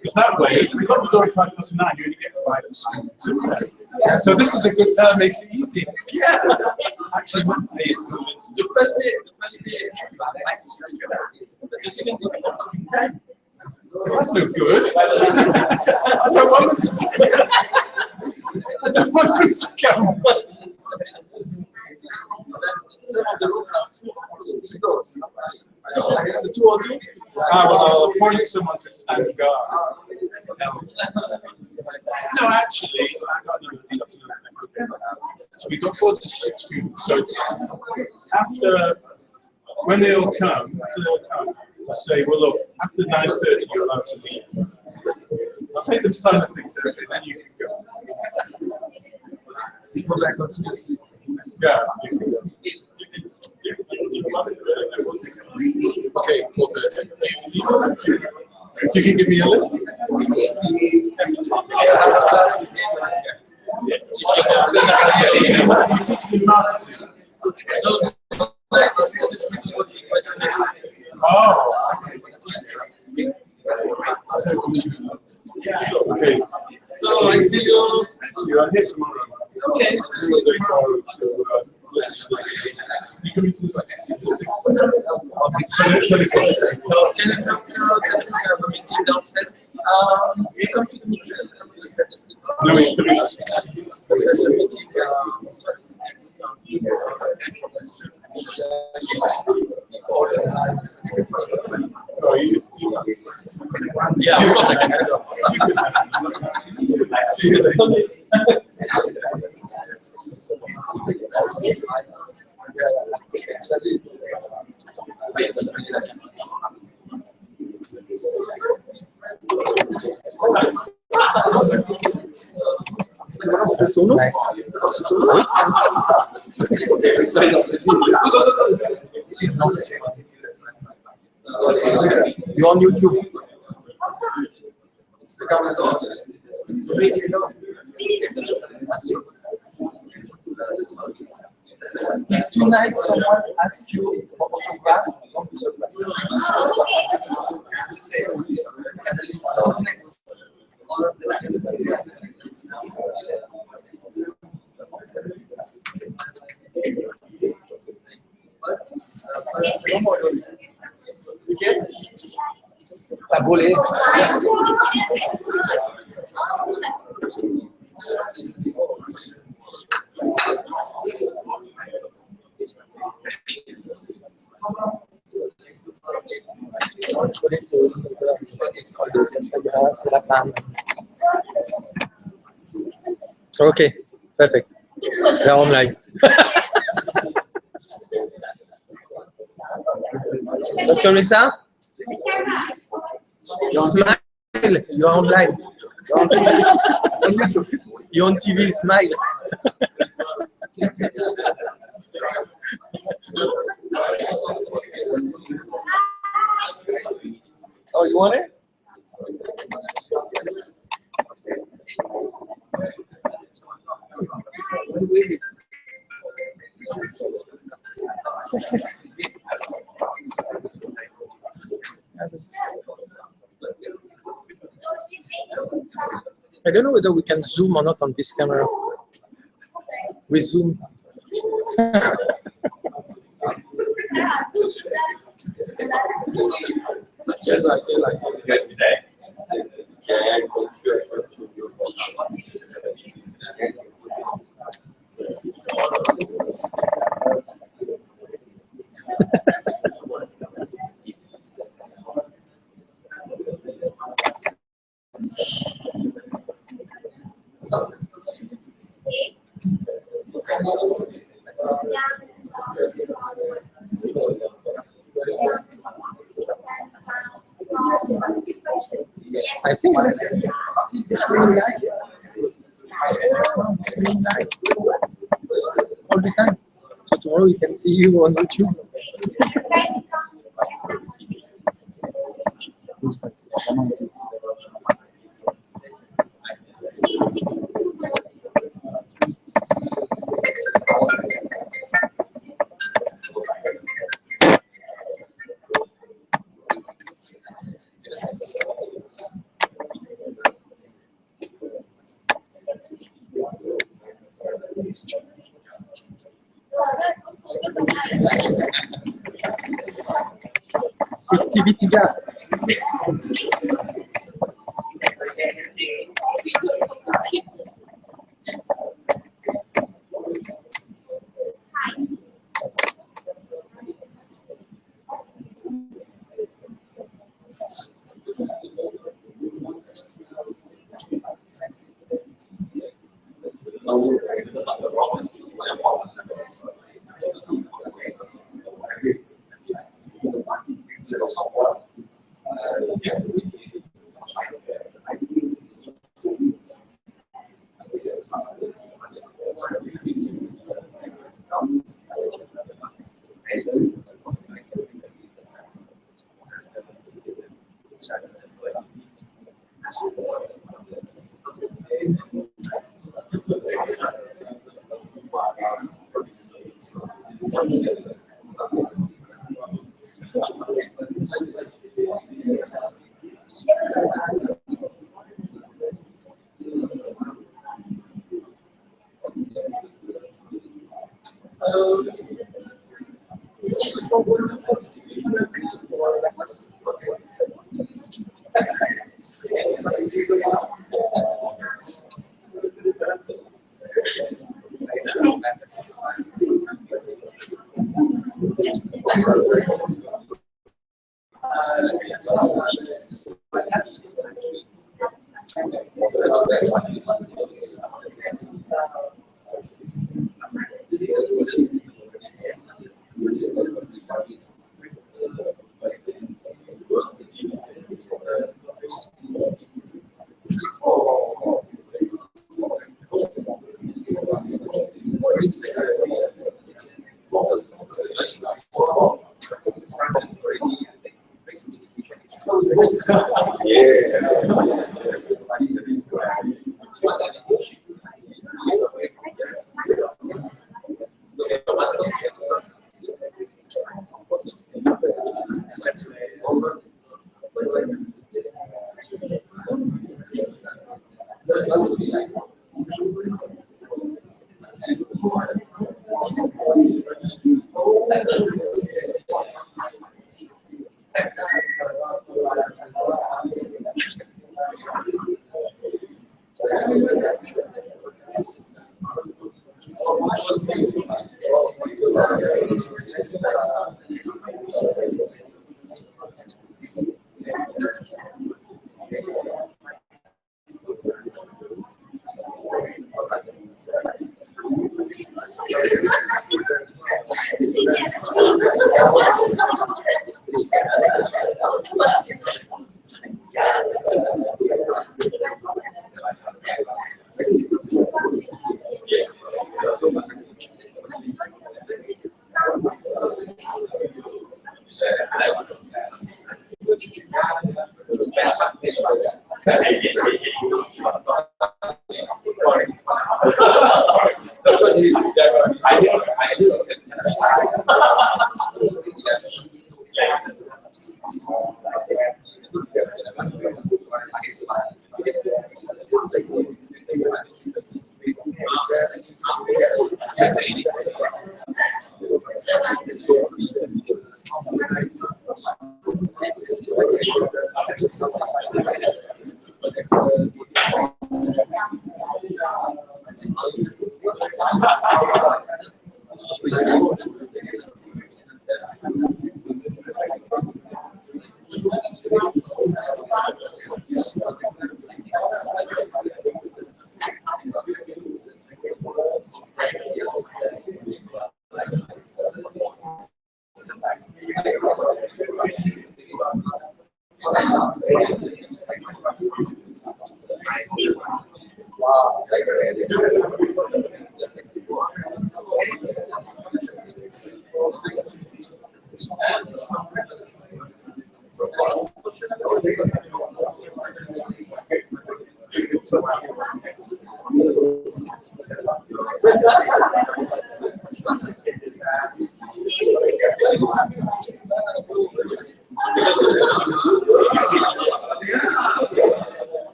Because that way, if we got the door at 5+9, you only get 5 students. So this is a good, makes it easy. Yeah. Actually, Monday is convincing. The first day, you have 5 to 6 the second day, you have to be 10. That's no good. I don't want them to. I don't want them to come. Some of the rooms are still 3 doors. Like the 2 or 2. I'll appoint someone to stand guard. No, actually, I got another thing. So we've got 4 to 6 students. So after, when they all come, I say, well, look, after 9:30, you're allowed to leave. I'll make them sign the things, okay, then you can go. Yeah. Okay, 4:30. You can give me a lift? You teach me marketing. Oh. Okay. So I see you. I'm here tomorrow. Okay. You come into this. 10 o'clock, I have a meeting downstairs. You come to the meeting. No, it's the There's a meeting. Yeah, of course I can. You're on YouTube. If tonight someone asks you for autograph, don't be surprised. Tak boleh. Okay, perfect. They're online. Dr. Risa? Smile. You're online. You on TV, smile. Oh, you want it? I don't know whether we can zoom or not on this camera. We zoom. I think it's really nice. All the time. So tomorrow we can see you on YouTube. TV3.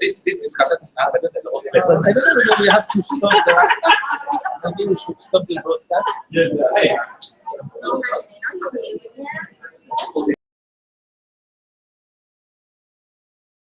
This discussion. I don't know whether we have to stop the. Maybe we should stop the broadcast. Yeah. Hey.